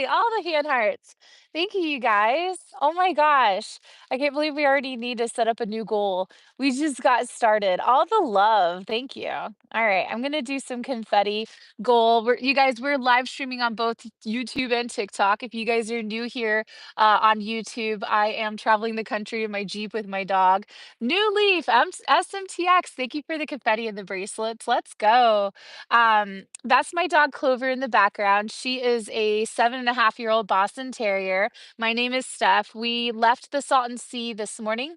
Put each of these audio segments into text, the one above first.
moly, all the hand hearts. Thank you, you guys. Oh my gosh. I can't believe we already need to set up a new goal. We just got started. All the love. Thank you. All right, I'm gonna do some confetti goal. You guys, we're live streaming on both YouTube and TikTok. If you guys are new here on YouTube, I am traveling the country in my Jeep with my dog. New Leaf, SMTX. Thank you for the confetti and the bracelets. Let's go. That's my dog Clover in the background. She is a 7.5-year-old Boston Terrier. My name is Steph. We left the Salton Sea this morning.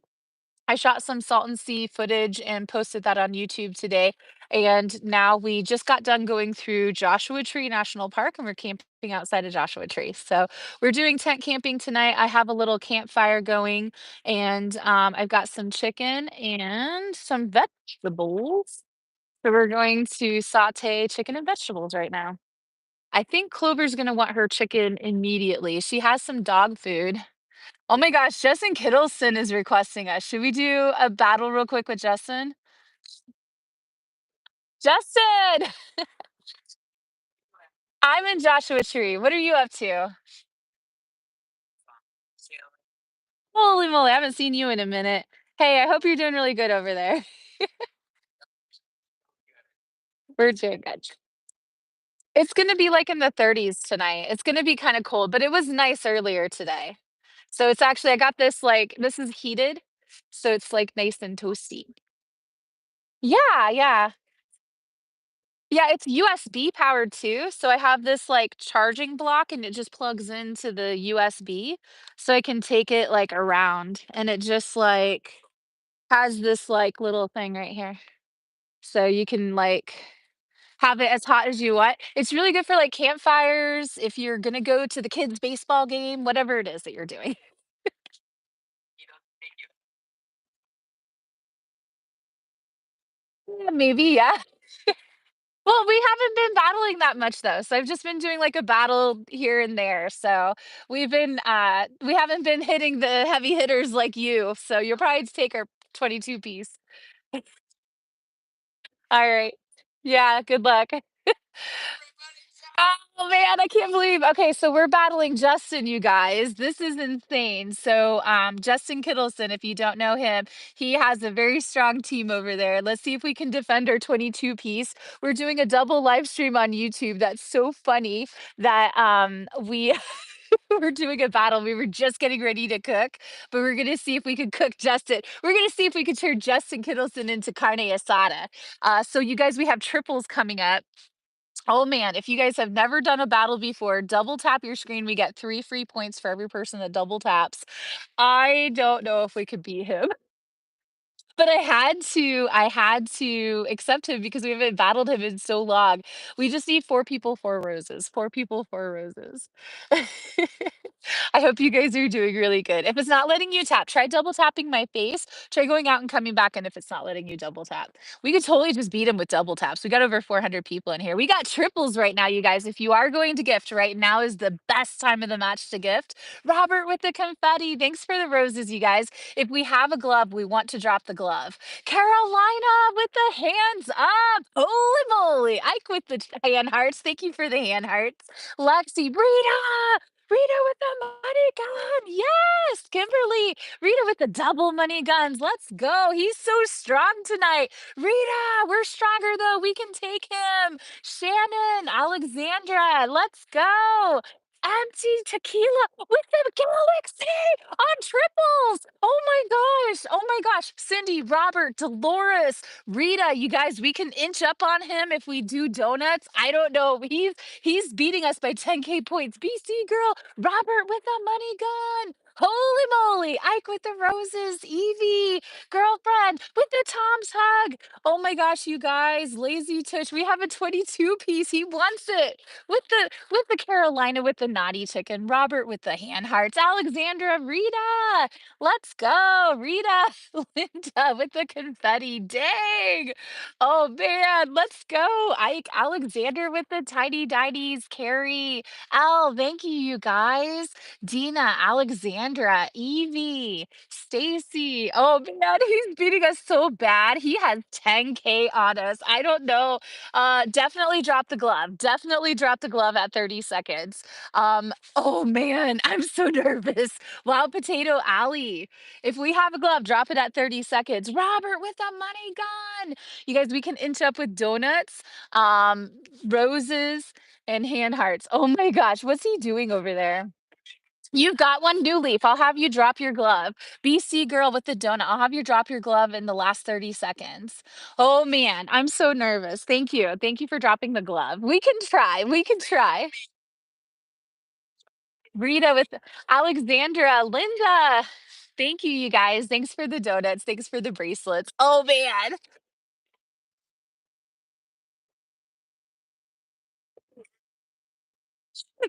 I shot some Salton Sea footage and posted that on YouTube today. And now we just got done going through Joshua Tree National Park and we're camping outside of Joshua Tree. So we're doing tent camping tonight. I have a little campfire going and I've got some chicken and some vegetables. So we're going to saute chicken and vegetables right now. I think Clover's gonna want her chicken immediately. She has some dog food. Oh my gosh, Justin Kittleson is requesting us. Should we do a battle real quick with Justin? Justin! I'm in Joshua Tree. What are you up to? Holy moly, I haven't seen you in a minute. Hey, I hope you're doing really good over there. We're doing good. It's gonna be like in the 30s tonight. It's gonna be kind of cold, but it was nice earlier today. So it's actually, I got this like, this is heated. So it's like nice and toasty. Yeah, yeah. Yeah, it's USB powered too. So I have this like charging block and it just plugs into the USB. So I can take it like around and it just like has this like little thing right here. So you can like have it as hot as you want. It's really good for like campfires, if you're gonna go to the kids' baseball game, whatever it is that you're doing. Yeah, maybe, yeah. Well, we haven't been battling that much though. So I've just been doing like a battle here and there. So we haven't been hitting the heavy hitters like you. So you'll probably take our 22 piece. All right. Yeah, good luck. Oh man, I can't believe. Okay, so we're battling Justin, you guys. This is insane. So, Justin Kittleson, if you don't know him, he has a very strong team over there. Let's see if we can defend our 22 piece. We're doing a double live stream on YouTube. That's so funny that we we're doing a battle. We were just getting ready to cook, but we're gonna see if we could cook Justin. We're gonna see if we could turn Justin Kittleson into carne asada. So you guys, we have triples coming up. Oh man, if you guys have never done a battle before, double tap your screen. We get 3 free points for every person that double taps. I don't know if we could beat him, but I had to accept him because we haven't battled him in so long. We just need 4 people, 4 roses. 4 people, 4 roses. I hope you guys are doing really good. If it's not letting you tap, try double tapping my face. Try going out and coming back, and if it's not letting you double tap, we could totally just beat him with double taps. We got over 400 people in here. We got triples right now, you guys. If you are going to gift, right now is the best time of the match to gift. Robert with the confetti. Thanks for the roses, you guys. If we have a glove, we want to drop the glove. Carolina with the hands up. Holy moly. Ike with the hand hearts. Thank you for the hand hearts. Lexi, Rita. Rita with the money gun. Yes. Kimberly. Rita with the double money guns. Let's go. He's so strong tonight. Rita, we're stronger though. We can take him. Shannon, Alexandra. Let's go. Empty tequila with the galaxy on triples. Oh my gosh. Oh my gosh. Cindy, Robert, Dolores, Rita, you guys, we can inch up on him if we do donuts. I don't know. He's beating us by 10K points. BC girl, Robert with a money gun. Holy moly. Ike with the roses. Evie, girlfriend with the Tom's hug. Oh my gosh, you guys. Lazy Tush. We have a 22 piece. He wants it. With the Carolina with the naughty chicken. Robert with the hand hearts. Alexandra, Rita. Let's go. Rita, Linda with the confetti. Dang. Oh man, let's go. Ike, Alexander with the tiny dities. Carrie, Al, thank you, you guys. Dina, Alexandra. Alexandra, Evie, Stacy. Oh man, he's beating us so bad. He has 10K on us. I don't know. Definitely drop the glove. Definitely drop the glove at 30 seconds. Oh man, I'm so nervous. Wild Potato Alley. If we have a glove, drop it at 30 seconds. Robert with the money gun. You guys, we can inch up with donuts, roses, and hand hearts. Oh my gosh, what's he doing over there? You've got one new leaf. I'll have you drop your glove. BC girl with the donut. I'll have you drop your glove in the last 30 seconds. Oh man, I'm so nervous. Thank you. Thank you for dropping the glove. We can try. We can try. Rita with Alexandra, Linda. Thank you, you guys. Thanks for the donuts. Thanks for the bracelets. Oh man,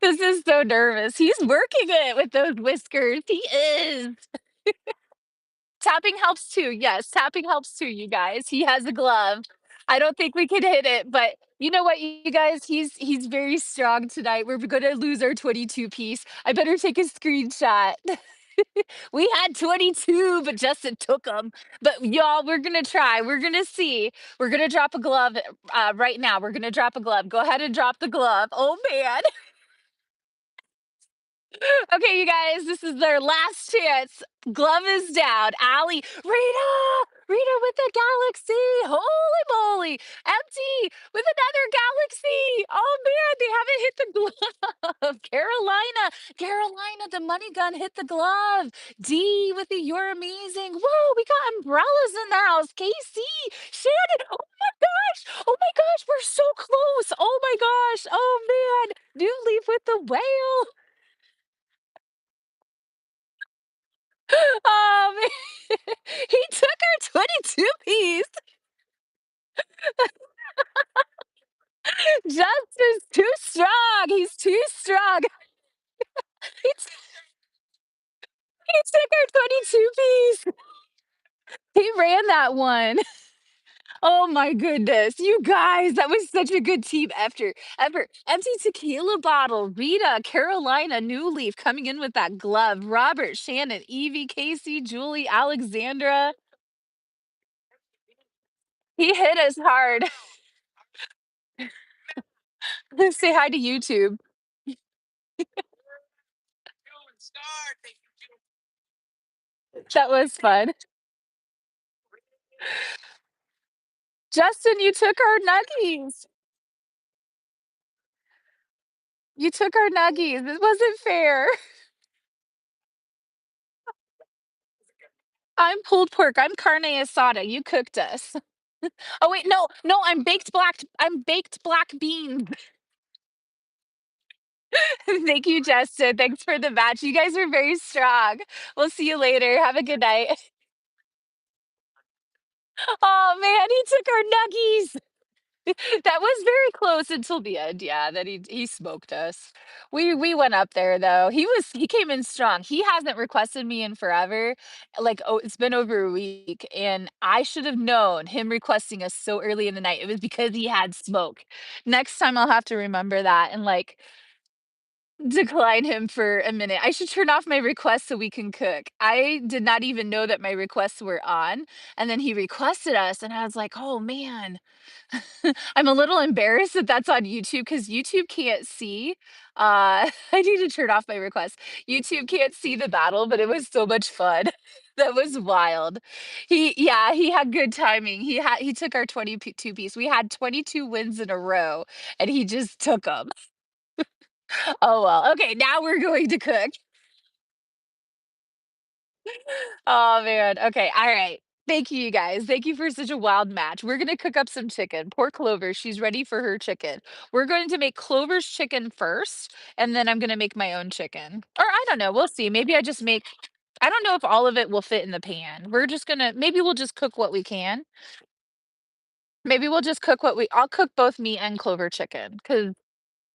this is so nervous. He's working it with those whiskers. He is. Tapping helps too. Yes, tapping helps too, you guys. He has a glove. I don't think we could hit it, but you know what, you guys? He's very strong tonight. We're gonna lose our 22 piece. I better take a screenshot. We had 22, but Justin took them. But y'all, we're gonna try. We're gonna see. We're gonna drop a glove right now. We're gonna drop a glove. Go ahead and drop the glove. Oh man. Okay, you guys, this is their last chance. Glove is down. Allie, Rita with the galaxy. Holy moly. Empty with another galaxy. Oh man, they haven't hit the glove. Carolina, the money gun hit the glove. D with the you're amazing. Whoa, we got umbrellas in the house. KC, Shannon. Oh my gosh, we're so close. Oh my gosh. Oh man. New leaf with the whale. Man. He took our 22 piece. Justin's too strong. He's too strong. He, t- he took our 22 piece. He ran that one. Oh my goodness. You guys, that was such a good team effort. Empty tequila bottle. Rita, Carolina, New Leaf coming in with that glove. Robert, Shannon, Evie, Casey, Julie, Alexandra. He hit us hard. Say hi to YouTube. That was fun. Justin, you took our nuggies. You took our nuggies. This wasn't fair. I'm pulled pork. I'm carne asada. You cooked us. Oh wait, no, I'm baked black beans. Thank you, Justin. Thanks for the match. You guys are very strong. We'll see you later. Have a good night. Oh man, he took our nuggies. That was very close until the end, yeah, that he smoked us. We went up there though. He came in strong. He hasn't requested me in forever. Like, oh, it's been over a week, and I should have known him requesting us so early in the night. It was because he had smoke. Next time I'll have to remember that and like decline him for a minute. I should turn off my requests so we can cook. I did not even know that my requests were on, and then he requested us, and I was like, "Oh man." I'm a little embarrassed that that's on YouTube because YouTube can't see. I need to turn off my request. YouTube can't see the battle, but it was so much fun. That was wild. Yeah, he had good timing. He took our 22 piece. We had 22 wins in a row, and he just took them. Oh well. Okay, now we're going to cook. Oh man. Okay. All right. Thank you, you guys. Thank you for such a wild match. We're gonna cook up some chicken. Poor Clover. She's ready for her chicken. We're going to make Clover's chicken first, and then I'm gonna make my own chicken. Or I don't know. We'll see. Maybe I just make. I don't know if all of it will fit in the pan. We're just gonna. Maybe we'll just cook what we can. Maybe we'll just cook what we. I'll cook both meat and Clover chicken. Cause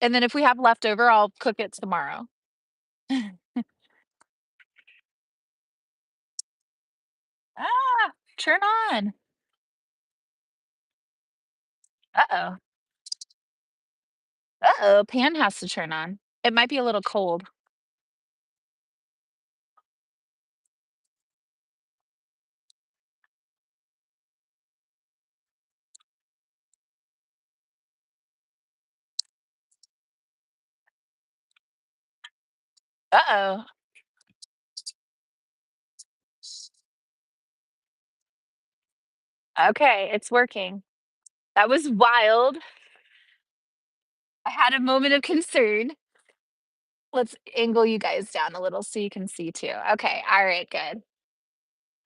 and then if we have leftover, I'll cook it tomorrow. Ah, turn on. Uh oh. Uh-oh, pan has to turn on. It might be a little cold. Uh-oh. Okay, it's working. That was wild. I had a moment of concern. Let's angle you guys down a little so you can see too. Okay, all right, good.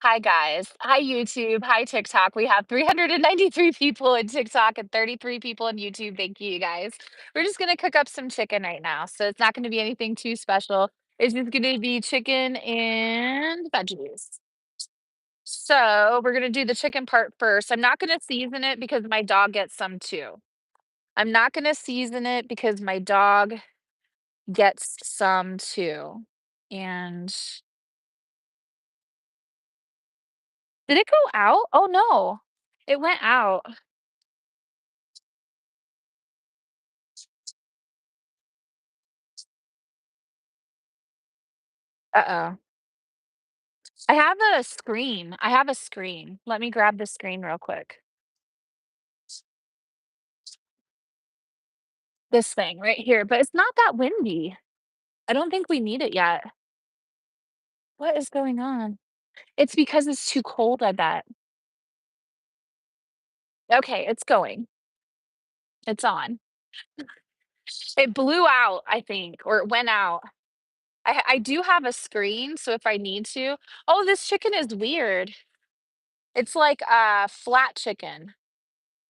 Hi, guys. Hi, YouTube. Hi, TikTok. We have 393 people in TikTok and 33 people on YouTube. Thank you, you guys. We're just going to cook up some chicken right now. So it's not going to be anything too special. It's just going to be chicken and veggies. So we're going to do the chicken part first. I'm not going to season it because my dog gets some too. I'm not going to season it because my dog gets some too. And did it go out? Oh no, it went out. Uh-oh. I have a screen. I have a screen. Let me grab the screen real quick. This thing right here, but it's not that windy. I don't think we need it yet. What is going on? It's because it's too cold, I bet. Okay, it's going. It's on. It blew out, I think, or it went out. I do have a screen, so if I need to. Oh, this chicken is weird. It's like a flat chicken.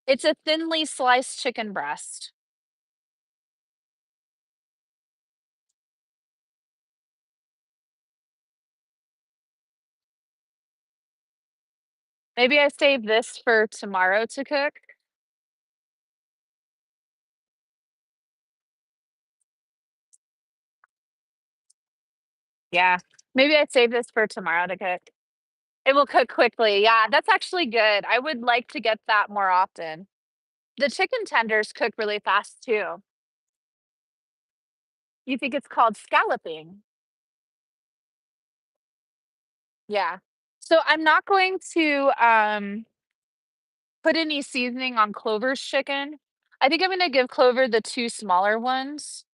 It's a thinly sliced chicken breast. Maybe I save this for tomorrow to cook. Yeah. Maybe I save this for tomorrow to cook. It will cook quickly. Yeah, that's actually good. I would like to get that more often. The chicken tenders cook really fast too. You think it's called scalloping? Yeah. So I'm not going to put any seasoning on Clover's chicken. I think I'm gonna give Clover the two smaller ones.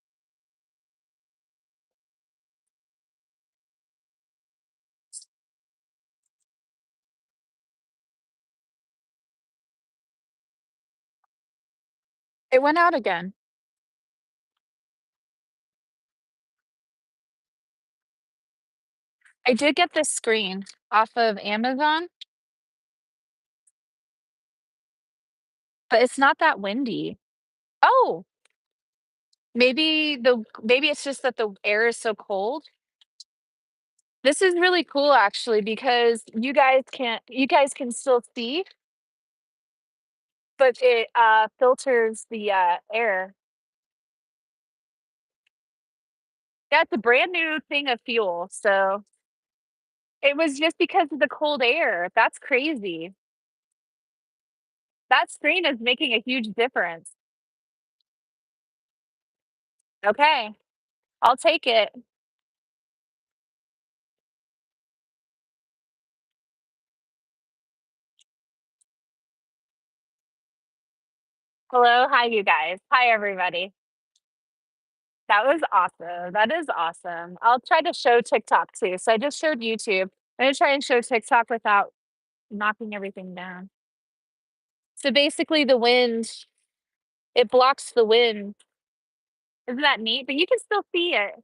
It went out again. I did get this screen off of Amazon, but it's not that windy. Oh, maybe it's just that the air is so cold. This is really cool actually because you guys can still see, but it filters the air. Yeah, it's a brand new thing of fuel. So it was just because of the cold air. That's crazy. That screen is making a huge difference. Okay, I'll take it. Hello, hi you guys. Hi everybody. That was awesome. That is awesome. I'll try to show TikTok too. So I just showed YouTube. I'm gonna try and show TikTok without knocking everything down. So basically the wind, it blocks the wind. Isn't that neat? But you can still see it.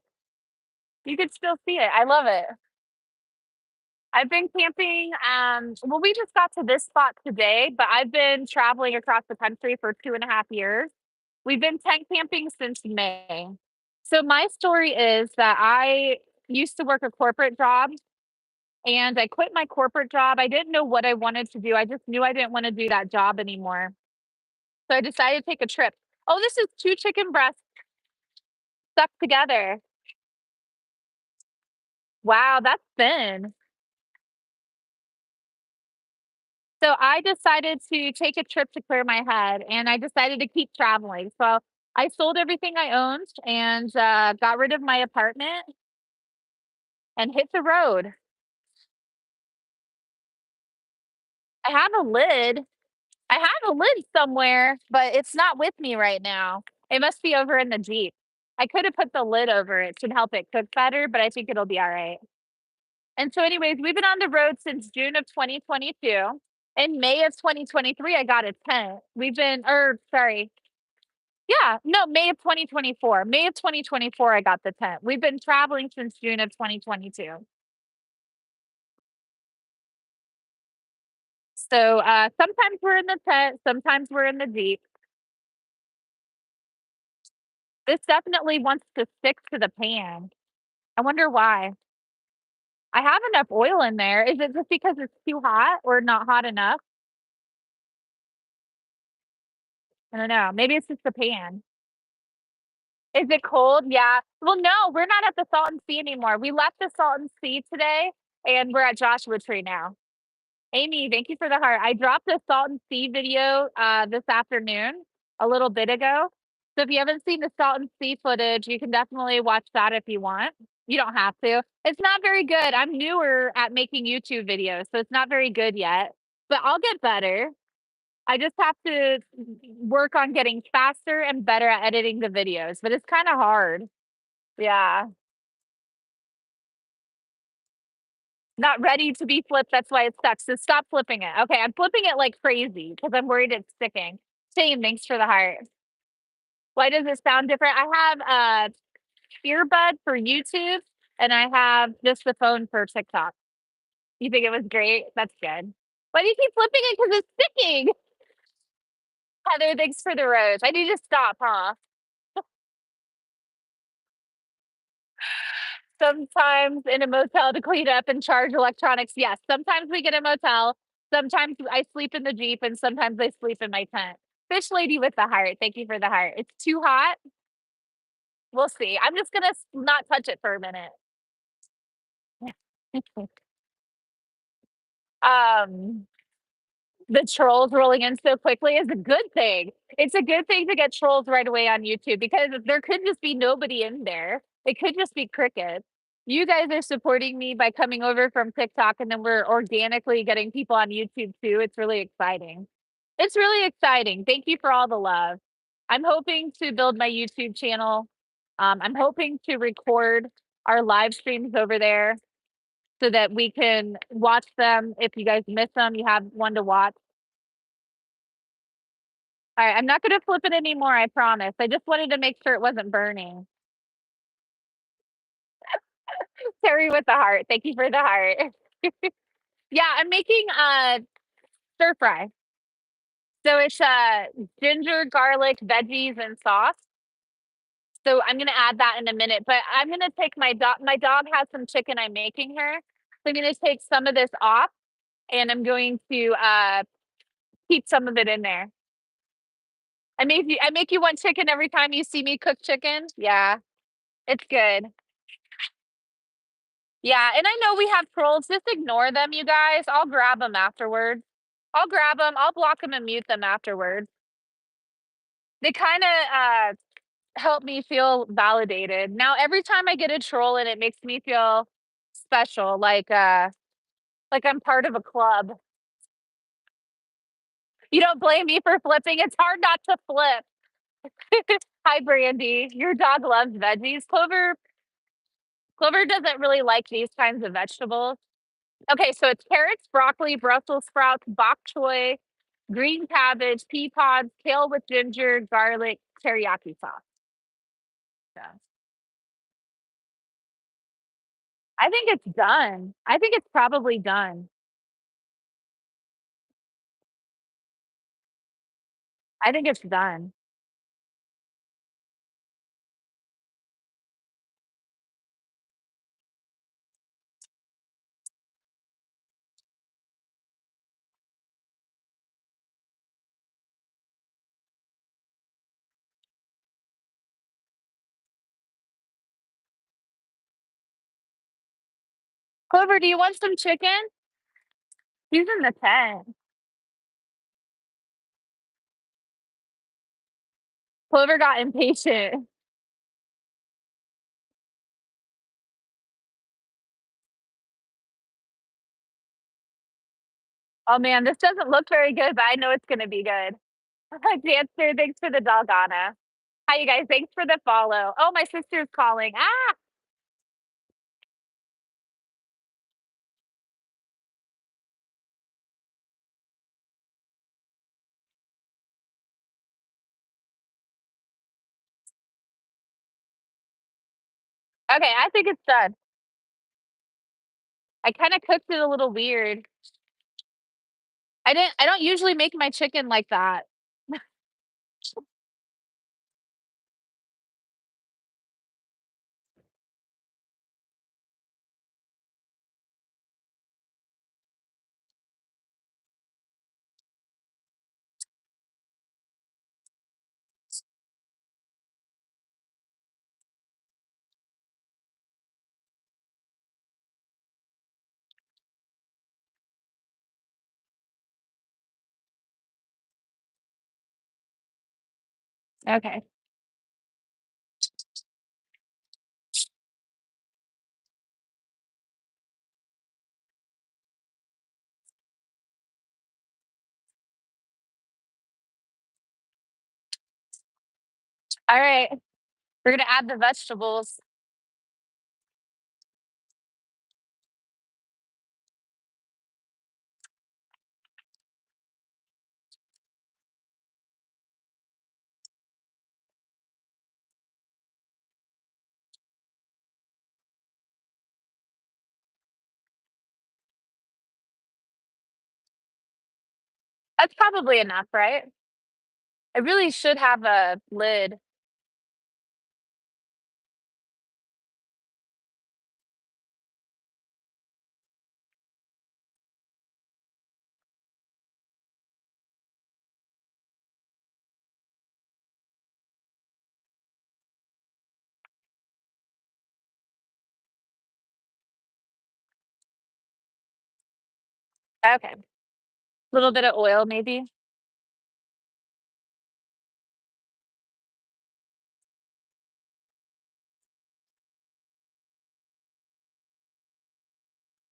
You can still see it. I love it. I've been camping, well, we just got to this spot today, but I've been traveling across the country for 2.5 years. We've been tent camping since May. So my story is that I used to work a corporate job and I quit my corporate job. I didn't know what I wanted to do. I just knew I didn't want to do that job anymore. So I decided to take a trip. Oh, this is two chicken breasts stuck together. Wow, that's thin. So I decided to take a trip to clear my head and I decided to keep traveling. So I sold everything I owned and got rid of my apartment and hit the road. I have a lid. I have a lid somewhere, but it's not with me right now. It must be over in the Jeep. I could have put the lid over it to help it cook better, but I think it'll be all right. And so, anyways, we've been on the road since June of 2022. In May of 2023, I got a tent. Sorry, yeah, no, May of 2024. May of 2024, I got the tent. We've been traveling since June of 2022. So sometimes we're in the tent, sometimes we're in the Jeep. This definitely wants to stick to the pan. I wonder why. I have enough oil in there. Is it just because it's too hot or not hot enough? I don't know. Maybe it's just the pan. Is it cold? Yeah. Well, no, we're not at the Salton Sea anymore. We left the Salton Sea today and we're at Joshua Tree now. Amy, thank you for the heart. I dropped a Salton Sea video this afternoon, a little bit ago. So if you haven't seen the Salton Sea footage, you can definitely watch that if you want. You don't have to. It's not very good. I'm newer at making YouTube videos, so it's not very good yet, but I'll get better. I just have to work on getting faster and better at editing the videos, but it's kind of hard. Yeah. Not ready to be flipped. That's why it sucks. So stop flipping it. Okay, I'm flipping it like crazy because I'm worried it's sticking. Shane, thanks for the heart. Why does it sound different? I have a earbud for YouTube and I have just the phone for TikTok. You think it was great? That's good. Why do you keep flipping it? Because it's sticking. Heather, thanks for the rose. I need to stop, huh? Sometimes in a motel to clean up and charge electronics. Yes, sometimes we get a motel. Sometimes I sleep in the Jeep and sometimes I sleep in my tent. Fish lady with the heart. Thank you for the heart. It's too hot. We'll see. I'm just gonna not touch it for a minute. um the trolls rolling in so quickly is a good thing. It's a good thing to get trolls right away on YouTube because there could just be nobody in there. It could just be crickets. You guys are supporting me by coming over from TikTok, and then we're organically getting people on YouTube too. It's really exciting. It's really exciting. Thank you for all the love. I'm hoping to build my YouTube channel. I'm hoping to record our live streams over there so that we can watch them. If you guys miss them, you have one to watch. All right, I'm not gonna flip it anymore, I promise. I just wanted to make sure it wasn't burning. Terry with the heart. Thank you for the heart. Yeah, I'm making stir fry. So it's ginger, garlic, veggies, and sauce. So I'm gonna add that in a minute, but I'm gonna take my dog. My dog has some chicken I'm making her. So I'm gonna take some of this off and I'm going to keep some of it in there. I make you want chicken every time you see me cook chicken. Yeah, it's good. Yeah, and I know we have trolls. Just ignore them, you guys. I'll grab them afterwards. I'll grab them. I'll block them and mute them afterwards. They kind of help me feel validated. Now, every time I get a troll and it makes me feel special, like I'm part of a club. You don't blame me for flipping. It's hard not to flip. Hi, Brandy. Your dog loves veggies. Clover doesn't really like these kinds of vegetables. Okay, so it's carrots, broccoli, Brussels sprouts, bok choy, green cabbage, pea pods, kale with ginger, garlic, teriyaki sauce. Yeah. I think it's done. I think it's probably done. I think it's done. Clover, do you want some chicken? He's in the tent. Clover got impatient. Oh man, this doesn't look very good, but I know it's gonna be good. Dancer, thanks for the dog, Anna. Hi, you guys. Thanks for the follow. Oh, my sister's calling. Ah, okay. I think it's done. I kind of cooked it a little weird. I don't usually make my chicken like that. Okay. All right. We're gonna add the vegetables. That's probably enough, right? I really should have a lid. Okay. A little bit of oil, maybe.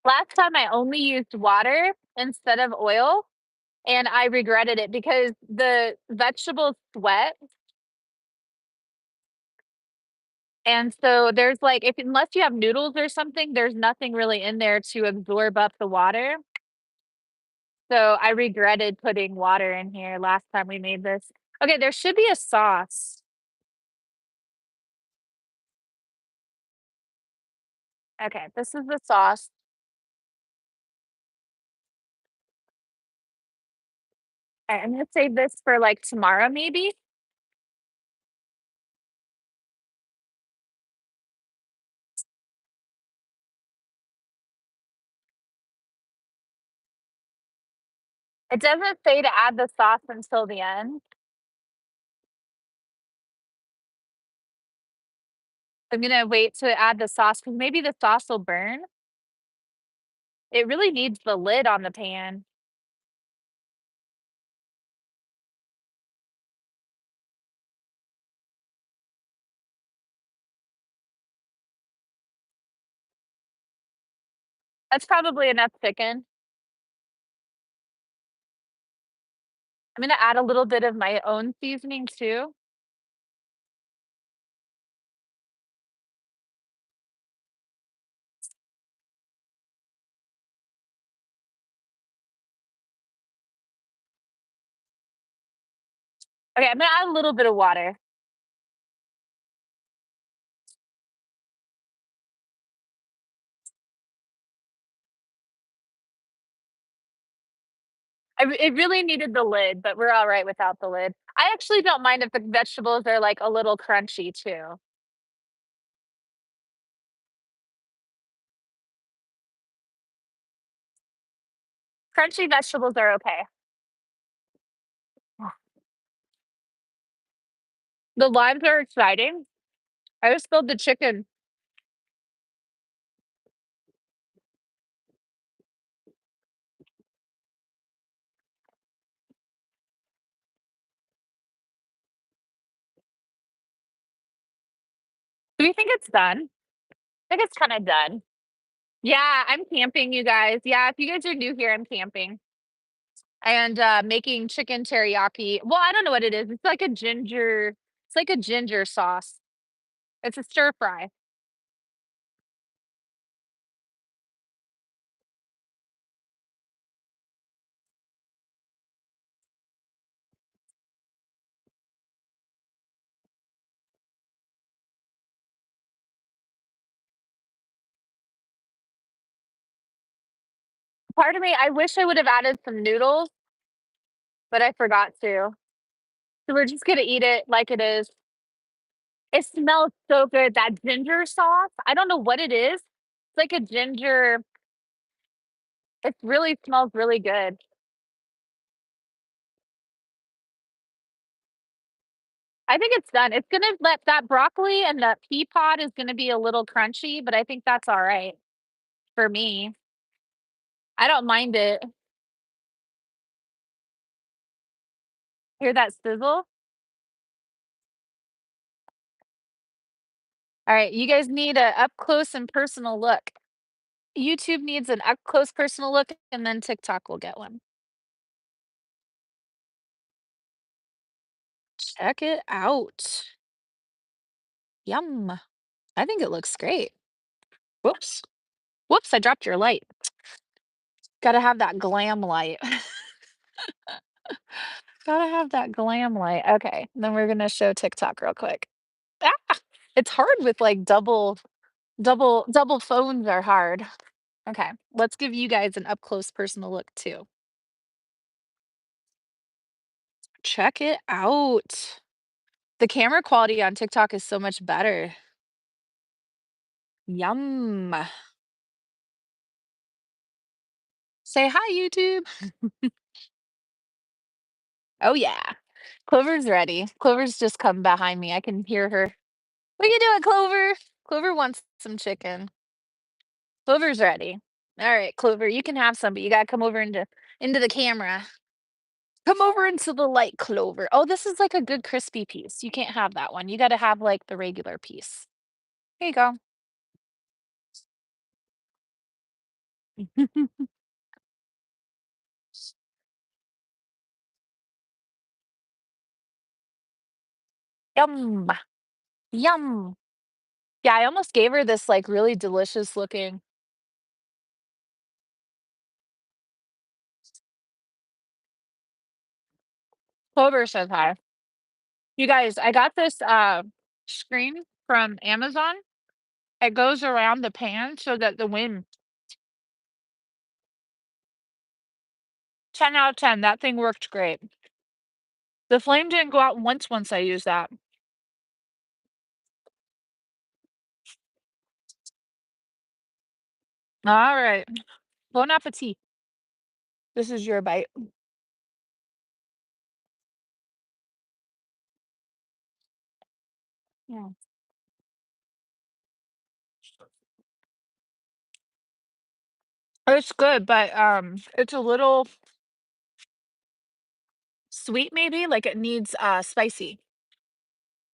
Last time I only used water instead of oil, and I regretted it because the vegetables sweat. And so there's like, if unless you have noodles or something, there's nothing really in there to absorb up the water. So I regretted putting water in here last time we made this. Okay, there should be a sauce. Okay, this is the sauce. Alright, I'm gonna save this for like tomorrow, maybe. It doesn't say to add the sauce until the end. I'm gonna wait to add the sauce because maybe the sauce will burn. It really needs the lid on the pan. That's probably enough chicken. I'm gonna add a little bit of my own seasoning too. Okay, I'm gonna add a little bit of water. It really needed the lid, but we're all right without the lid. I actually don't mind if the vegetables are like a little crunchy too. Crunchy vegetables are okay. The limes are exciting. I just spilled the chicken. Do you think it's done? I think it's kind of done. Yeah, I'm camping, you guys. Yeah, if you guys are new here, I'm camping and making chicken teriyaki. Well, I don't know what it is. It's like a ginger. It's like a ginger sauce. It's a stir fry. Part of me, I wish I would have added some noodles, but I forgot to. So we're just gonna eat it like it is. It smells so good. That ginger sauce, I don't know what it is. It's like a ginger, it really smells really good. I think it's done. It's gonna let that broccoli and that pea pod is gonna be a little crunchy, but I think that's all right for me. I don't mind it. Hear that sizzle? All right, you guys need a up close and personal look. YouTube needs an up close personal look, and then TikTok will get one. Check it out. Yum. I think it looks great. Whoops. Whoops, I dropped your light. Gotta have that glam light. Gotta have that glam light. Okay, then we're gonna show TikTok real quick. Ah! It's hard with like double phones are hard. Okay, let's give you guys an up close personal look too. Check it out. The camera quality on TikTok is so much better. Yum. Say hi, YouTube. Oh yeah. Clover's ready. Clover's just come behind me. I can hear her. What you doing, Clover? Clover wants some chicken. Clover's ready. All right, Clover, you can have some, but you gotta come over into the camera. Come over into the light, Clover. Oh, this is like a good crispy piece. You can't have that one. You gotta have like the regular piece. Here you go. Yum. Yum. Yeah, I almost gave her this like really delicious looking. Clover says hi. You guys, I got this screen from Amazon. It goes around the pan so that the wind 10 out of 10. That thing worked great. The flame didn't go out once I used that. All right. Bon appetit. This is your bite. Yeah. It's good, but it's a little sweet maybe, like it needs spicy.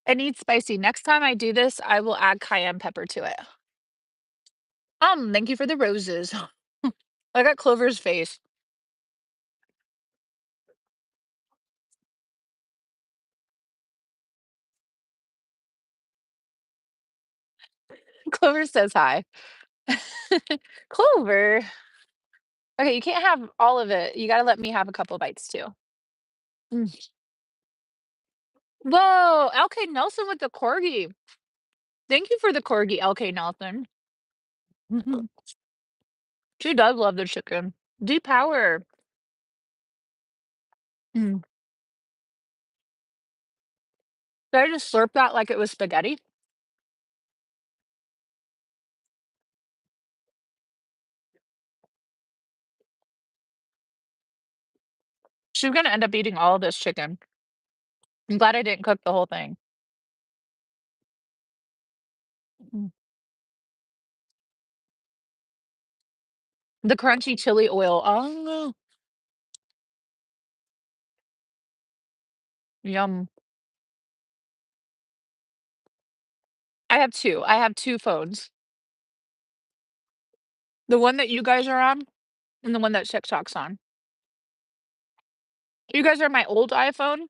It needs spicy. Next time I do this, I will add cayenne pepper to it. Thank you for the roses. I got Clover's face. Clover says hi. Clover. Okay, you can't have all of it. You gotta let me have a couple bites too. Mm. Whoa, LK Nelson with the corgi. Thank you for the corgi, LK Nelson. Mhm. She does love the chicken. Depower. Mm. Did I just slurp that like it was spaghetti? She's gonna end up eating all of this chicken. I'm glad I didn't cook the whole thing. Mm. The crunchy chili oil. Oh, yum. I have 2. I have 2 phones. The one that you guys are on and the one that TikTok's on. You guys are my old iPhone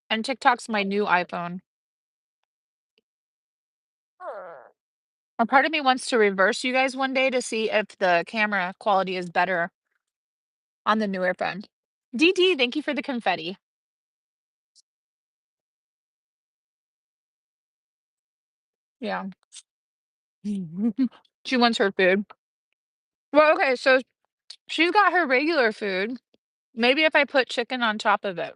and TikTok's my new iPhone. A part of me wants to reverse you guys one day to see if the camera quality is better on the newer phone. DD, thank you for the confetti. Yeah. She wants her food. Well, okay, so she's got her regular food. Maybe if I put chicken on top of it.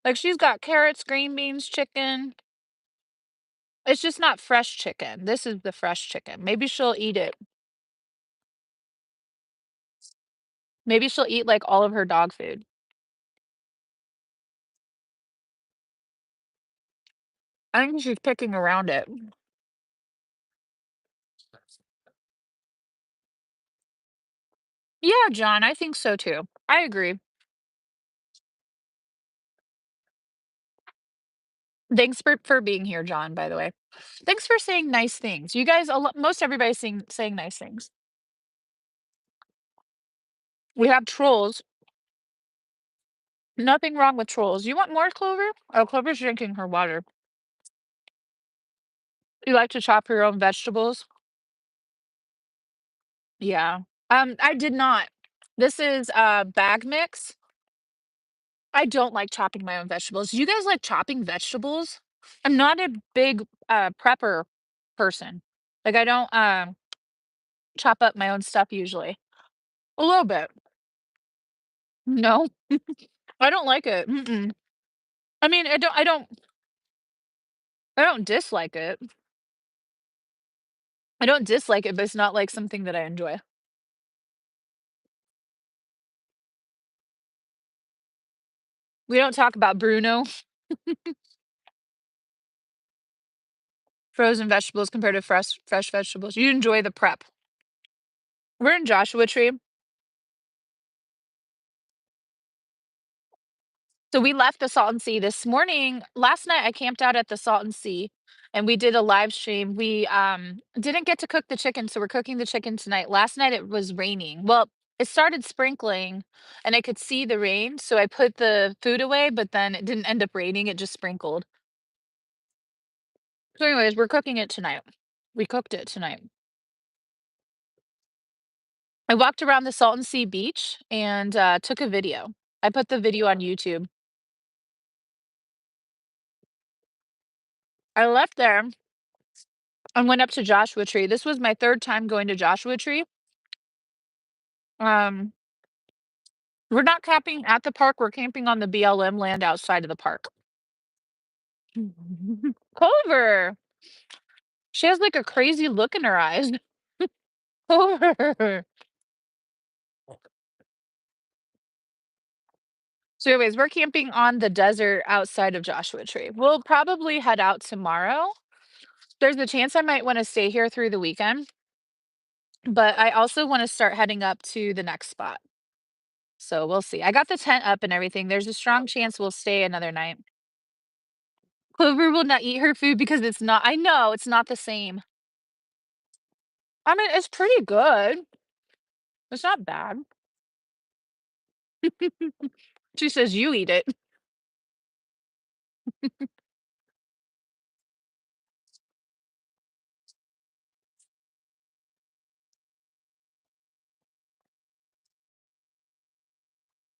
Like she's got carrots, green beans, chicken. It's just not fresh chicken. This is the fresh chicken. Maybe she'll eat it. Maybe she'll eat like all of her dog food. I think she's picking around it. Yeah, John, I think so too. I agree. Thanks for being here, John, by the way. Thanks for saying nice things. You guys, most everybody's saying nice things. We have trolls. Nothing wrong with trolls. You want more, Clover? Oh, Clover's drinking her water. You like to chop your own vegetables? Yeah. I did not. This is bag mix. I don't like chopping my own vegetables. You guys like chopping vegetables? I'm not a big prepper person. Like I don't chop up my own stuff usually. A little bit. No, I don't like it. Mm-mm. I mean, I don't dislike it. I don't dislike it, but it's not like something that I enjoy. We don't talk about Bruno. Frozen vegetables compared to fresh vegetables. You enjoy the prep. We're in Joshua Tree. So we left the Salton Sea this morning. Last night I camped out at the Salton Sea and we did a live stream. We didn't get to cook the chicken, so we're cooking the chicken tonight. Last night it was raining. Well, it started sprinkling and I could see the rain, so I put the food away, but then it didn't end up raining, it just sprinkled. So anyways, we're cooking it tonight. We cooked it tonight. I walked around the Salton Sea beach and took a video. I put the video on YouTube. I left there and went up to Joshua Tree. This was my 3rd time going to Joshua Tree. Um, we're not camping at the park, we're camping on the BLM land outside of the park. Clover! She has, like, a crazy look in her eyes. Clover! So anyways, we're camping on the desert outside of Joshua Tree. We'll probably head out tomorrow. There's a chance I might wanna stay here through the weekend, but I also wanna start heading up to the next spot. So we'll see. I got the tent up and everything. There's a strong chance we'll stay another night. Clover will not eat her food because it's not I know, it's not the same. I mean, it's pretty good. It's not bad. She says, "You eat it."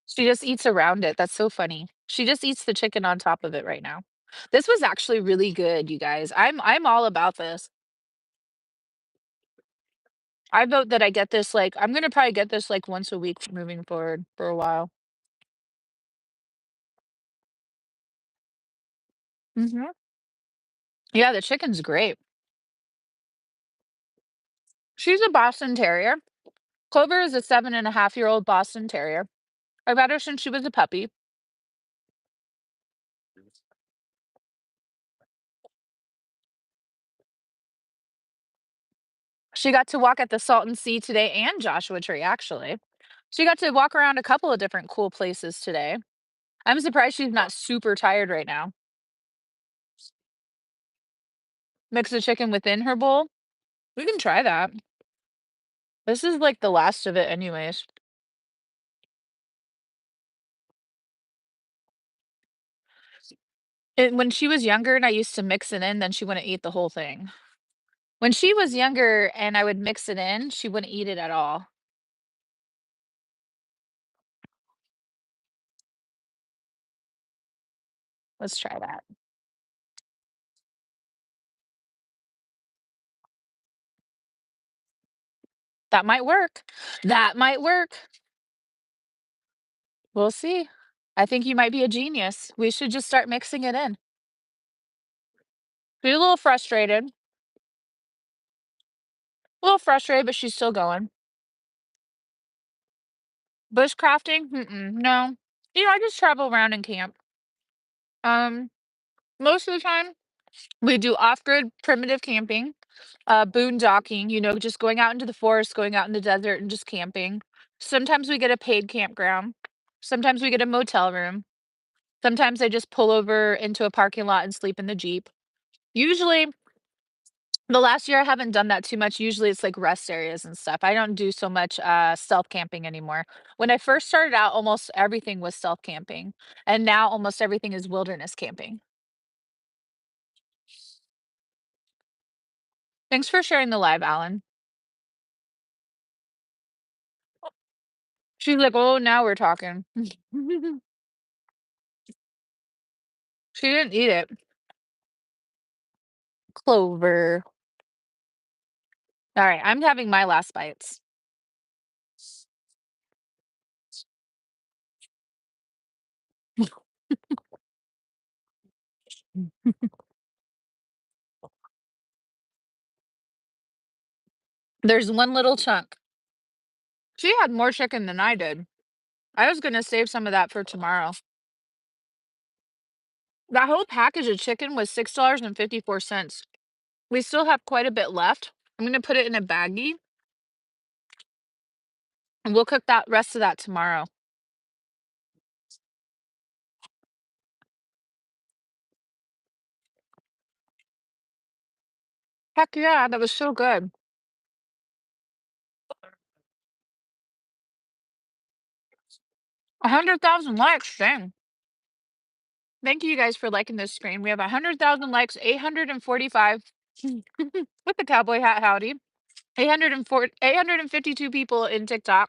She just eats around it. That's so funny. She just eats the chicken on top of it right now. This was actually really good, you guys. I'm all about this. I vote that I get this, like I'm gonna probably get this, like, once a week moving forward for a while. Mhm. Yeah, the chicken's great. She's a Boston Terrier. Clover is a 7.5-year-old Boston Terrier. I've had her since she was a puppy. She got to walk at the Salton Sea today and Joshua Tree, actually. She got to walk around a couple of different cool places today. I'm surprised she's not super tired right now. Mix the chicken within her bowl? We can try that. This is like the last of it anyways. And when she was younger and I used to mix it in, then she wouldn't eat the whole thing. When she was younger and I would mix it in, she wouldn't eat it at all. Let's try that. That might work. That might work. We'll see. I think you might be a genius. We should just start mixing it in. She's a little frustrated, but she's still going. Bushcrafting? Mm-mm, no. I just travel around and camp. Um, Most of the time we do off-grid primitive camping, boondocking, just going out into the forest, going out in the desert and just camping. Sometimes we get a paid campground. Sometimes we get a motel room. Sometimes I just pull over into a parking lot and sleep in the Jeep. Usually, the last year I haven't done that too much. Usually it's like rest areas and stuff. I don't do so much stealth camping anymore. When I first started out, almost everything was stealth camping, and now almost everything is wilderness camping. Thanks for sharing the live, Alan. She's like, "Oh, now we're talking." She didn't eat it. Clover. All right, I'm having my last bites. There's one little chunk. She had more chicken than I did. I was gonna save some of that for tomorrow. That whole package of chicken was $6.54. We still have quite a bit left. I'm gonna put it in a baggie, and we'll cook that rest of that tomorrow. Heck yeah, that was so good. 100,000 likes, dang. Thank you guys for liking this screen. We have 100,000 likes, 845 with the cowboy hat howdy. 852 people in TikTok,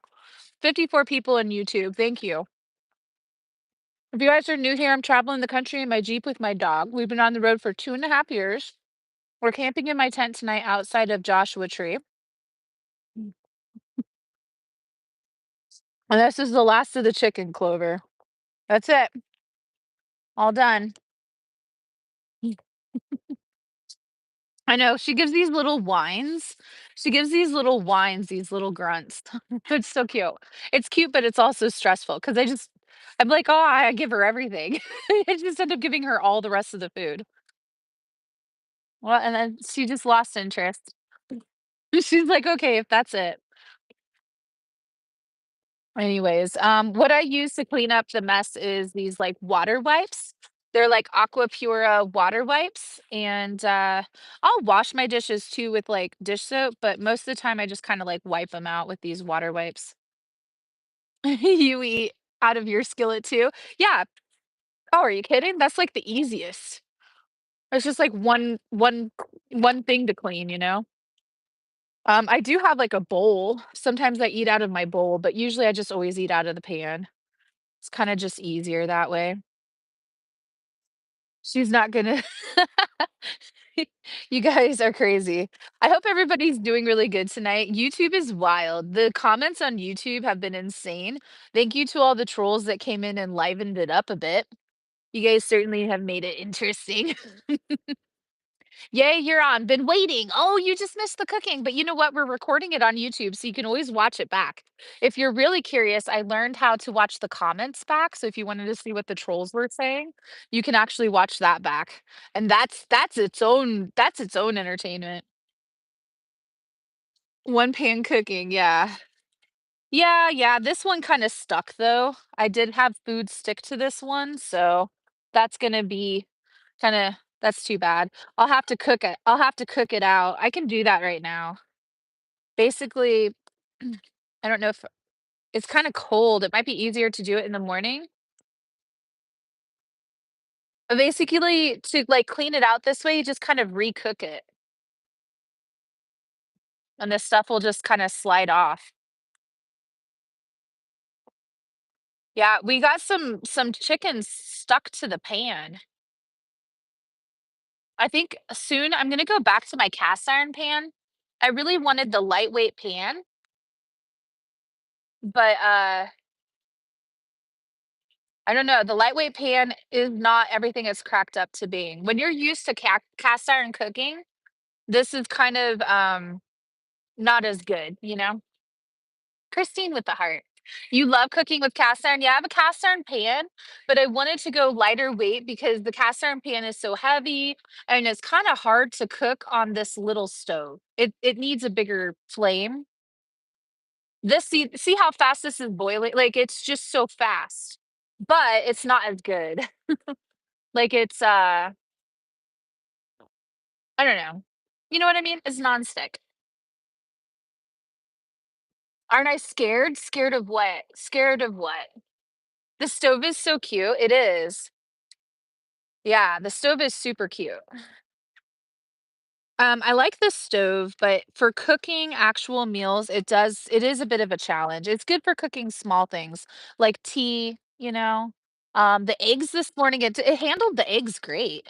54 people in YouTube. Thank you. If you guys are new here, I'm traveling the country in my Jeep with my dog. We've been on the road for 2.5 years. We're camping in my tent tonight outside of Joshua Tree. And this is the last of the chicken, Clover. That's it. All done. I know. She gives these little whines. She gives these little whines, these little grunts. It's so cute. It's cute, but it's also stressful because I'm like, oh, I give her everything. I just end up giving her all the rest of the food. Well, and then she just lost interest. She's like, okay, if that's it. Anyways, what I use to clean up the mess is these like water wipes. They're like Aqua Pura water wipes. And I'll wash my dishes too with like dish soap, but most of the time I just kind of like wipe them out with these water wipes. You eat out of your skillet too? Yeah. Oh, are you kidding? That's like the easiest. It's just like one thing to clean. I do have like a bowl. Sometimes I eat out of my bowl, but usually I just always eat out of the pan. It's kinda just easier that way. She's not gonna You guys are crazy. I hope everybody's doing really good tonight. YouTube is wild. The comments on YouTube have been insane. Thank you to all the trolls that came in and livened it up a bit. You guys certainly have made it interesting. Yay, you're on. Been waiting. Oh, you just missed the cooking, but you know what? We're recording it on YouTube, so you can always watch it back. If you're really curious, I learned how to watch the comments back. So if you wanted to see what the trolls were saying, you can actually watch that back. And that's its own entertainment. One pan cooking, yeah. Yeah, yeah. This one kind of stuck though. I did have food stick to this one, so that's gonna be kind of that's too bad. I'll have to cook it. I'll have to cook it out. I can do that right now. Basically, I don't know if it's kind of cold. It might be easier to do it in the morning. Basically, to, like, clean it out this way, you just kind of recook it, and the stuff will just kinda slide off. Yeah, we got some chicken stuck to the pan. I think soon I'm gonna go back to my cast iron pan. I really wanted the lightweight pan, but, I don't know, the lightweight pan is not everything it's cracked up to being. When you're used to cast iron cooking, this is kind of, not as good, you know? Christine with the heart. You love cooking with cast iron? Yeah, I have a cast iron pan, but I wanted to go lighter weight because the cast iron pan is so heavy and it's kind of hard to cook on this little stove. It needs a bigger flame. This see how fast this is boiling? Like it's just so fast. But it's not as good. Like it's I don't know. You know what I mean? It's nonstick. Aren't I scared? Scared of what? Scared of what? The stove is so cute. It is. Yeah, the stove is super cute. I like the stove, but for cooking actual meals, it is a bit of a challenge. It's good for cooking small things like tea, you know. The eggs this morning, it handled the eggs great.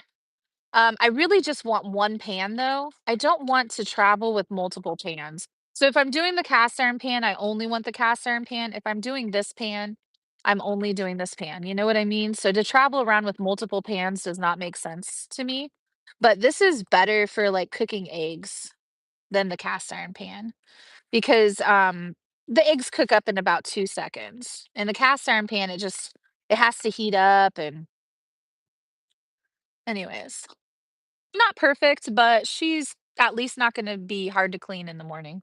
I really just want one pan though. I don't want to travel with multiple pans. So if I'm doing the cast iron pan, I only want the cast iron pan. If I'm doing this pan, I'm only doing this pan. You know what I mean? So to travel around with multiple pans does not make sense to me. But this is better for like cooking eggs than the cast iron pan because the eggs cook up in about 2 seconds. In the cast iron pan it has to heat up and anyways. Not perfect, but she's at least not gonna be hard to clean in the morning.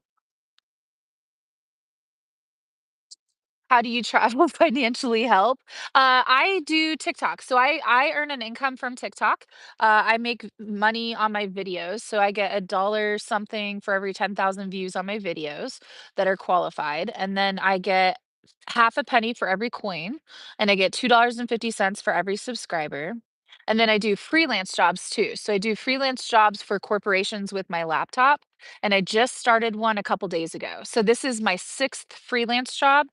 How do you travel financially help? I do TikTok. So I earn an income from TikTok. I make money on my videos. So I get a dollar something for every 10,000 views on my videos that are qualified. And then I get half a penny for every coin. And I get $2.50 for every subscriber. And then I do freelance jobs too. So I do freelance jobs for corporations with my laptop. And I just started one a couple days ago. So this is my sixth freelance job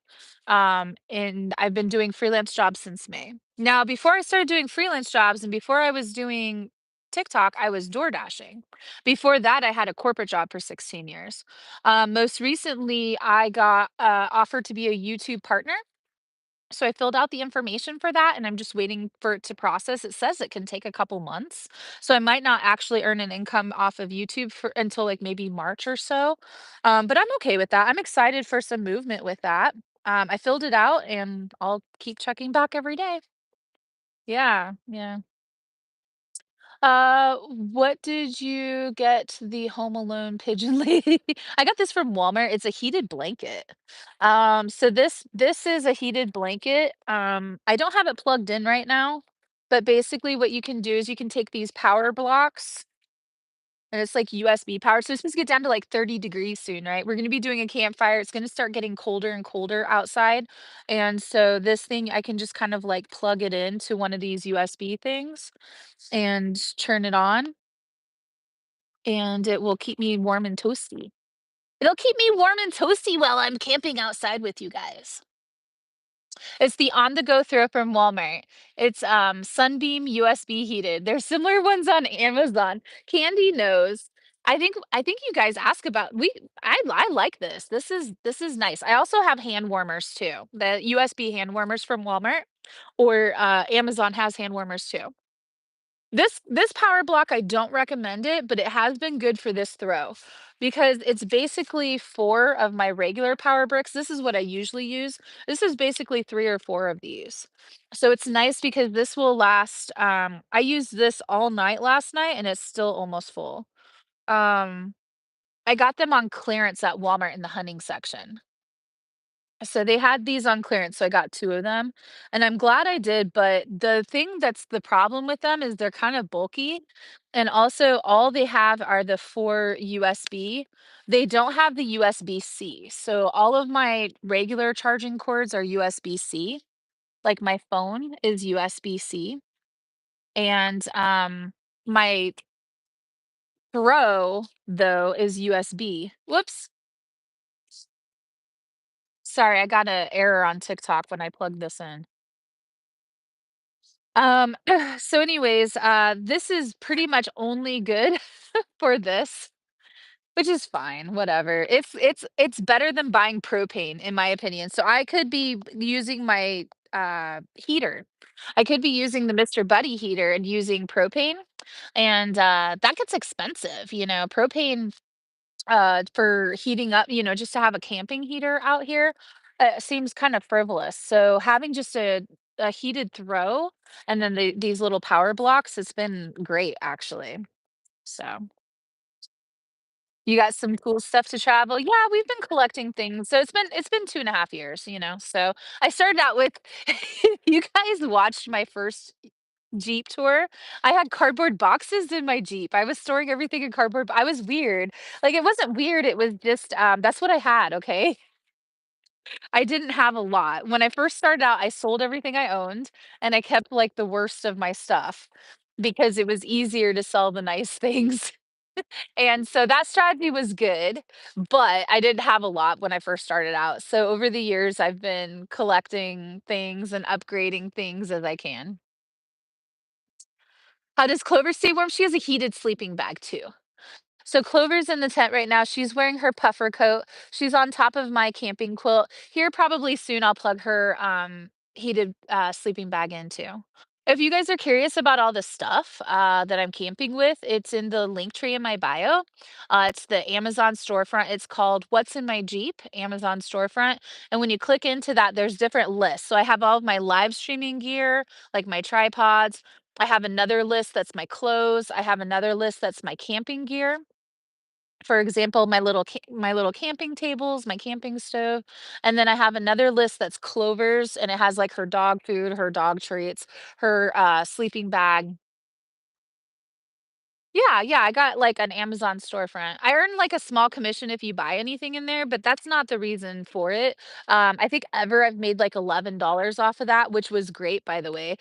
and I've been doing freelance jobs since May. Now, before I started doing freelance jobs and before I was doing TikTok, I was door dashing. Before that, I had a corporate job for 16 years. Most recently, I got offered to be a YouTube partner. So I filled out the information for that and I'm just waiting for it to process. It says it can take a couple months. So I might not actually earn an income off of YouTube for until like maybe March or so. But I'm okay with that. I'm excited for some movement with that. I filled it out and I'll keep checking back every day. Yeah, yeah. What did you get the Home Alone pigeon lady? I got this from Walmart. It's a heated blanket. So this is a heated blanket. I don't have it plugged in right now, but basically what you can do is you can take these power blocks and it's like USB powered. So it's supposed to get down to like 30 degrees soon, right? We're gonna be doing a campfire. It's gonna start getting colder and colder outside. And so this thing, I can just kind of like plug it into one of these USB things and turn it on and it will keep me warm and toasty. It'll keep me warm and toasty while I'm camping outside with you guys. It's the on-the-go throw from Walmart. It's, Sunbeam USB heated. There's similar ones on Amazon. Candy knows. I think you guys ask about I like this. This is nice. I also have hand warmers too. The USB hand warmers from Walmart or, Amazon has hand warmers too. This power block, I don't recommend it, but it has been good for this throw because it's basically 4 of my regular power bricks. This is what I usually use. This is basically 3 or 4 of these. So it's nice because this will last, I used this all night last night and it's still almost full. Um, I got them on clearance at Walmart in the hunting section. So they had these on clearance, so I got 2 of them, and I'm glad I did, but the thing that's the problem with them is they're kind of bulky, and also all they have are the 4 USB. They don't have the USB-C, so all of my regular charging cords are USB-C, like my phone is USB-C, And my throw though is USB. Whoops. Sorry, I got an error on TikTok when I plugged this in. So anyways, this is pretty much only good for this, which is fine, whatever. It's better than buying propane in my opinion. So I could be using my heater. I could be using the Mr. Buddy heater and using propane, and that gets expensive, propane for heating up, just to have a camping heater out here, seems kind of frivolous. So having just a heated throw and then these little power blocks has been great actually. So you got some cool stuff to travel. Yeah, we've been collecting things. So it's been 2.5 years, So I started out with you guys watched my first Jeep tour. I had cardboard boxes in my Jeep. I was storing everything in cardboard. I was weird. Like it wasn't weird. It was just that's what I had. Okay. I didn't have a lot. When I first started out, I sold everything I owned and I kept like the worst of my stuff because it was easier to sell the nice things. And so that strategy was good, but I didn't have a lot when I first started out. So over the years, I've been collecting things and upgrading things as I can. How does Clover stay warm? She has a heated sleeping bag too. So Clover's in the tent right now. She's wearing her puffer coat. She's on top of my camping quilt. Here probably soon I'll plug her heated sleeping bag in too. If you guys are curious about all the stuff that I'm camping with, it's in the link tree in my bio. It's the Amazon storefront. It's called What's in My Jeep, Amazon storefront. And when you click into that, there's different lists. So I have all of my live streaming gear, like my tripods. I have another list that's my clothes. I have another list that's my camping gear. For example, my little camping tables, my camping stove, and then I have another list that's Clover's, and it has, like, her dog food, her dog treats, her, sleeping bag. Yeah, yeah, I got, like, an Amazon storefront. I earn, like, a small commission if you buy anything in there, but that's not the reason for it. I think ever I've made, like, $11 off of that, which was great, by the way,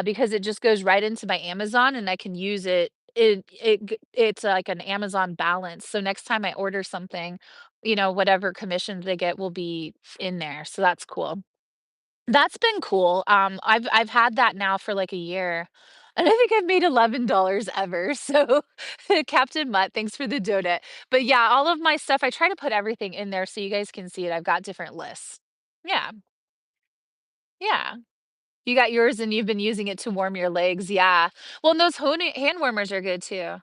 because it just goes right into my Amazon, and I can use it. It's like an Amazon balance, so next time I order something, whatever commissions they get will be in there, so that's cool. That's been cool. I've had that now for like a year, and I think I've made $11 ever. So, Captain Mutt, thanks for the donut. But yeah, all of my stuff, I try to put everything in there so you guys can see it. I've got different lists. Yeah, yeah. You got yours, and you've been using it to warm your legs. Yeah. Well, and those hand warmers are good too.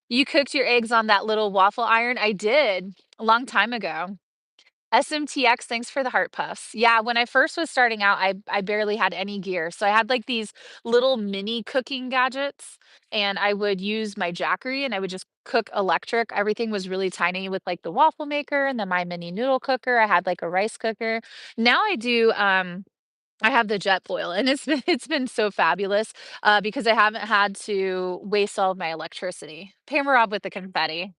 You cooked your eggs on that little waffle iron. I did a long time ago. SMTX, thanks for the heart puffs. Yeah, when I first was starting out, I barely had any gear. So I had like these little mini cooking gadgets and I would use my Jackery and I would just cook electric. Everything was really tiny with like the waffle maker and then my mini noodle cooker. I had like a rice cooker. Now I have the jet boil and it's been so fabulous because I haven't had to waste all of my electricity. Pamela Rob with the confetti.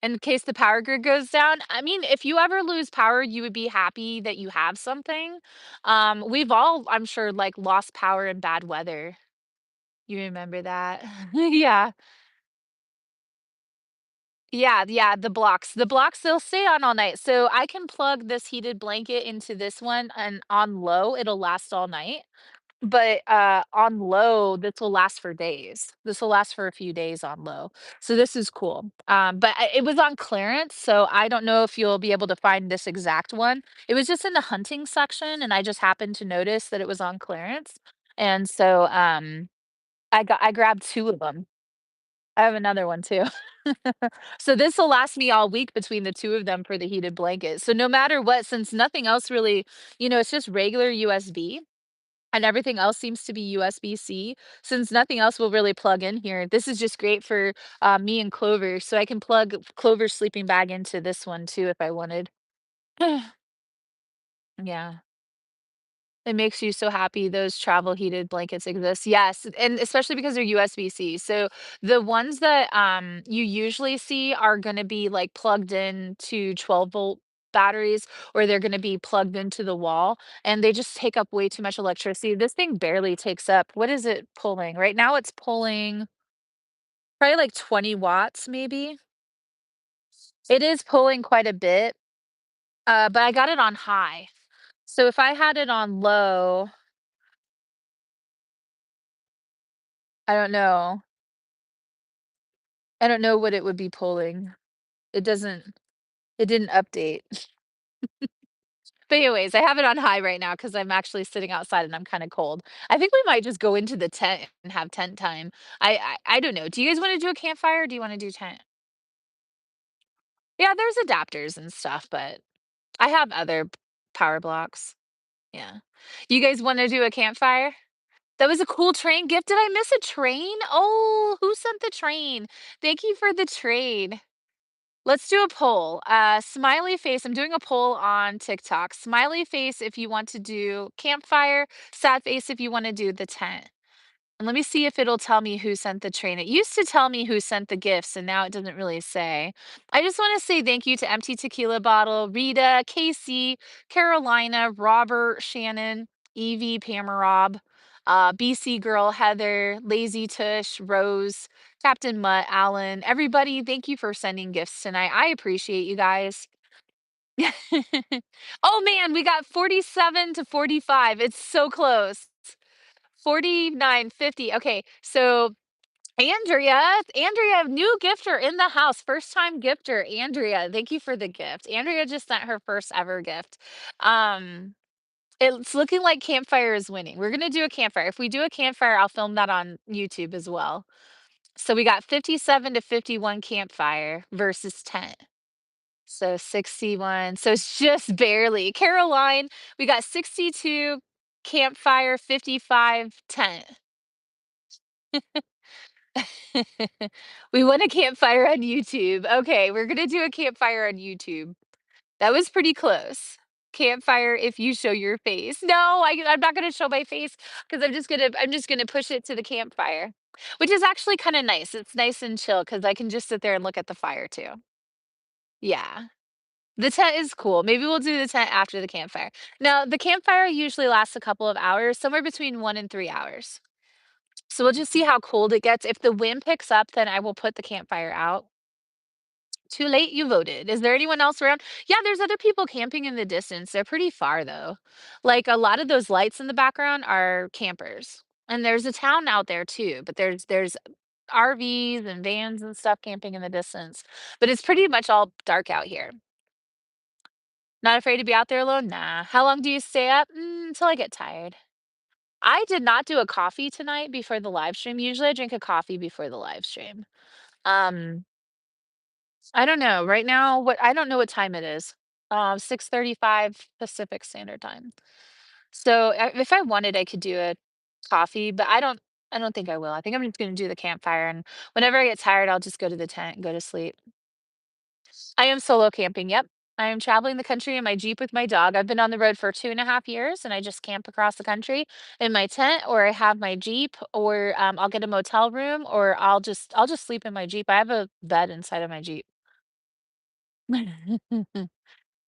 In case the power grid goes down, I mean, if you ever lose power, you would be happy that you have something. We've all, I'm sure, like, lost power in bad weather. You remember that? Yeah. Yeah, yeah, the blocks. The blocks, they'll stay on all night. So I can plug this heated blanket into this one, and on low, it'll last all night. But, on low, this will last for days. This will last for a few days on low. So this is cool. But it was on clearance, so I don't know if you'll be able to find this exact one. It was just in the hunting section, and I just happened to notice that it was on clearance. And so, I grabbed 2 of them. I have another one too. So this will last me all week between the 2 of them for the heated blanket. So no matter what, since nothing else really, it's just regular USB and everything else seems to be USB-C. Since nothing else will really plug in here, this is just great for, me and Clover, so I can plug Clover's sleeping bag into this one too if I wanted. Yeah. It makes you so happy those travel heated blankets exist. Yes, and especially because they're USB-C. So the ones that, you usually see are gonna be, like, plugged in to 12 volt batteries or they're gonna be plugged into the wall, and they just take up way too much electricity. This thing barely takes up what is it pulling? Right now it's pulling probably like 20 watts maybe. It is pulling quite a bit, but I got it on high. So if I had it on low, I don't know. I don't know what it would be pulling. It doesn't it didn't update. But anyways, I have it on high right now because 'cause I'm actually sitting outside and I'm kinda cold. I think we might just go into the tent and have tent time. I don't know. Do you guys wanna do a campfire or do you wanna do tent? Yeah, there's adapters and stuff, but I have other power blocks. Yeah. You guys wanna do a campfire? That was a cool train gift. Did I miss a train? Oh, who sent the train? Thank you for the train. Let's do a poll. Smiley face. I'm doing a poll on TikTok. Smiley face if you want to do campfire. Sad face if you want to do the tent. And let me see if it'll tell me who sent the train. It used to tell me who sent the gifts, and now it doesn't really say. I just want to say thank you to Empty Tequila Bottle, Rita, Casey, Carolina, Robert, Shannon, Evie, Pamela, BC Girl, Heather, Lazy Tush, Rose, Captain Mutt, Alan, everybody. Thank you for sending gifts tonight. I appreciate you guys. Oh man, we got 47 to 45. It's so close. 49, 50. Okay, so Andrea, new gifter in the house, first time gifter. Andrea, thank you for the gift. Andrea just sent her first ever gift. Um, it's looking like campfire is winning. We're gonna do a campfire. If we do a campfire, I'll film that on YouTube as well. So we got 57 to 51 campfire versus 10. So 61. So it's just barely. Caroline, we got 62 campfire, 55 tent. We want a campfire on YouTube. Okay, we're gonna do a campfire on YouTube. That was pretty close. Campfire if you show your face. No, I'm not gonna show my face because I'm just gonna push it to the campfire, which is actually kind of nice. It's nice and chill because I can just sit there and look at the fire too. Yeah. The tent is cool. Maybe we'll do the tent after the campfire. Now, the campfire usually lasts a couple of hours, somewhere between 1 and 3 hours. So we'll just see how cold it gets. If the wind picks up, then I will put the campfire out. Too late, you voted. Is there anyone else around? Yeah, there's other people camping in the distance. They're pretty far though. Like a lot of those lights in the background are campers. And there's a town out there too, but there's RVs and vans and stuff camping in the distance. But it's pretty much all dark out here. Not afraid to be out there alone? Nah. How long do you stay up? Until I get tired. I did not do a coffee tonight before the live stream. Usually I drink a coffee before the live stream. Um, I don't know. Right now, what I don't know what time it is. 6:35 Pacific Standard Time. So if I wanted, I could do a coffee, but I don't think I will. I think I'm just gonna do the campfire, and whenever I get tired, I'll just go to the tent and go to sleep. I am solo camping. Yep. I am traveling the country in my Jeep with my dog. I've been on the road for 2.5 years and I just camp across the country in my tent, or I have my Jeep, or I'll get a motel room, or I'll just sleep in my Jeep. I have a bed inside of my Jeep.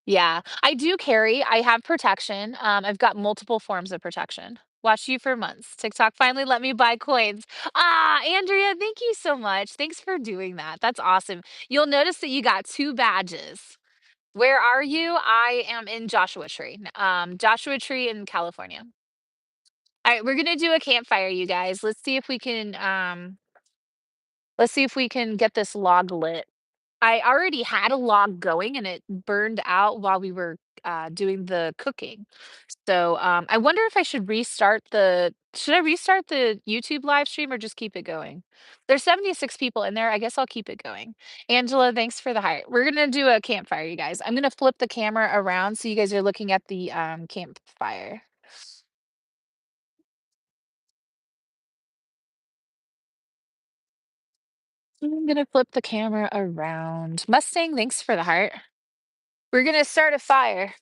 Yeah, I do carry. I have protection. I've got multiple forms of protection. Watched you for months. TikTok finally let me buy coins. Ah, Andrea, thank you so much. Thanks for doing that. That's awesome. You'll notice that you got two badges. Where are you? I am in Joshua Tree. Joshua Tree in California. All right, we're gonna do a campfire, you guys. Let's see if we can get this log lit. I already had a log going and it burned out while we were doing the cooking. So I wonder if I should I restart the YouTube live stream or just keep it going? There's 76 people in there. I guess I'll keep it going. Angela, thanks for the heart. We're gonna do a campfire, you guys. I'm gonna flip the camera around so you guys are looking at the campfire. I'm gonna flip the camera around. Mustang, thanks for the heart. We're gonna start a fire.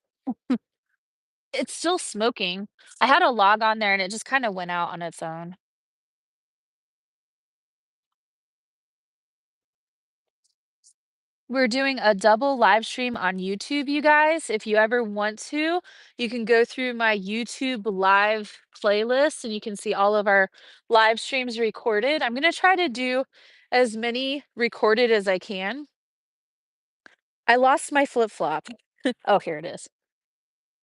It's still smoking. I had a log on there and it just kinda went out on its own. We're doing a double live stream on YouTube, you guys. If you ever want to, you can go through my YouTube live playlist and you can see all of our live streams recorded. I'm going to try to do as many recorded as I can. I lost my flip-flop. Oh, here it is.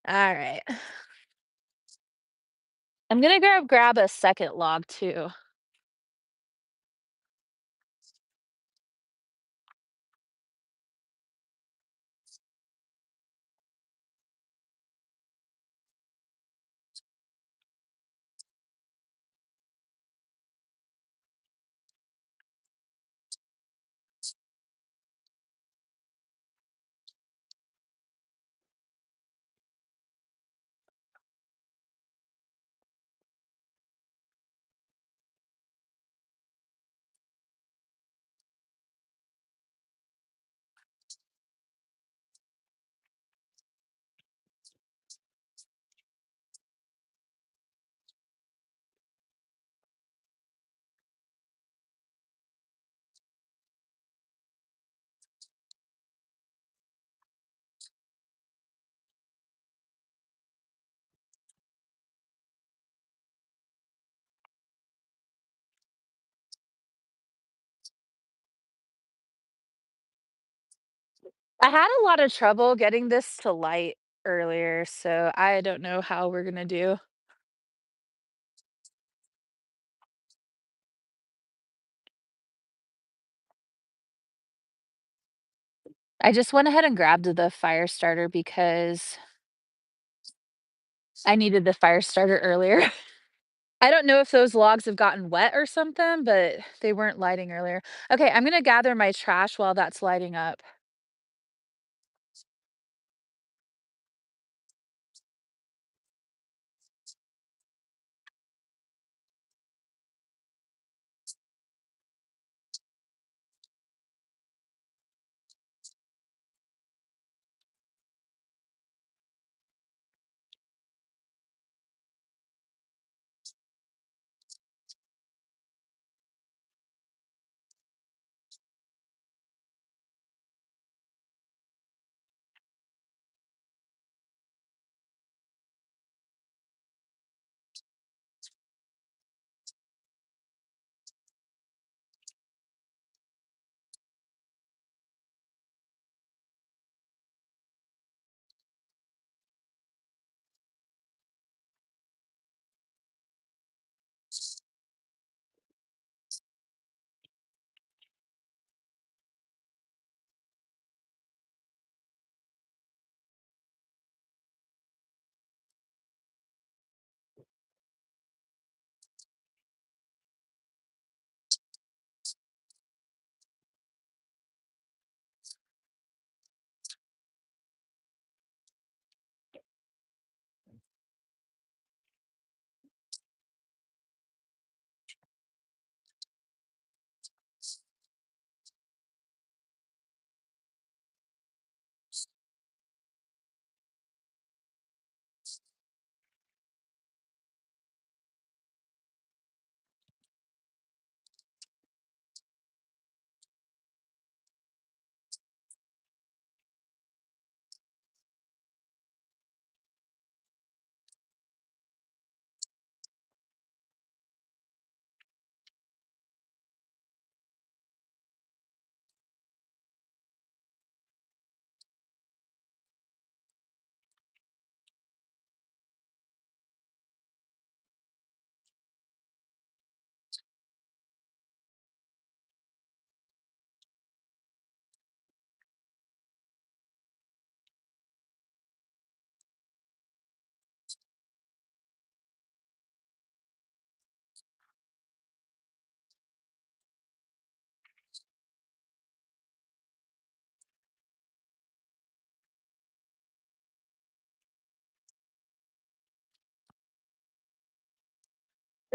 All right. I'm going to grab a second log too. I had a lot of trouble getting this to light earlier, so I don't know how we're going to do. I just went ahead and grabbed the fire starter because I needed the fire starter earlier. I don't know if those logs have gotten wet or something, but they weren't lighting earlier. Okay, I'm gonna gather my trash while that's lighting up.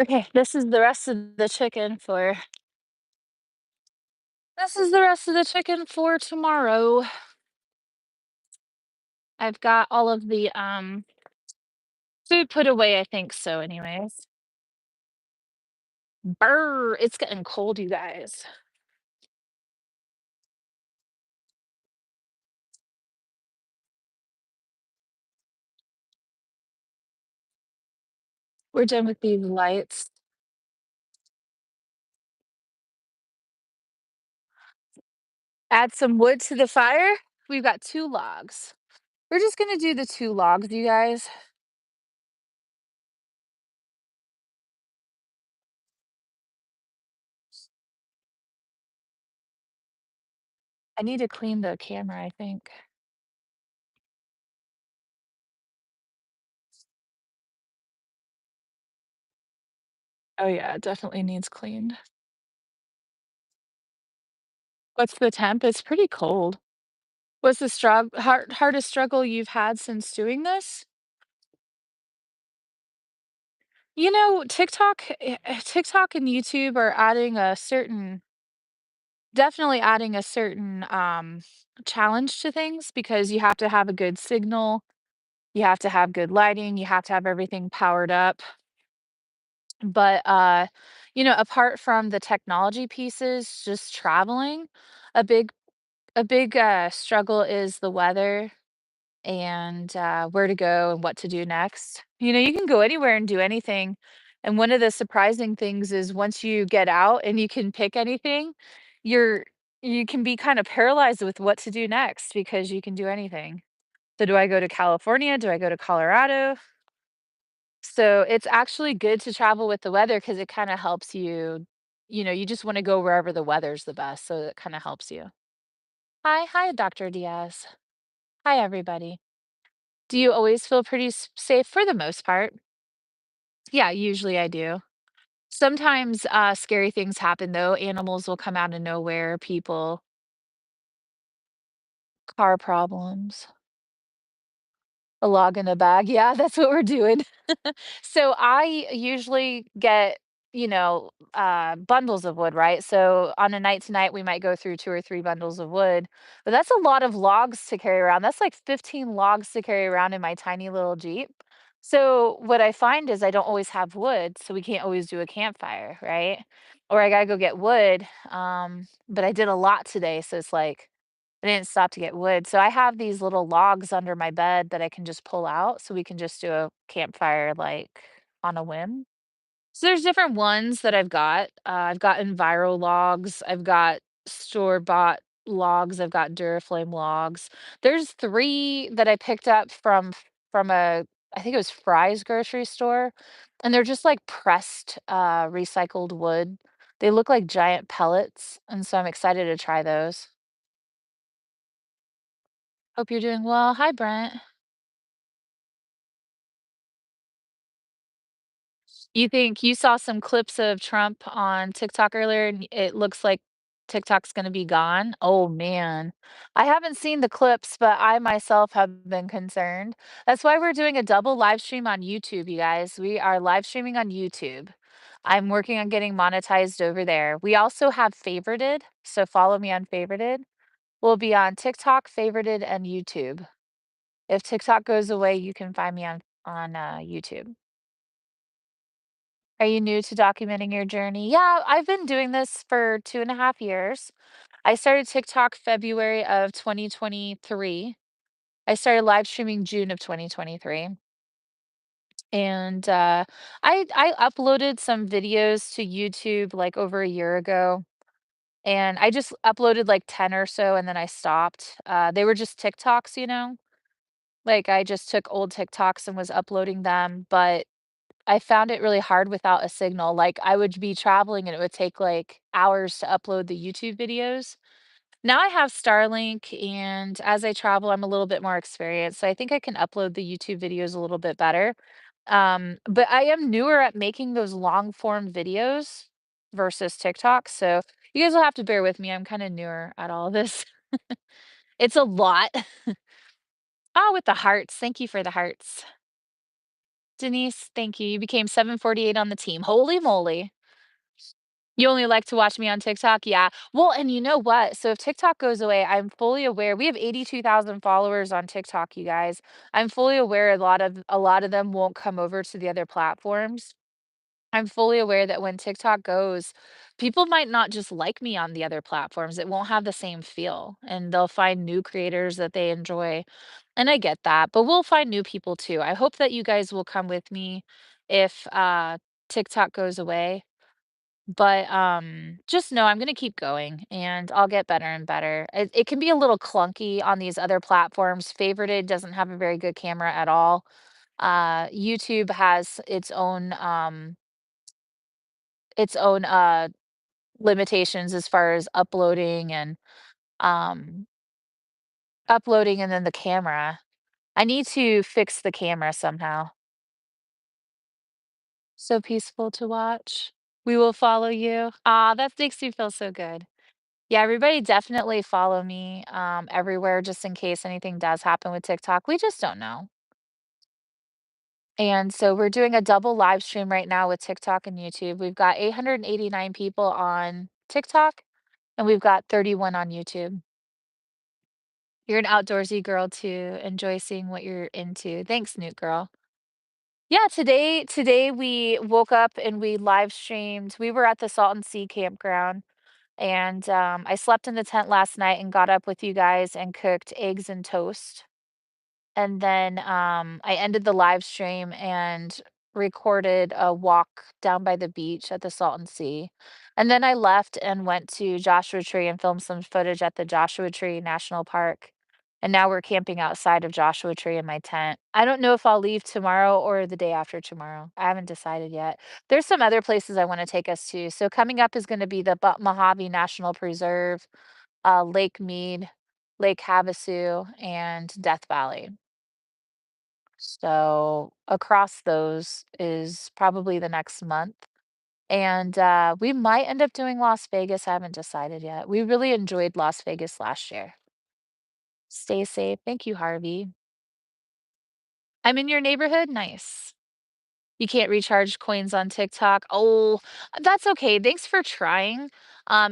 Okay, this is the rest of the chicken for tomorrow. I've got all of the food put away, I think so anyways. Brr, it's getting cold, you guys. We're done with these lights. Add some wood to the fire. We've got 2 logs. We're just gonna do the 2 logs, you guys. I need to clean the camera, I think. Oh, yeah, it definitely needs cleaned. What's the temp? It's pretty cold. What's the hardest struggle you've had since doing this? You know, TikTok and YouTube are adding a certain definitely adding a certain, challenge to things because you have to have a good signal, you have to have good lighting, you have to have everything powered up. But, apart from the technology pieces, just traveling, a big struggle is the weather and, where to go and what to do next. You know, you can go anywhere and do anything, and one of the surprising things is once you get out and you can pick anything, you're you can be kind of paralyzed with what to do next because you can do anything. So do I go to California? Do I go to Colorado? So it's actually good to travel with the weather because it kinda helps you, you just wanna go wherever the weather's the best, so it kinda helps you. Hi, Dr. Diaz. Hi, everybody. Do you always feel pretty safe for the most part? Yeah, usually I do. Sometimes scary things happen though. Animals will come out of nowhere, people, car problems, a log in a bag. Yeah, that's what we're doing. So I usually get, bundles of wood, right? So on a night to night, we might go through 2 or 3 bundles of wood, but that's a lot of logs to carry around. That's like 15 logs to carry around in my tiny little Jeep. So what I find is I don't always have wood, so we can't always do a campfire, right? Or I gotta go get wood. But I did a lot today, so it's like I didn't stop to get wood. So I have these little logs under my bed that I can just pull out so we can just do a campfire like on a whim. So there's different ones that I've got. I've got Enviro logs, I've got store-bought logs, I've got Duraflame logs. There's 3 that I picked up from a I think it was Fry's grocery store, and they're just like pressed, recycled wood. They look like giant pellets, and so I'm excited to try those. Hope you're doing well. Hi, Brent. You think you saw some clips of Trump on TikTok earlier, and it looks like TikTok's gonna be gone? Oh, man. I haven't seen the clips, but I myself have been concerned. That's why we're doing a double live stream on YouTube, you guys. We are live streaming on YouTube. I'm working on getting monetized over there. We also have Favorited, so follow me on Favorited. We'll be on TikTok, Favorited, and YouTube. If TikTok goes away, you can find me on YouTube. Are you new to documenting your journey? Yeah, I've been doing this for 2.5 years. I started TikTok February of 2023. I started live streaming June of 2023. And I uploaded some videos to YouTube like over a year ago. And I just uploaded like 10 or so and then I stopped. They were just TikToks, like I just took old TikToks and was uploading them. But I found it really hard without a signal, like, I would be traveling and it would take, like, hours to upload the YouTube videos. Now I have Starlink, and as I travel, I'm a little bit more experienced, so I think I can upload the YouTube videos a little bit better. But I am newer at making those long form videos versus TikTok, so you guys will have to bear with me, I'm kinda newer at all this. It's a lot. Oh, with the hearts, thank you for the hearts. Denise, thank you. You became 748 on the team. Holy moly. You only like to watch me on TikTok? Yeah. Well, and you know what? So if TikTok goes away, I'm fully aware. We have 82,000 followers on TikTok, you guys. I'm fully aware a lot of them won't come over to the other platforms. I'm fully aware that when TikTok goes, people might not just like me on the other platforms. It won't have the same feel, and they'll find new creators that they enjoy. And I get that, but we'll find new people too. I hope that you guys will come with me if TikTok goes away. But just know I'm going to keep going and I'll get better and better. It can be a little clunky on these other platforms. Favorited doesn't have a very good camera at all. YouTube has its own limitations as far as um uploading and then the camera. I need to fix the camera somehow. So peaceful to watch. We will follow you. Ah, that makes me feel so good. Yeah, everybody definitely follow me everywhere just in case anything does happen with TikTok. We just don't know. And so we're doing a double live stream right now with TikTok and YouTube. We've got 889 people on TikTok and we've got 31 on YouTube. You're an outdoorsy girl too. Enjoy seeing what you're into. Thanks, Newt girl. Yeah, today we woke up and we live streamed. We were at the Salton Sea campground and I slept in the tent last night and got up with you guys and cooked eggs and toast. And then, I ended the live stream and recorded a walk down by the beach at the Salton Sea. And then I left and went to Joshua Tree and filmed some footage at the Joshua Tree National Park. And now we're camping outside of Joshua Tree in my tent. I don't know if I'll leave tomorrow or the day after tomorrow. I haven't decided yet. There's some other places I want to take us to. So coming up is going to be the Mojave National Preserve, Lake Mead, Lake Havasu, and Death Valley. So across those is probably the next month. And we might end up doing Las Vegas. I haven't decided yet. We really enjoyed Las Vegas last year. Stay safe. Thank you, Harvey. I'm in your neighborhood. Nice. You can't recharge coins on TikTok. Oh, that's okay. Thanks for trying.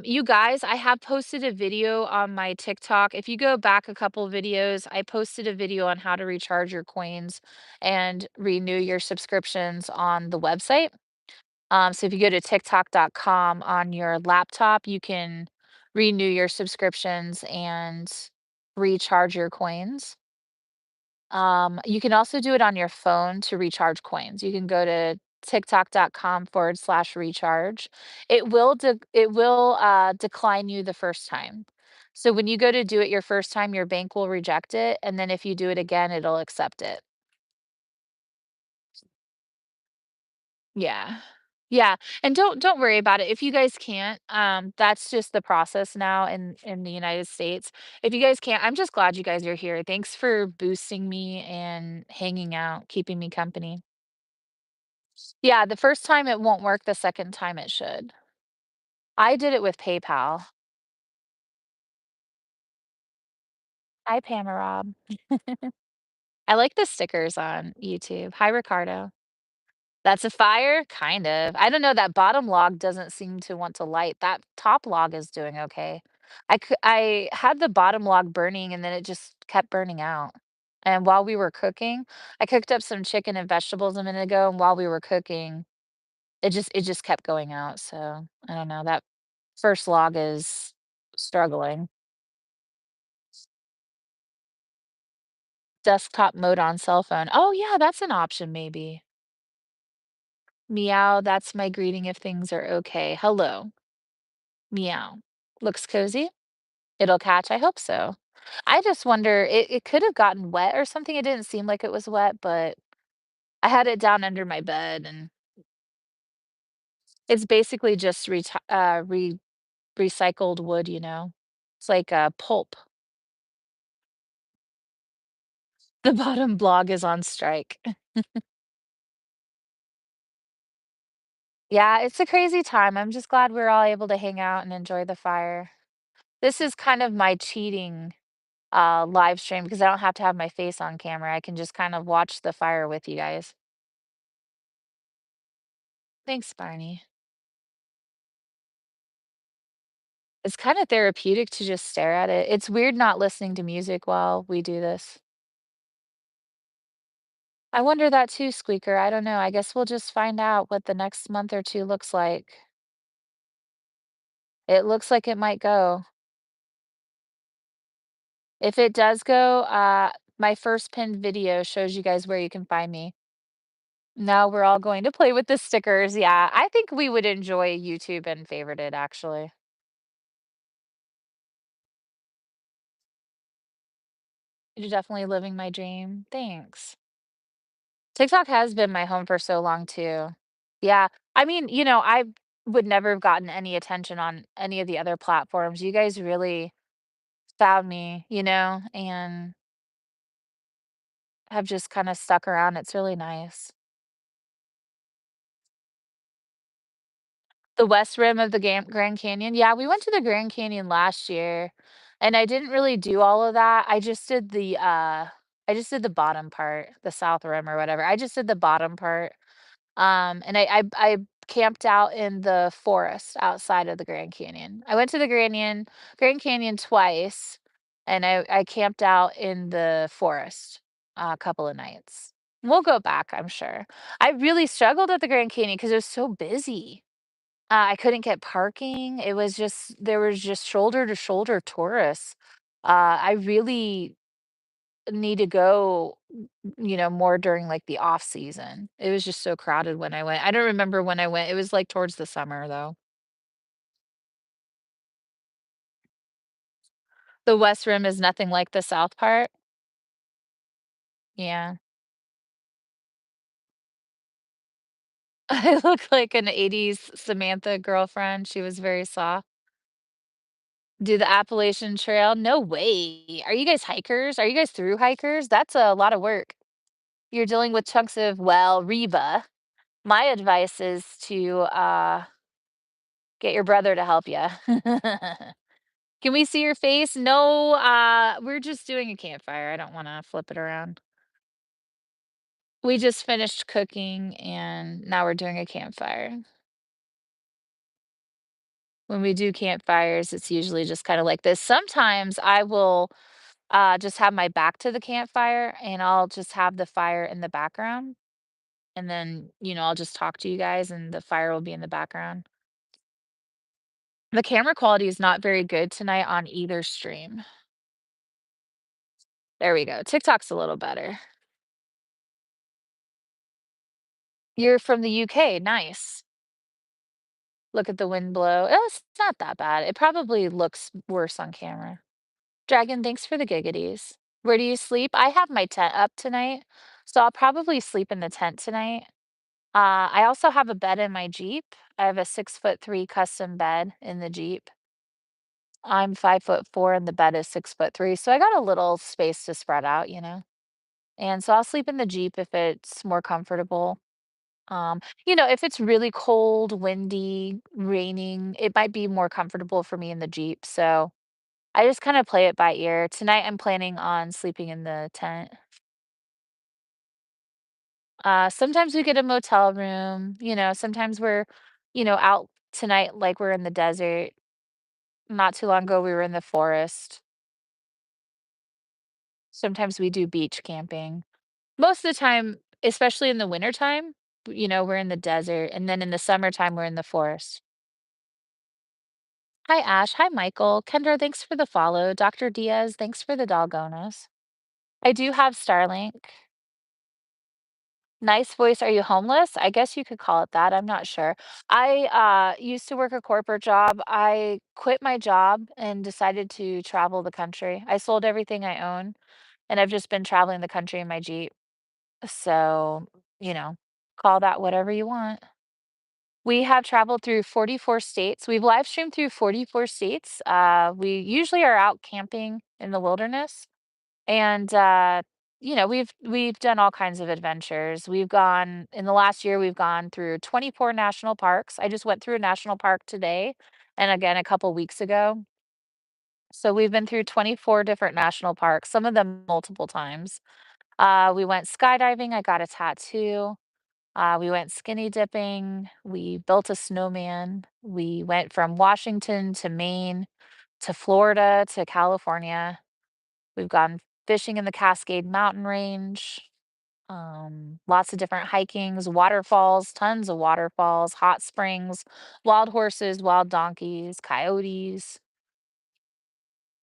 You guys, I have posted a video on my TikTok. If you go back a couple videos, I posted a video on how to recharge your coins and renew your subscriptions on the website. So if you go to TikTok.com on your laptop, you can renew your subscriptions and recharge your coins. You can also do it on your phone to recharge coins. You can go to tiktok.com/recharge. It will decline you the first time. So when you go to do it your first time, your bank will reject it, and then if you do it again, it'll accept it. Yeah. Yeah, and don't worry about it. If you guys can't, that's just the process now in the United States. If you guys can't, I'm just glad you guys are here. Thanks for boosting me and hanging out, keeping me company. Yeah, the first time it won't work, the second time it should. I did it with PayPal. Hi, Pamela Rob. I like the stickers on YouTube. Hi, Ricardo. That's a fire? Kind of. I don't know, that bottom log doesn't seem to want to light. That top log is doing okay. I had the bottom log burning and then it just kept burning out. And while we were cooking, I cooked up some chicken and vegetables a minute ago, and while we were cooking, it just kept going out. So I don't know. That first log is struggling. Desktop mode on cell phone. Oh yeah, that's an option maybe. Meow, that's my greeting if things are okay. Hello. Meow. Looks cozy. It'll catch, I hope so. I just wonder, it could have gotten wet or something. It didn't seem like it was wet, but I had it down under my bed and it's basically just recycled wood, you know? It's like a pulp. The bottom blog is on strike. Yeah, it's a crazy time. I'm just glad we're all able to hang out and enjoy the fire. This is kind of my cheating live stream because I don't have to have my face on camera. I can just kind of watch the fire with you guys. Thanks, Barney. It's kind of therapeutic to just stare at it. It's weird not listening to music while we do this. I wonder that too, Squeaker. I don't know. I guess we'll just find out what the next month or two looks like. It looks like it might go. If it does go, my first pinned video shows you guys where you can find me. Now we're all going to play with the stickers. Yeah, I think we would enjoy YouTube and favorite it actually. You're definitely living my dream. Thanks. TikTok has been my home for so long too. Yeah. I mean, I would never have gotten any attention on any of the other platforms. You guys really found me, and have just kind of stuck around. It's really nice. The west rim of the Grand Canyon? Yeah, we went to the Grand Canyon last year, and I didn't really do all of that. I just did the bottom part, the south rim or whatever. I just did the bottom part. And I camped out in the forest outside of the Grand Canyon. I went to the Grand Canyon twice, and I camped out in the forest a couple of nights. We'll go back, I'm sure. I really struggled at the Grand Canyon because it was so busy. I couldn't get parking. There was just shoulder to shoulder tourists. I really need to go, more during like the off season. It was just so crowded when I went. I don't remember when I went. It was like towards the summer though. The West Rim is nothing like the South part. Yeah. I look like an 80s Samantha girlfriend. She was very soft. Do the Appalachian Trail? No way. Are you guys hikers? Are you guys through hikers? That's a lot of work. You're dealing with chunks of, well, Reba. My advice is to get your brother to help you. Can we see your face? No, we're just doing a campfire. I don't wanna flip it around. We just finished cooking and now we're doing a campfire. When we do campfires, it's usually just kinda like this. Sometimes I will, just have my back to the campfire and I'll just have the fire in the background, and then, I'll just talk to you guys and the fire will be in the background. The camera quality is not very good tonight on either stream. There we go. TikTok's a little better. You're from the UK, nice. Look at the wind blow. Oh, it's not that bad. It probably looks worse on camera. Dragon, thanks for the giggities. Where do you sleep? I have my tent up tonight, so I'll probably sleep in the tent tonight. I also have a bed in my Jeep. I have a 6'3" custom bed in the Jeep. I'm 5'4" and the bed is 6'3", so I got a little space to spread out. And so I'll sleep in the Jeep if it's more comfortable. If it's really cold, windy, raining, it might be more comfortable for me in the Jeep. So I just kind of play it by ear. Tonight, I'm planning on sleeping in the tent. Sometimes we get a motel room. Sometimes we're, out tonight, like we're in the desert. Not too long ago, we were in the forest. Sometimes we do beach camping. Most of the time, especially in the wintertime, we're in the desert. And then in the summertime, we're in the forest. Hi, Ash. Hi, Michael. Kendra, thanks for the follow. Dr. Diaz, thanks for the doggonas. I do have Starlink. Nice voice. Are you homeless? I guess you could call it that. I'm not sure. I used to work a corporate job. I quit my job and decided to travel the country. I sold everything I own, and I've just been traveling the country in my Jeep. So, you know, call that whatever you want. We have traveled through 44 states. We've live streamed through 44 states. We usually are out camping in the wilderness, and we've done all kinds of adventures. We've gone in the last year. We've gone through 24 national parks. I just went through a national park today, and again a couple weeks ago. So we've been through 24 different national parks. Some of them multiple times. We went skydiving. I got a tattoo. We went skinny dipping. We built a snowman. We went from Washington to Maine to Florida to California. We've gone fishing in the Cascade Mountain Range. Lots of different hikings, waterfalls, tons of waterfalls, hot springs, wild horses, wild donkeys, coyotes.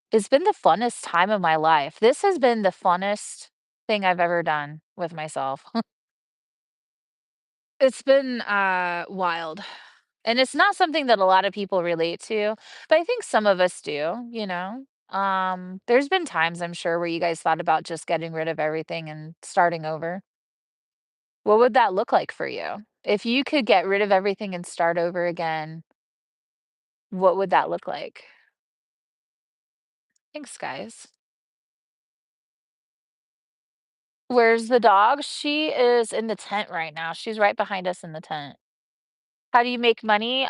It's been the funnest time of my life. This has been the funnest thing I've ever done with myself. It's been, wild, and it's not something that a lot of people relate to, but I think some of us do, you know? There's been times, I'm sure, where you guys thought about just getting rid of everything and starting over. What would that look like for you? If you could get rid of everything and start over again, what would that look like? Thanks, guys. Where's the dog? She is in the tent right now. She's right behind us in the tent. How do you make money?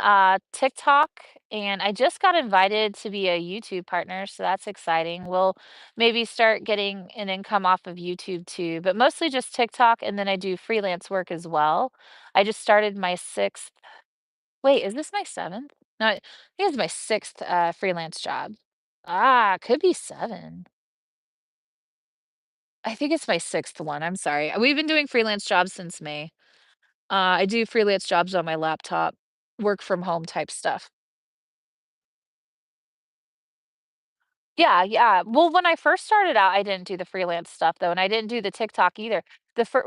TikTok, and I just got invited to be a YouTube partner, so that's exciting. We'll maybe start getting an income off of YouTube too, but mostly just TikTok, and then I do freelance work as well. I just started my sixth. Wait, is this my seventh? No, I think it's my sixth freelance job. Could be seven. I think it's my sixth one. I'm sorry. We've been doing freelance jobs since May. I do freelance jobs on my laptop, work from home type stuff. Yeah, yeah. Well, when I first started out, I didn't do the freelance stuff though, and I didn't do the TikTok either.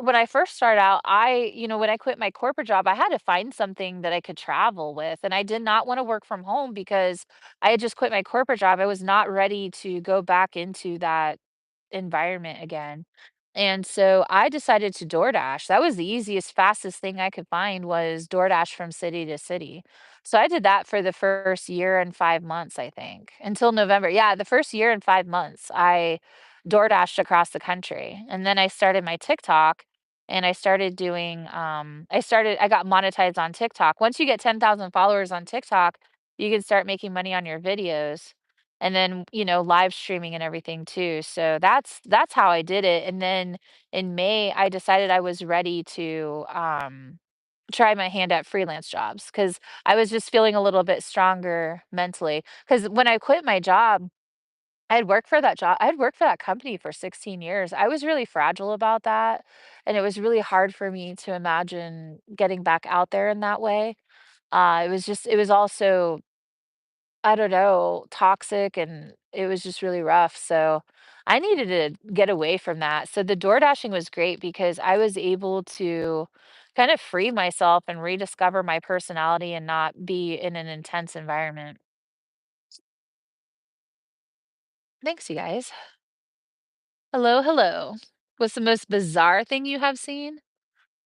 When I first started out, when I quit my corporate job, I had to find something that I could travel with, and I did not want to work from home because I had just quit my corporate job. I was not ready to go back into that environment again. And so I decided to DoorDash. That was the easiest, fastest thing I could find was DoorDash from city to city. So I did that for the first year and 5 months, I think, until November. Yeah, the first year and 5 months, I DoorDashed across the country. And then I started my TikTok and I got monetized on TikTok. Once you get 10,000 followers on TikTok, you can start making money on your videos and then, live streaming and everything too. So that's how I did it. And then in May, I decided I was ready to try my hand at freelance jobs because I was just feeling a little bit stronger mentally. Because when I quit my job, I had worked for that company for 16 years. I was really fragile about that. And it was really hard for me to imagine getting back out there in that way. It was also I don't know, toxic and it was just really rough. So I needed to get away from that. So the door dashing was great because I was able to kind of free myself and rediscover my personality and not be in an intense environment. Thanks, you guys. Hello, hello. What's the most bizarre thing you have seen?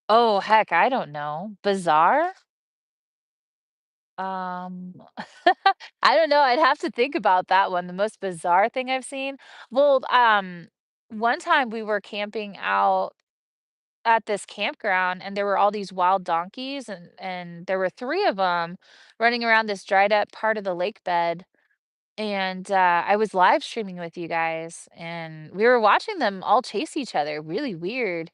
Oh, heck, I don't know. Bizarre? Um, I don't know, I'd have to think about that one, the most bizarre thing I've seen? Well, one time we were camping out at this campground, and there were all these wild donkeys, and there were 3 of them running around this dried up part of the lake bed, and, I was live streaming with you guys, and we were watching them all chase each other, really weird.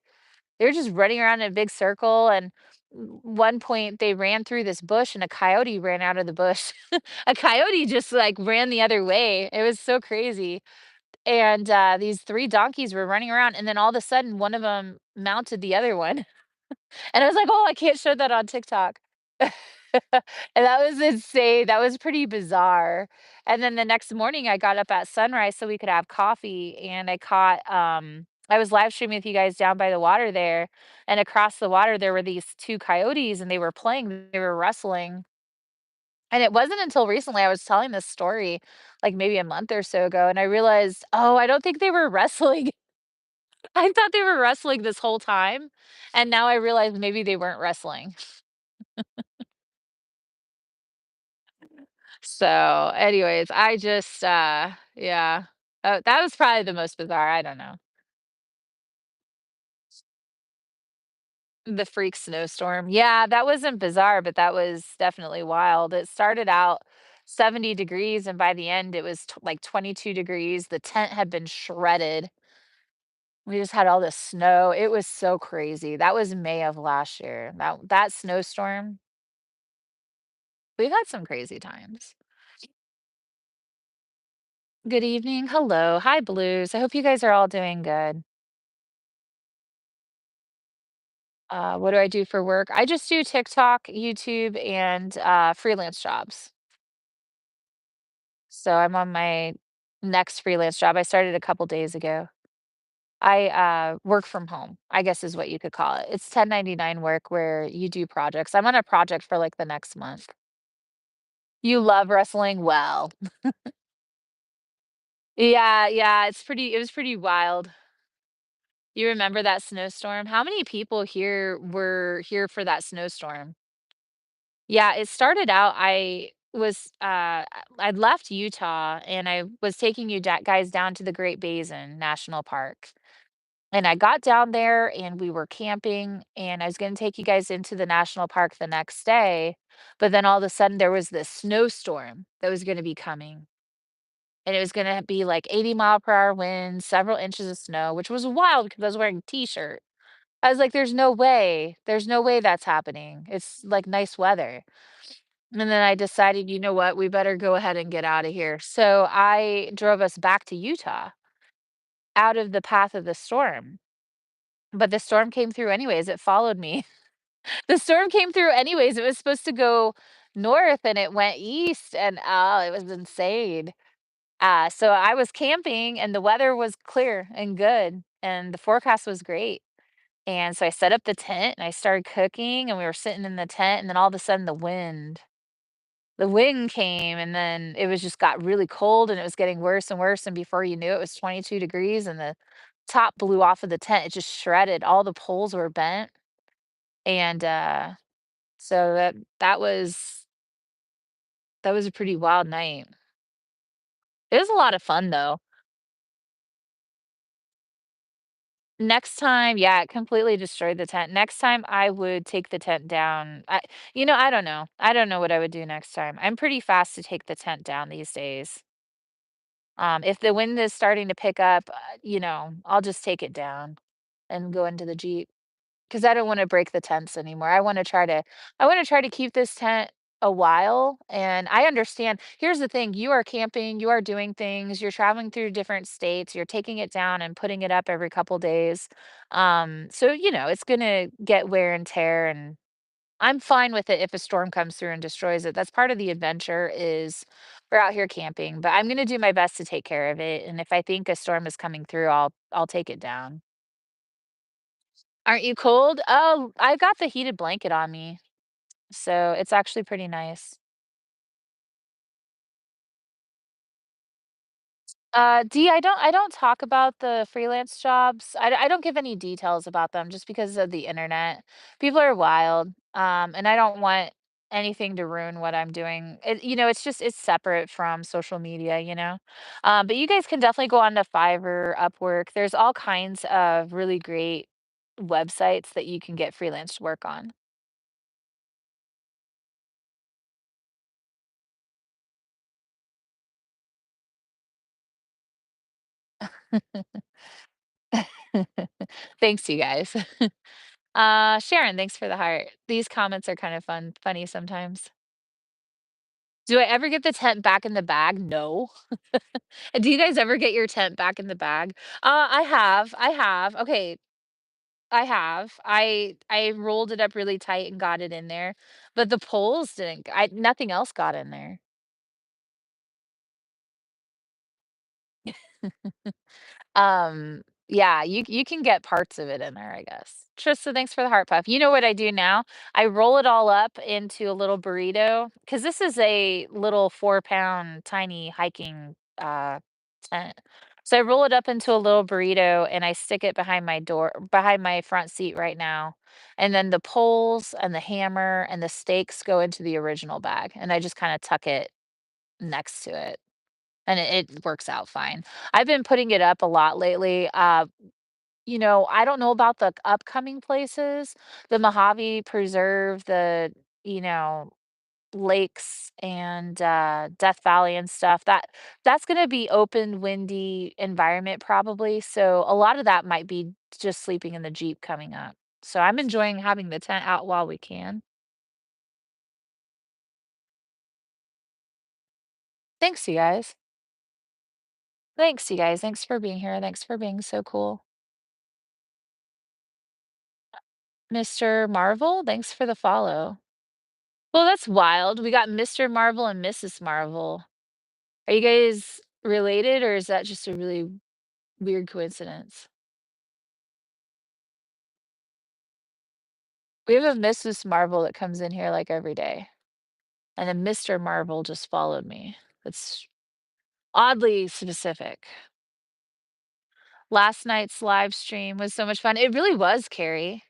They were just running around in a big circle, and one point, they ran through this bush, and a coyote ran out of the bush. A coyote just, like, ran the other way. It was so crazy, and, these 3 donkeys were running around, and then all of a sudden, one of them mounted the other one, and I was like, "Oh, I can't show that on TikTok." And that was insane, that was pretty bizarre, and then the next morning, I got up at sunrise so we could have coffee, and I was live streaming with you guys down by the water there, and across the water, there were these 2 coyotes, and they were playing, they were wrestling, and it wasn't until recently I was telling this story, like, maybe a month or so ago, and I realized, "Oh, I don't think they were wrestling." I thought they were wrestling this whole time, and now I realize maybe they weren't wrestling. So, anyways, yeah. That was probably the most bizarre, I don't know. The freak snowstorm. Yeah, that wasn't bizarre, but that was definitely wild. It started out 70 degrees, and by the end, it was like 22 degrees. The tent had been shredded. We just had all this snow. It was so crazy. That was May of last year. That snowstorm, we've had some crazy times. Good evening. Hello. Hi, Blues. I hope you guys are all doing good. What do I do for work? I just do TikTok, YouTube, and freelance jobs. So I'm on my next freelance job. I started a couple days ago. I work from home, I guess is what you could call it. It's 1099 work where you do projects. I'm on a project for like the next month. You love wrestling? Well, yeah, yeah, it was pretty wild. You remember that snowstorm? How many people here were here for that snowstorm? Yeah, it started out I'd left Utah and I was taking you guys down to the Great Basin National Park. And I got down there and we were camping and I was going to take you guys into the national park the next day, but then all of a sudden there was this snowstorm that was going to be coming. And it was going to be like 80-mile-per-hour winds, several inches of snow, which was wild because I was wearing a t-shirt. I was like, there's no way. There's no way that's happening. It's like nice weather. And then I decided, you know what? We better go ahead and get out of here. So I drove us back to Utah out of the path of the storm. But the storm came through anyways. It followed me. The storm came through anyways. It was supposed to go north and it went east and oh, it was insane. So I was camping and the weather was clear and good and the forecast was great. And so I set up the tent and I started cooking and we were sitting in the tent and then all of a sudden the wind came and then it was just got really cold and it was getting worse and worse and before you knew it was 22 degrees and the top blew off of the tent. It just shredded. All the poles were bent and so that was a pretty wild night. It was a lot of fun though. Next time, yeah, it completely destroyed the tent. Next time I would take the tent down. I don't know. I don't know what I would do next time. I'm pretty fast to take the tent down these days. If the wind is starting to pick up, I'll just take it down and go into the Jeep. 'Cause I don't wanna break the tents anymore. I wanna try to keep this tent a while, and I understand here's the thing, you are camping, you are doing things, you're traveling through different states, you're taking it down and putting it up every couple days. So, it's gonna get wear and tear, and I'm fine with it if a storm comes through and destroys it. That's part of the adventure is we're out here camping, but I'm gonna do my best to take care of it, and if I think a storm is coming through, I'll take it down. Aren't you cold? Oh, I got the heated blanket on me, so it's actually pretty nice. I don't talk about the freelance jobs. I don't give any details about them just because of the internet. People are wild, and I don't want anything to ruin what I'm doing. It's separate from social media. But you guys can definitely go on to Fiverr, Upwork. There's all kinds of really great websites that you can get freelance work on. Thanks, you guys. Sharon, thanks for the heart. These comments are kind of funny sometimes. Do I ever get the tent back in the bag? No. Do you guys ever get your tent back in the bag? I have. I have. Okay, I have. I rolled it up really tight and got it in there, but the poles didn't. Nothing else got in there. Yeah, you can get parts of it in there, I guess. Trista, thanks for the heart puff. You know what I do now? I roll it all up into a little burrito because this is a little 4-pound tiny hiking tent. So I roll it up into a little burrito and I stick it behind my front seat right now. And then the poles and the hammer and the stakes go into the original bag. And I just kind of tuck it next to it. And it works out fine. I've been putting it up a lot lately. I don't know about the upcoming places, the Mojave Preserve, you know, lakes and Death Valley and stuff. That's gonna be open, windy environment probably. So a lot of that might be just sleeping in the Jeep coming up. So I'm enjoying having the tent out while we can. Thanks, you guys. Thanks, you guys. Thanks for being here. Thanks for being so cool. Mr. Marvel, thanks for the follow. Well, that's wild. We got Mr. Marvel and Mrs. Marvel. Are you guys related or is that just a really weird coincidence? We have a Mrs. Marvel that comes in here, like, every day, and a Mr. Marvel just followed me. It's oddly specific. Last night's live stream was so much fun. It really was, Carrie.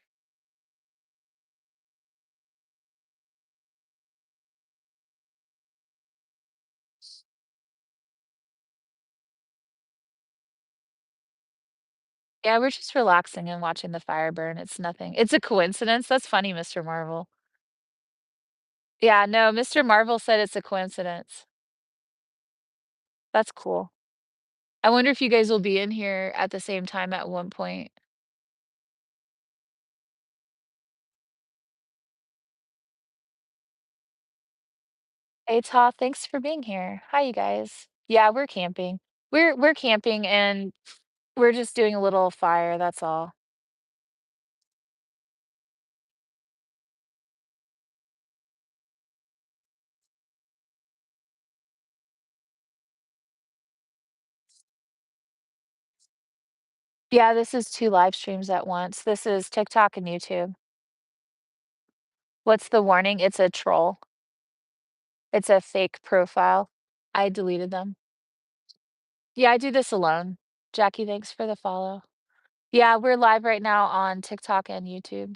Yeah, we're just relaxing and watching the fire burn. It's nothing. It's a coincidence. That's funny, Mr. Marvel. Yeah, no, Mr. Marvel said it's a coincidence. That's cool. I wonder if you guys will be in here at the same time at one point. Hey, Ta, thanks for being here. Hi, you guys. Yeah, we're camping. We're camping and we're just doing a little fire, that's all. Yeah, this is 2 live streams at once. This is TikTok and YouTube. What's the warning? It's a troll. It's a fake profile. I deleted them. Yeah, I do this alone. Jackie, thanks for the follow. Yeah, we're live right now on TikTok and YouTube.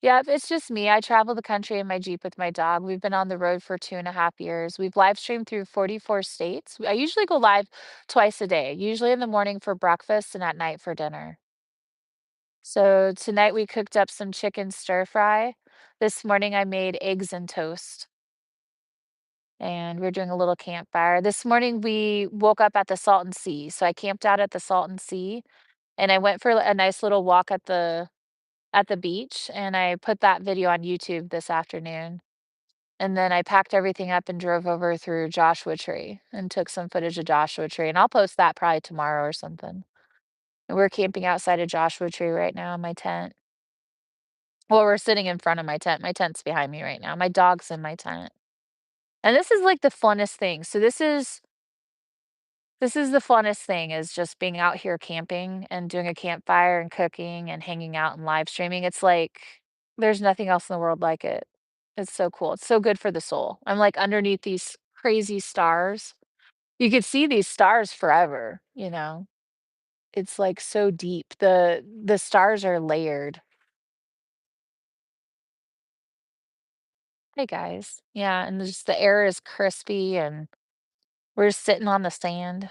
Yeah, it's just me. I travel the country in my Jeep with my dog. We've been on the road for 2.5 years. We've live streamed through 44 states. I usually go live twice a day, usually in the morning for breakfast and at night for dinner. So tonight we cooked up some chicken stir fry. This morning I made eggs and toast. And we're doing a little campfire. This morning we woke up at the Salton Sea. So I camped out at the Salton Sea and I went for a nice little walk at the beach and I put that video on YouTube this afternoon. And then I packed everything up and drove over through Joshua Tree and took some footage of Joshua Tree, and I'll post that probably tomorrow or something. And we're camping outside of Joshua Tree right now in my tent. Well, we're sitting in front of my tent. My tent's behind me right now. My dog's in my tent. And this is like the funnest thing. So this is the funnest thing is just being out here camping and doing a campfire and cooking and hanging out and live streaming. It's like there's nothing else in the world like it. It's so cool. It's so good for the soul. I'm like underneath these crazy stars. You could see these stars forever, you know? It's like so deep. The stars are layered. Hey guys. Yeah, and just the air is crispy and we're just sitting on the sand.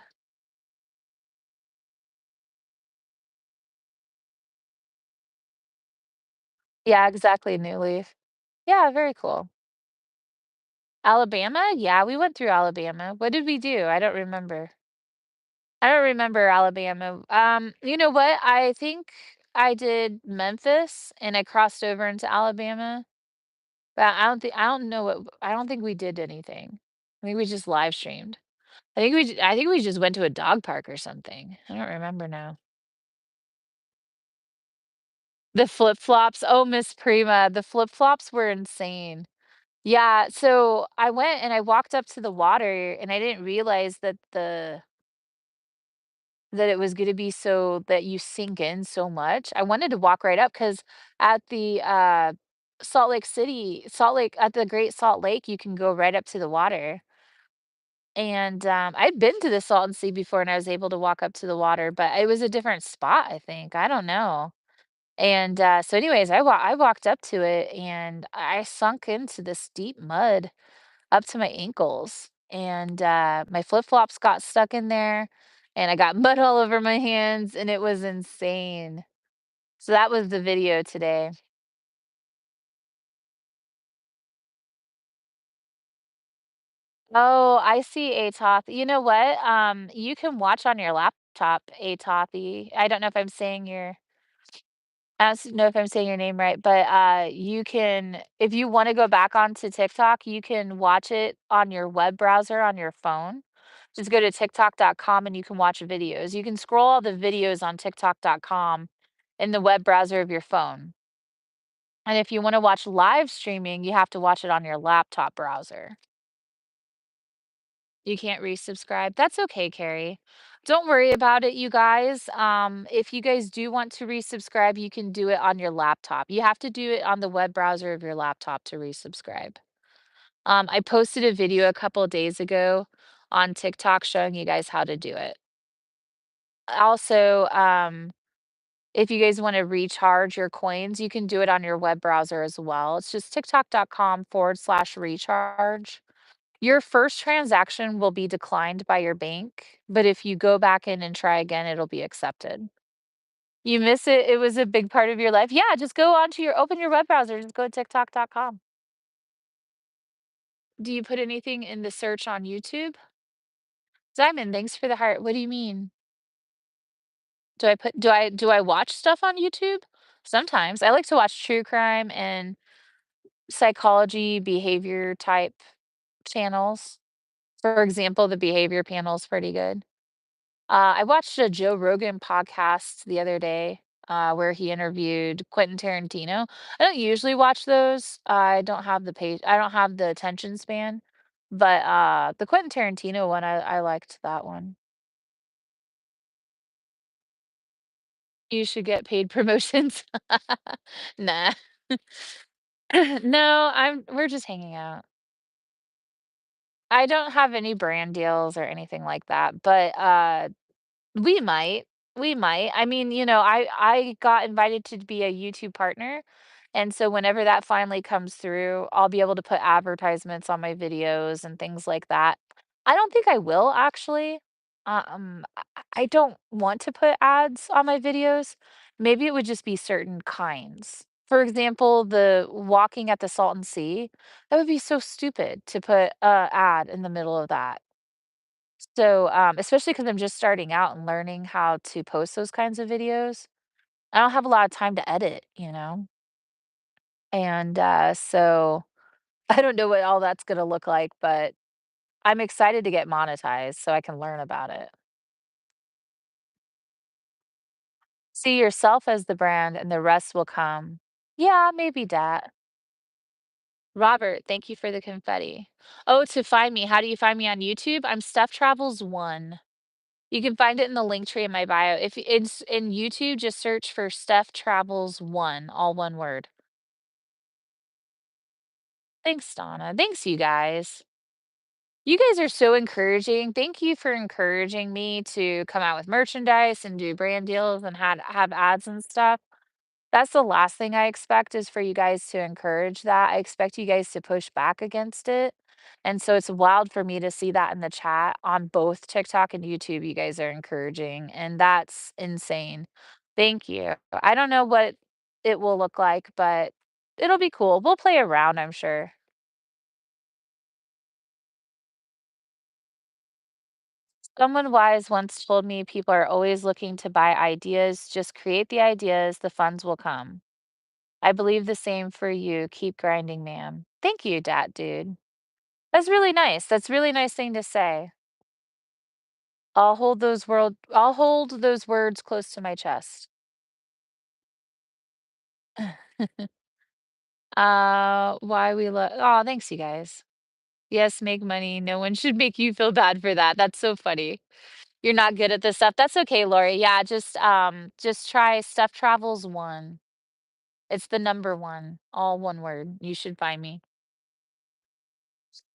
Yeah, exactly, New Leaf. Yeah, very cool. Alabama? Yeah, we went through Alabama. What did we do? I don't remember. I don't remember Alabama. You know what? I think I did Memphis and I crossed over into Alabama. But I don't know what I don't think we did anything. I think we just live streamed. I think we just went to a dog park or something. I don't remember now. The flip-flops. Oh, Miss Prima, the flip-flops were insane. Yeah, so I went and I walked up to the water and I didn't realize that it was gonna be so that you sink in so much. I wanted to walk right up because at the, Salt Lake at the Great Salt Lake, you can go right up to the water. And, I'd been to the Salton Sea before and I was able to walk up to the water, but it was a different spot, I think. I don't know. And, so anyways, I walked up to it and I sunk into this deep mud up to my ankles. And, my flip-flops got stuck in there and I got mud all over my hands and it was insane. So that was the video today. Oh, I see Atoth. You know what? You can watch on your laptop, Atothy. I don't know if I'm saying your I don't know if I'm saying your name right, but you can, if you want to go back onto TikTok, you can watch it on your web browser on your phone. Just go to TikTok.com and you can watch videos. You can scroll all the videos on TikTok.com in the web browser of your phone. And if you want to watch live streaming, you have to watch it on your laptop browser. You can't resubscribe. That's okay, Carrie. Don't worry about it, you guys. If you guys do want to resubscribe, you can do it on your laptop. You have to do it on the web browser of your laptop to resubscribe. I posted a video a couple of days ago on TikTok showing you guys how to do it. Also, if you guys want to recharge your coins, you can do it on your web browser as well. It's just tiktok.com/recharge. Your first transaction will be declined by your bank, but if you go back in and try again, it'll be accepted. You miss it, it was a big part of your life. Yeah, just go onto your open your web browser, just go to tiktok.com. Do you put anything in the search on YouTube? Diamond, thanks for the heart. What do you mean? Do I watch stuff on YouTube? Sometimes. I like to watch true crime and psychology, behavior type channels. For example, the behavior panel is pretty good. I watched a Joe Rogan podcast the other day, where he interviewed Quentin Tarantino. I don't usually watch those. I don't have the attention span, but the Quentin Tarantino one, I liked that one. You should get paid promotions. Nah. No, we're just hanging out. I don't have any brand deals or anything like that, but we might. We might. I mean, I got invited to be a YouTube partner, and so whenever that finally comes through, I'll be able to put advertisements on my videos and things like that. I don't think I will actually. I don't want to put ads on my videos. Maybe it would just be certain kinds. For example, the walking at the Salton Sea. That would be so stupid to put a ad in the middle of that. So, especially because 'cause I'm just starting out and learning how to post those kinds of videos. I don't have a lot of time to edit, you know? And, so I don't know what all that's gonna look like, but I'm excited to get monetized so I can learn about it. See yourself as the brand and the rest will come. Yeah, maybe that. Robert, thank you for the confetti. Oh, to find me, how do you find me on YouTube? I'm Steph Travels 1. You can find it in the link tree in my bio. If it's in YouTube, just search for Steph Travels 1, all one word. Thanks, Donna. Thanks, you guys. You guys are so encouraging. Thank you for encouraging me to come out with merchandise and do brand deals and have ads and stuff. That's the last thing I expect is for you guys to encourage that. I expect you guys to push back against it. And so it's wild for me to see that in the chat on both TikTok and YouTube. You guys are encouraging, and that's insane. Thank you. I don't know what it will look like, but it'll be cool. We'll play around, I'm sure. Someone wise once told me people are always looking to buy ideas. Just create the ideas, the funds will come. I believe the same for you. Keep grinding, ma'am. Thank you, dat dude. That's really nice. That's really nice thing to say. I'll hold those words close to my chest. Why we love Oh, thanks you guys. Yes, make money. No one should make you feel bad for that. That's so funny. You're not good at this stuff. That's okay, Lori. Yeah, just try Stuff Travels 1. It's the number 1, all one word. You should find me.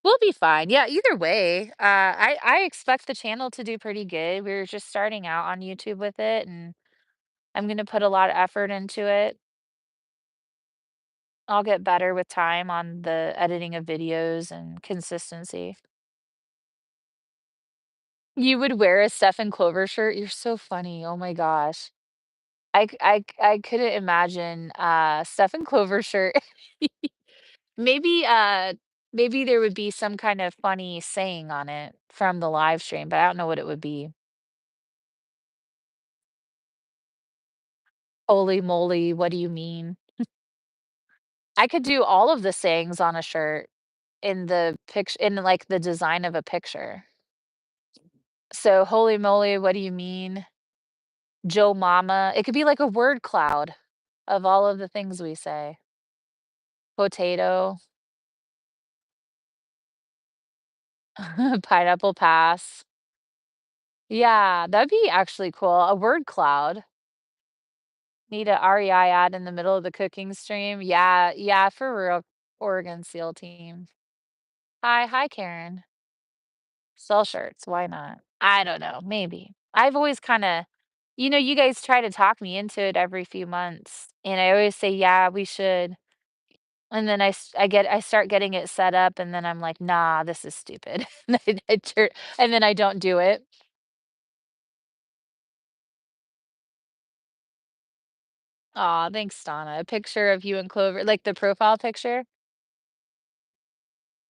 We'll be fine. Yeah, either way, I expect the channel to do pretty good. We're just starting out on YouTube with it, and I'm gonna put a lot of effort into it. I'll get better with time on the editing of videos and consistency. You would wear a Stephen Clover shirt? You're so funny. Oh my gosh. I couldn't imagine Stephen Clover shirt. Maybe maybe there would be some kind of funny saying on it from the live stream, but I don't know what it would be. Holy moly, what do you mean? I could do all of the sayings on a shirt in the picture in, like, the design of a picture. So, "Holy moly, what do you mean?" "Joe mama." It could be like a word cloud of all of the things we say. Potato. Pineapple pass. Yeah, that'd be actually cool. A word cloud. Need a REI ad in the middle of the cooking stream. Yeah, yeah, for real. Oregon SEAL team. Hi, Karen. Sell shirts. Why not? I don't know. Maybe. I've always kind of, you guys try to talk me into it every few months, and I always say, yeah, we should. And then I start getting it set up, and then I'm like, nah, this is stupid. And then I don't do it. Aw, thanks, Donna. A picture of you and Clover, like the profile picture,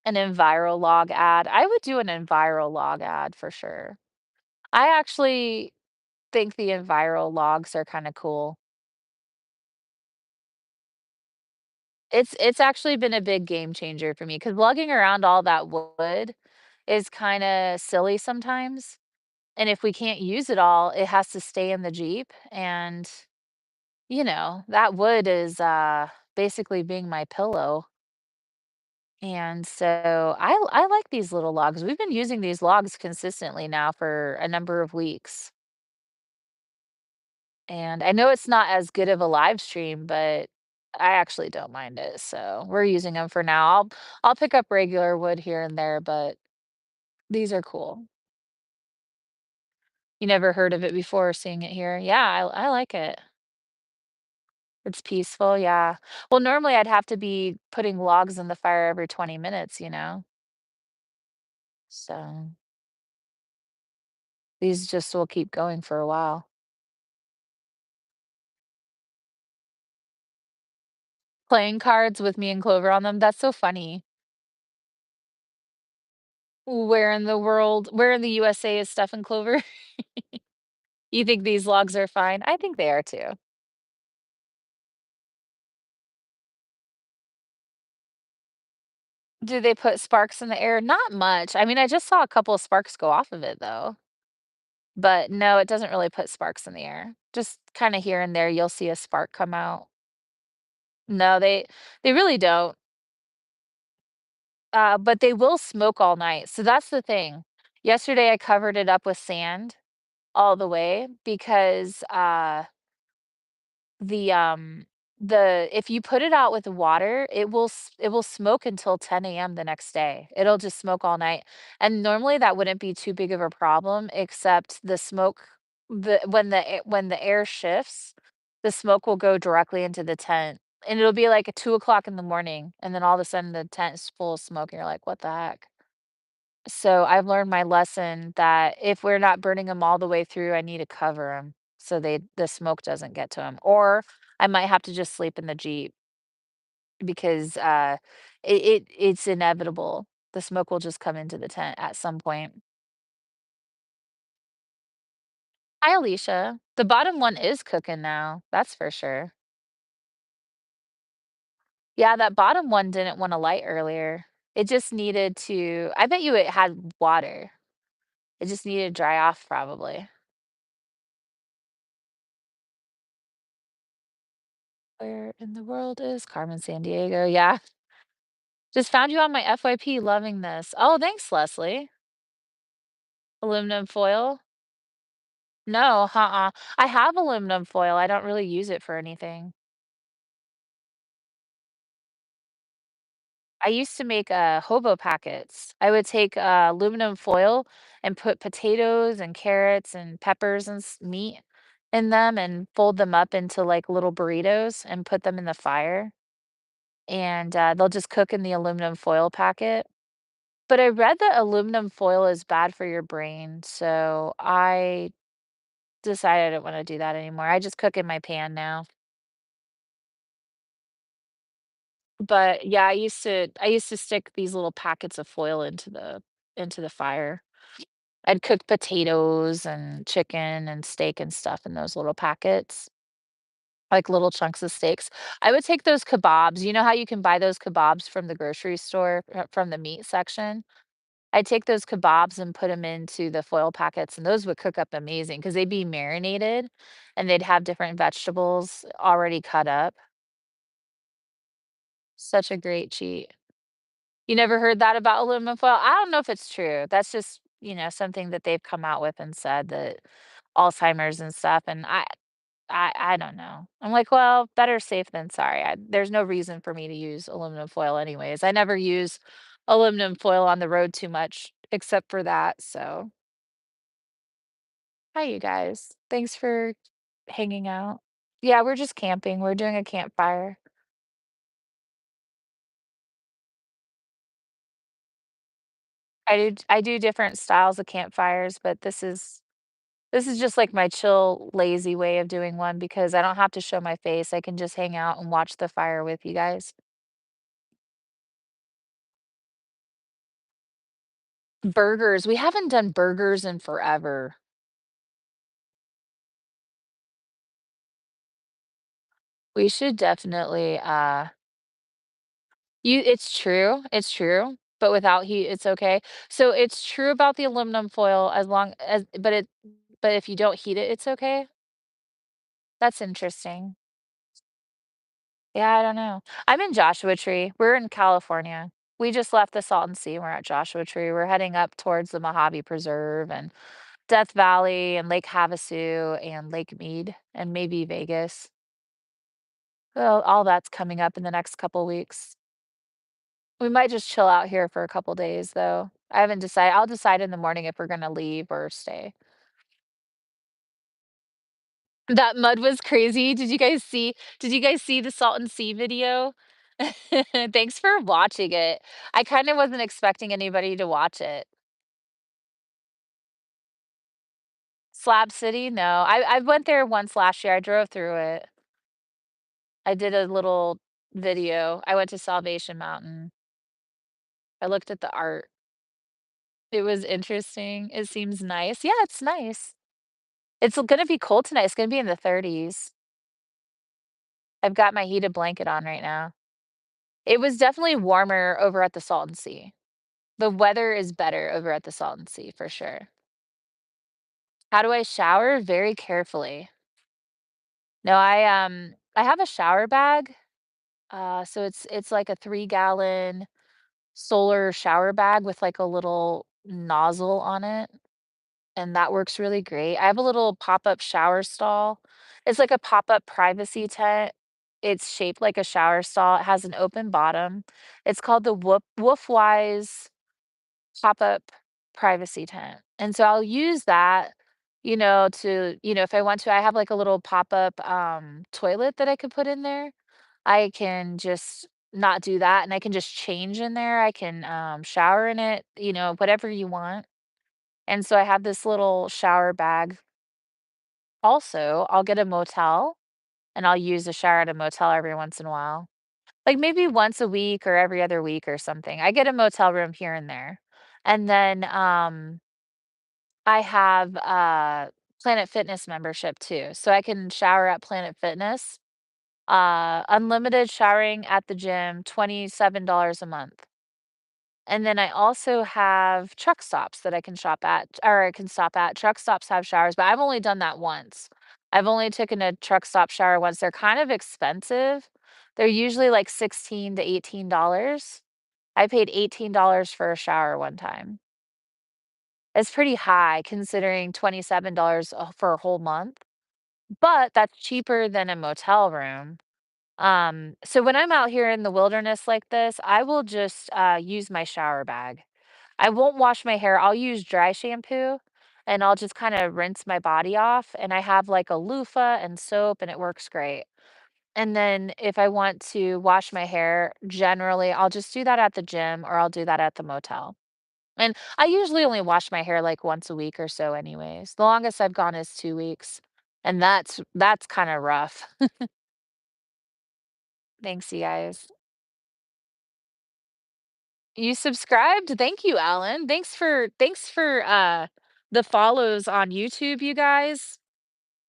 an enviral log ad. I would do an enviral log ad for sure. I actually think the enviral logs are kind of cool. It's actually been a big game changer for me because lugging around all that wood is kind of silly sometimes. And if we can't use it all, it has to stay in the Jeep. And, that wood is basically being my pillow. And so I like these little logs. We've been using these logs consistently now for a number of weeks. And I know it's not as good of a live stream, but I actually don't mind it. So we're using them for now. I'll pick up regular wood here and there, but these are cool. You never heard of it before seeing it here? Yeah, I like it. It's peaceful, yeah. Well, normally I'd have to be putting logs in the fire every 20 minutes, you know? So these just will keep going for a while. Playing cards with me and Clover on them, that's so funny. Where in the USA is Steph and Clover? You think these logs are fine? I think they are too. Do they put sparks in the air? Not much. I mean, I just saw a couple of sparks go off of it though. But no, it doesn't really put sparks in the air. Just kinda here and there, you'll see a spark come out. No, they really don't. But they will smoke all night. So that's the thing. Yesterday, I covered it up with sand all the way because, the, um, if you put it out with water, it will smoke until 10 AM the next day. It'll just smoke all night, and normally that wouldn't be too big of a problem, except the smoke when the air shifts, the smoke will go directly into the tent, and it'll be like at 2 o'clock in the morning, and then all of a sudden the tent is full of smoke, and you're like, "What the heck?" So, I've learned my lesson that if we're not burning them all the way through, I need to cover them so the smoke doesn't get to them. Or I might have to just sleep in the Jeep because, it's inevitable. The smoke will just come into the tent at some point. Hi, Alicia. The bottom one is cooking now, that's for sure. Yeah, that bottom one didn't wanna light earlier. It just needed to I bet you it had water. It just needed to dry off probably. Where in the world is Carmen Sandiego? Yeah. Just found you on my FYP, loving this. Oh, thanks, Leslie. Aluminum foil? No, uh-uh. I have aluminum foil. I don't really use it for anything. I used to make hobo packets. I would take aluminum foil and put potatoes and carrots and peppers and meat in them and fold them up into like little burritos and put them in the fire. And they'll just cook in the aluminum foil packet. But I read that aluminum foil is bad for your brain, so I decided I didn't wanna do that anymore. I just cook in my pan now. But, yeah, I used to stick these little packets of foil into the fire. I'd cook potatoes and chicken and steak and stuff in those little packets, like little chunks of steaks. I would take those kebabs. You know how you can buy those kebabs from the grocery store, from the meat section? I'd take those kebabs and put them into the foil packets, and those would cook up amazing because 'cause they'd be marinated, and they'd have different vegetables already cut up. Such a great cheat. You never heard that about aluminum foil? I don't know if it's true. That's just, something that they've come out with and said that Alzheimer's and stuff, and I don't know. I'm like, "Well, better safe than sorry." There's no reason for me to use aluminum foil anyways. I never use aluminum foil on the road too much except for that, so hi, you guys. Thanks for hanging out. Yeah, we're just camping. We're doing a campfire. I do different styles of campfires, but this is just like my chill, lazy way of doing one because I don't have to show my face. I can just hang out and watch the fire with you guys. Burgers. We haven't done burgers in forever. We should definitely, it's true, but without heat, it's okay. So it's true about the aluminum foil as long as but if you don't heat it, it's okay? That's interesting. Yeah, I don't know. I'm in Joshua Tree. We're in California. We just left the Salton Sea. We're at Joshua Tree. We're heading up towards the Mojave Preserve and Death Valley and Lake Havasu and Lake Mead and maybe Vegas. Well, all that's coming up in the next couple weeks. We might just chill out here for a couple days, though. I haven't decided. I'll decide in the morning if we're gonna leave or stay. That mud was crazy. Did you guys see the Salton Sea video? Thanks for watching it. I kinda wasn't expecting anybody to watch it. Slab City? No. I went there once last year. I drove through it. I did a little video. I went to Salvation Mountain. I looked at the art. It was interesting. It seems nice. Yeah, it's nice. It's gonna be cold tonight. It's gonna be in the 30s. I've got my heated blanket on right now. It was definitely warmer over at the Salton Sea. The weather is better over at the Salton Sea for sure. How do I shower? Very carefully. No, I have a shower bag. So it's like a 3-gallon solar shower bag with like a little nozzle on it. And that works really great. I have a little pop-up shower stall. It's like a pop-up privacy tent. It's shaped like a shower stall. It has an open bottom. It's called the Woofwise pop-up privacy tent. And so I'll use that, if I want to, I have like a little pop-up toilet that I could put in there. I can just not do that and I can just change in there. I can shower in it, whatever you want. And so I have this little shower bag. Also, I'll get a motel and I'll use a shower at a motel every once in a while. Like maybe once a week or every other week or something. I get a motel room here and there. And then I have a Planet Fitness membership too. So I can shower at Planet Fitness. Unlimited showering at the gym, $27 a month. And then I also have truck stops that I can shop at or I can stop at. Truck stops have showers, but I've only done that once. I've only taken a truck stop shower once. They're kind of expensive. They're usually like 16 to $18. I paid $18 for a shower one time. It's pretty high considering $27 for a whole month, but that's cheaper than a motel room. So when I'm out here in the wilderness like this, I will just use my shower bag. I won't wash my hair. I'll use dry shampoo and I'll just kind of rinse my body off. And I have like a loofah and soap and it works great. And then if I want to wash my hair, generally I'll just do that at the gym or I'll do that at the motel. And I usually only wash my hair like once a week or so anyways. The longest I've gone is 2 weeks. And that's kind of rough. Thanks, you guys. You subscribed? Thank you, Alan. Thanks for the follows on YouTube, you guys.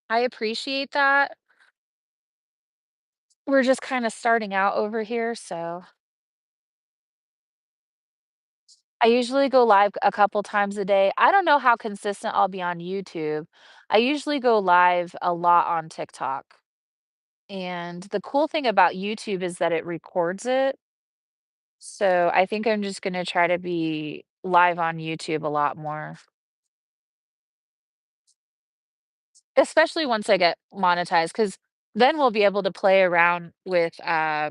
I appreciate that. We're just kind of starting out over here, so I usually go live a couple times a day. I don't know how consistent I'll be on YouTube. I usually go live a lot on TikTok. And the cool thing about YouTube is that it records it. So I think I'm just gonna try to be live on YouTube a lot more, especially once I get monetized, because then we'll be able to play around with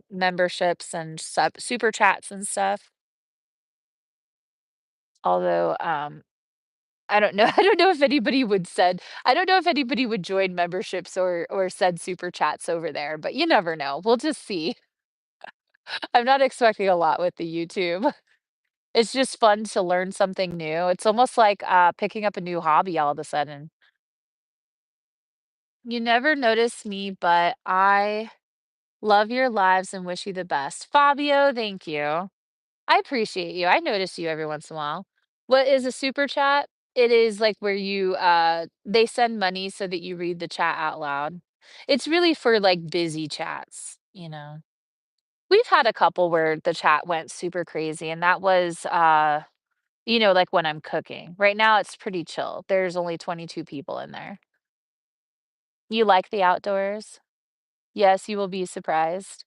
memberships and super chats and stuff. Although I don't know. I don't know if anybody would join memberships or send super chats over there, but you never know. We'll just see. I'm not expecting a lot with the YouTube. It's just fun to learn something new. It's almost like picking up a new hobby all of a sudden. You never notice me, but I love your lives and wish you the best. Fabio, thank you. I appreciate you. I notice you every once in a while. What is a super chat? It is like where you they send money so that you read the chat out loud. It's really for like busy chats, you know. We've had a couple where the chat went super crazy, and that was like when I'm cooking. Right now it's pretty chill. There's only 22 people in there. You like the outdoors? Yes, you will be surprised.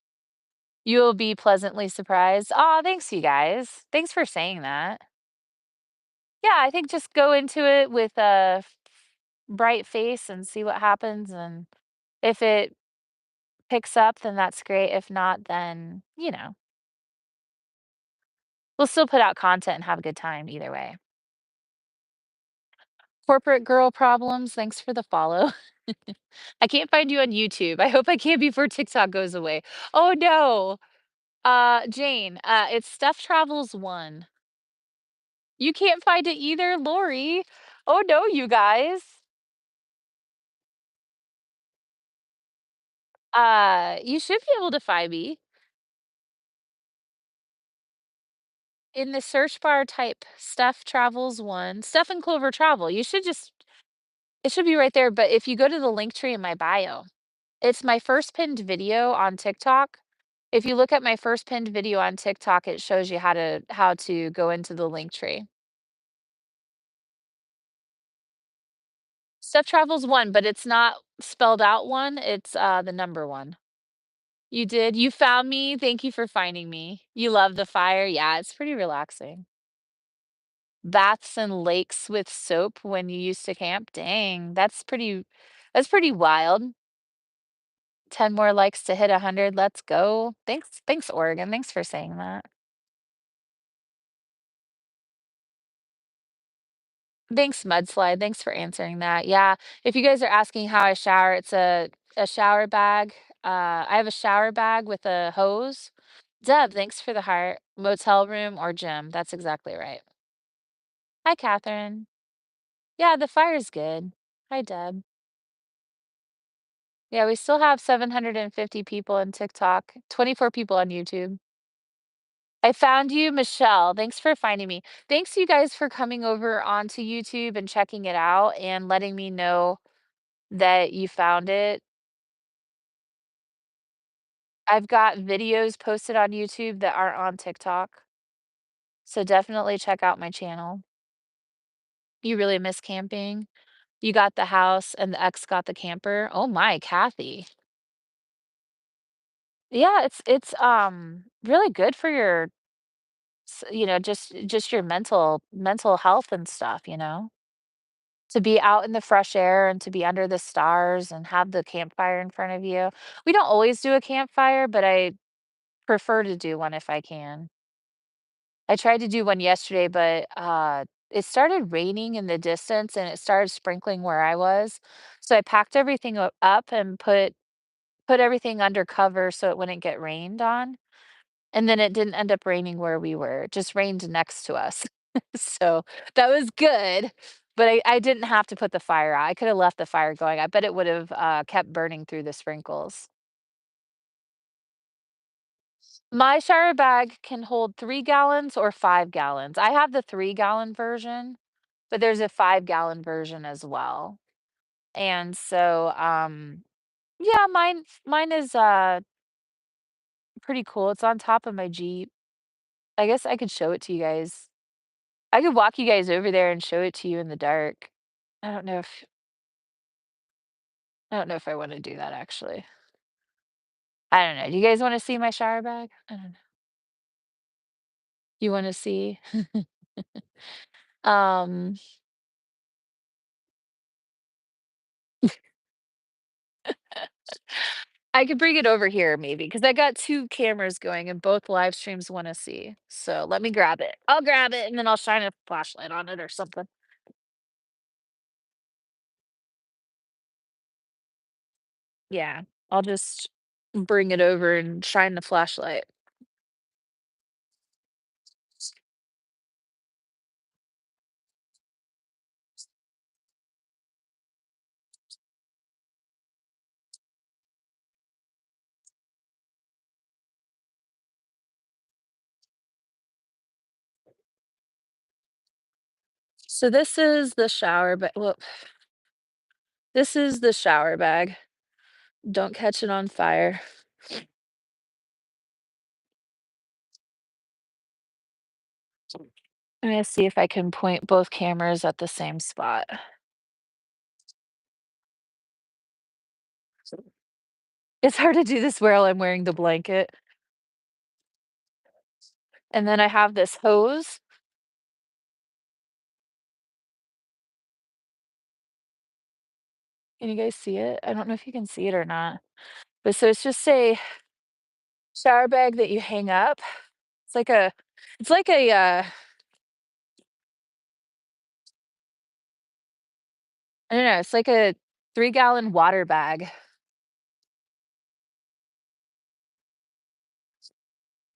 You will be pleasantly surprised. Aw, thanks, you guys. Thanks for saying that. Yeah, I think just go into it with a bright face and see what happens. And if it picks up, then that's great. If not, then, we'll still put out content and have a good time either way. Corporate girl problems. Thanks for the follow. I can't find you on YouTube. I hope I can before TikTok goes away. Oh no. Jane, it's Stuff Travels 1. You can't find it either, Lori. Oh no, you guys. You should be able to find me in the search bar. Type Stuff Travels 1, Stuff and Clover Travel. It should be right there. But if you go to the link tree in my bio, it's my first pinned video on TikTok. If you look at my first pinned video on TikTok, it shows you how to go into the link tree. Stuff Travels 1, but it's not spelled out 1, it's, the number 1. You did? You found me? Thank you for finding me. You love the fire? Yeah, it's pretty relaxing. Baths and lakes with soap when you used to camp? Dang, that's pretty wild. 10 more likes to hit 100, let's go. Thanks, Oregon, thanks for saying that. Thanks, Mudslide, thanks for answering that. Yeah, if you guys are asking how I shower, it's a shower bag. I have a shower bag with a hose. Deb, thanks for the heart. Motel room or gym, that's exactly right. Hi, Catherine. Yeah, the fire's good. Hi, Deb. Yeah, we still have 750 people on TikTok, 24 people on YouTube. I found you, Michelle. Thanks for finding me. Thanks you guys for coming over onto YouTube and checking it out and letting me know that you found it. I've got videos posted on YouTube that aren't on TikTok, so definitely check out my channel. You really miss camping? You got the house and the ex got the camper? Oh my, Kathy. Yeah, it's really good for your just your mental health and stuff, to be out in the fresh air and to be under the stars and have the campfire in front of you. We don't always do a campfire, but I prefer to do one if I can. I tried to do one yesterday, but it started raining in the distance and it started sprinkling where I was. So I packed everything up and put everything under cover so it wouldn't get rained on. And then it didn't end up raining where we were, it just rained next to us. So, that was good, but I didn't have to put the fire out. I coulda left the fire going. I bet it would've, kept burning through the sprinkles. My shower bag can hold 3 gallons or 5 gallons. I have the 3-gallon version, but there's a 5-gallon version as well. And so, yeah, mine is, pretty cool. It's on top of my Jeep. I guess I could show it to you guys. I could walk you guys over there and show it to you in the dark. I don't know if I don't know if I wanna do that actually. I don't know. Do you guys wanna see my shower bag? I don't know. You wanna see? Um, I could bring it over here maybe because I got 2 cameras going and both live streams wanna see. So let me grab it. I'll grab it and then I'll shine a flashlight on it or something. Yeah, I'll just bring it over and shine the flashlight. So this is the shower ba well, this is the shower bag. Don't catch it on fire. I'm gonna see if I can point both cameras at the same spot. It's hard to do this while I'm wearing the blanket. And then I have this hose. Can you guys see it? I don't know if you can see it or not. But so it's just a shower bag that you hang up. It's like a it's like a, I don't know, it's like a 3-gallon water bag.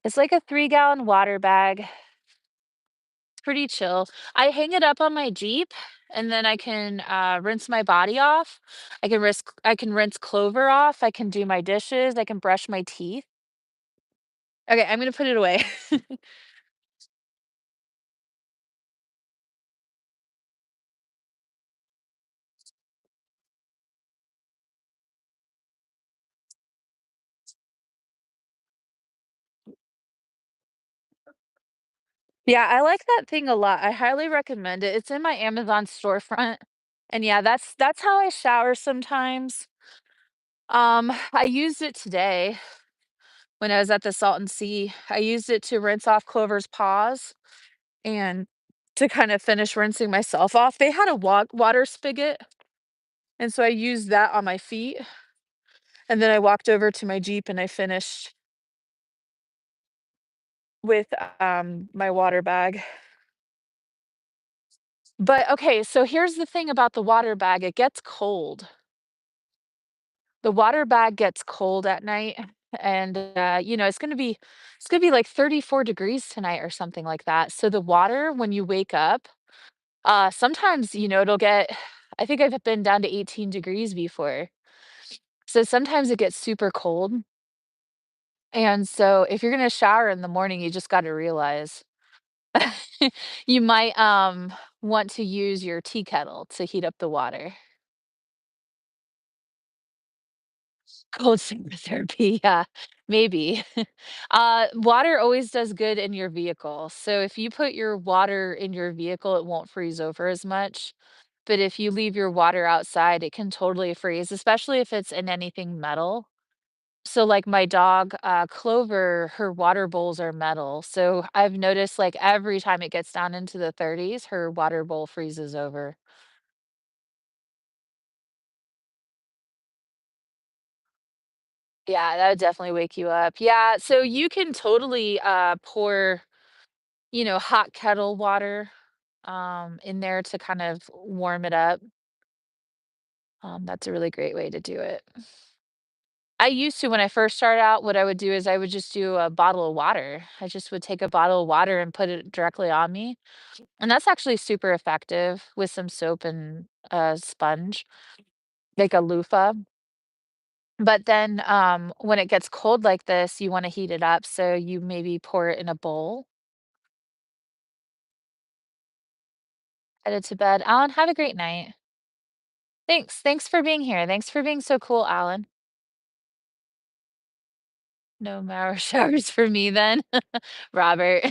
It's like a 3-gallon water bag. It's pretty chill. I hang it up on my Jeep, and then I can, rinse my body off. I can rinse Clover off, I can do my dishes, I can brush my teeth. Okay, I'm gonna put it away. Yeah, I like that thing a lot. I highly recommend it. It's in my Amazon storefront. And yeah, that's how I shower sometimes. I used it today when I was at the Salton Sea. I used it to rinse off Clover's paws and to kind of finish rinsing myself off. They had a water spigot, and so I used that on my feet. And then I walked over to my Jeep and I finished with my water bag. But okay, so here's the thing about the water bag, it gets cold. The water bag gets cold at night, and, it's gonna be like 34 degrees tonight or something like that, so the water, when you wake up, sometimes, it'll get I think I've been down to 18 degrees before. So sometimes it gets super cold, and so if you're gonna shower in the morning, you just gotta realize you might, want to use your tea kettle to heat up the water. Cold shower therapy, yeah, maybe. Water always does good in your vehicle, so if you put your water in your vehicle, it won't freeze over as much, but if you leave your water outside, it can totally freeze, especially if it's in anything metal. So, like, my dog, Clover, her water bowls are metal, so I've noticed, like, every time it gets down into the 30s, her water bowl freezes over. Yeah, that would definitely wake you up. Yeah, so you can totally, pour hot kettle water, in there to kind of warm it up. That's a really great way to do it. I used to when I first started out, what I would do is I would just do a bottle of water. I just would take a bottle of water and put it directly on me, and that's actually super effective with some soap and a sponge, like a loofah. But then, when it gets cold like this, you wanna heat it up, so you maybe pour it in a bowl, headed to bed. Alan, have a great night. Thanks. Thanks for being here. Thanks for being so cool, Alan. No more showers for me then, Robert.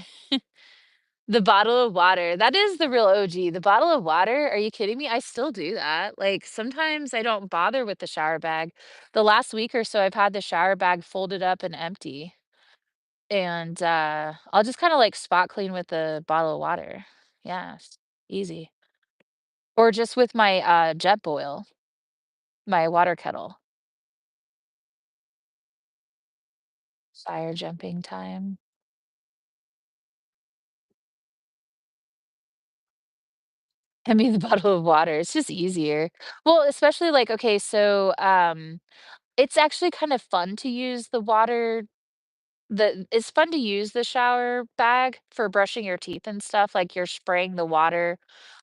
The bottle of water, that is the real OG. The bottle of water, are you kidding me? I still do that. Like, sometimes I don't bother with the shower bag. The last week or so, I've had the shower bag folded up and empty. and, I'll just kinda, like, spot clean with a bottle of water. Yeah, easy. Or just with my, jet boil, my water kettle. Fire jumping time. I mean, the bottle of water, it's just easier. Well, especially, like, okay, so, it's actually kind of fun to use the water it's fun to use the shower bag for brushing your teeth and stuff, like, you're spraying the water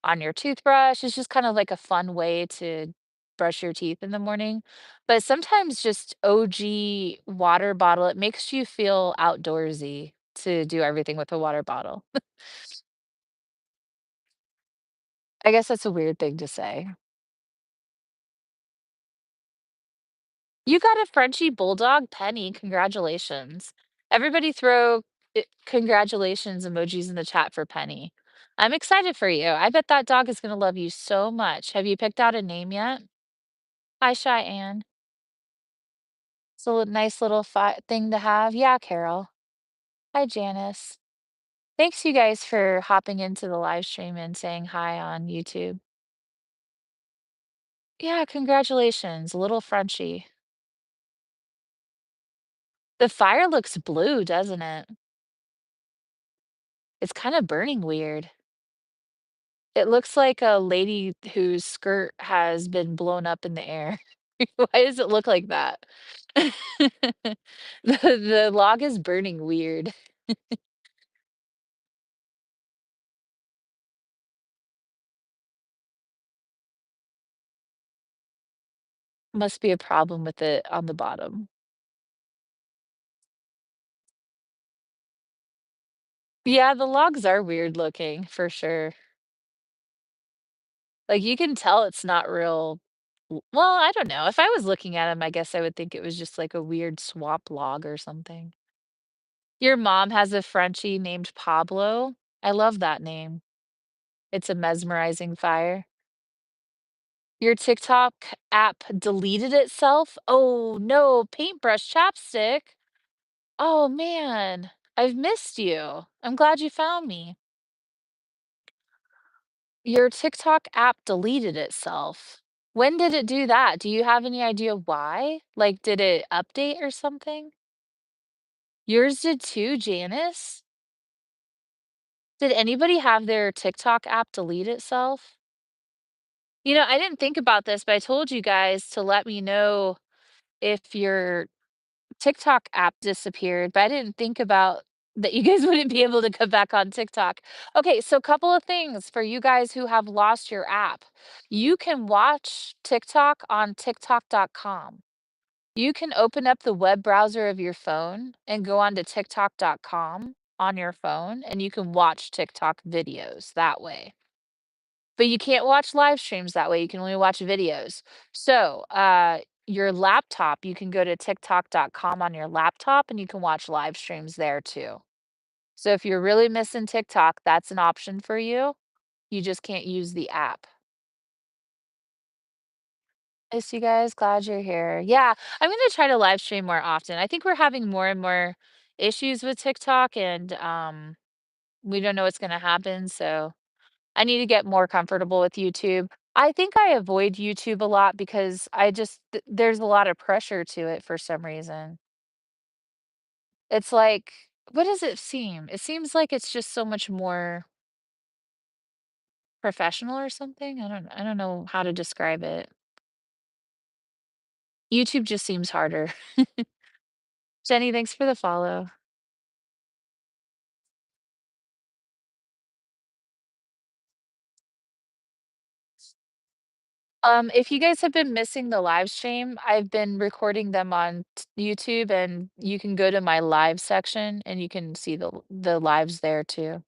on your toothbrush, it's just kind of like a fun way to brush your teeth in the morning, but sometimes just OG water bottle, it makes you feel outdoorsy to do everything with a water bottle. I guess that's a weird thing to say. You got a Frenchie Bulldog, Penny, congratulations. Everybody throw congratulations emojis in the chat for Penny. I'm excited for you. I bet that dog is gonna love you so much. Have you picked out a name yet? Hi, Cheyenne. It's a nice little thing to have. Yeah, Carol. Hi, Janice. Thanks you guys for hopping into the live stream and saying hi on YouTube. Yeah, congratulations, little Frenchie. The fire looks blue, doesn't it? It's kind of burning weird. It looks like a lady whose skirt has been blown up in the air. Why does it look like that? The log is burning weird. Must be a problem with it on the bottom. Yeah, the logs are weird looking for sure. Like, you can tell it's not real well, I don't know. If I was looking at them, I guess I would think it was just like a weird swamp log or something. Your mom has a Frenchie named Pablo? I love that name. It's a mesmerizing fire. Your TikTok app deleted itself? Oh, no, paintbrush chapstick. Oh, man, I've missed you. I'm glad you found me. Your TikTok app deleted itself. When did it do that? Do you have any idea why? Like, did it update or something? Yours did too, Janice? Did anybody have their TikTok app delete itself? You know, I didn't think about this, but I told you guys to let me know if your TikTok app disappeared, but I didn't think about that you guys wouldn't be able to come back on TikTok. Okay, so couple of things for you guys who have lost your app. You can watch TikTok on TikTok.com. You can open up the web browser of your phone and go on to TikTok.com on your phone, and you can watch TikTok videos that way. But you can't watch live streams that way, you can only watch videos. So, your laptop, you can go to TikTok.com on your laptop, and you can watch live streams there too. So if you're really missing TikTok, that's an option for you. You just can't use the app. Miss you guys, glad you're here. Yeah, I'm gonna try to live stream more often. I think we're having more and more issues with TikTok, and, we don't know what's gonna happen, so I need to get more comfortable with YouTube. I think I avoid YouTube a lot because I just there's a lot of pressure to it for some reason. It's like, what does it seem? It seems like it's just so much more professional or something. I don't know how to describe it. YouTube just seems harder. Jenny, thanks for the follow. If you guys have been missing the live stream, I've been recording them on YouTube, and you can go to my live section and you can see the lives there too.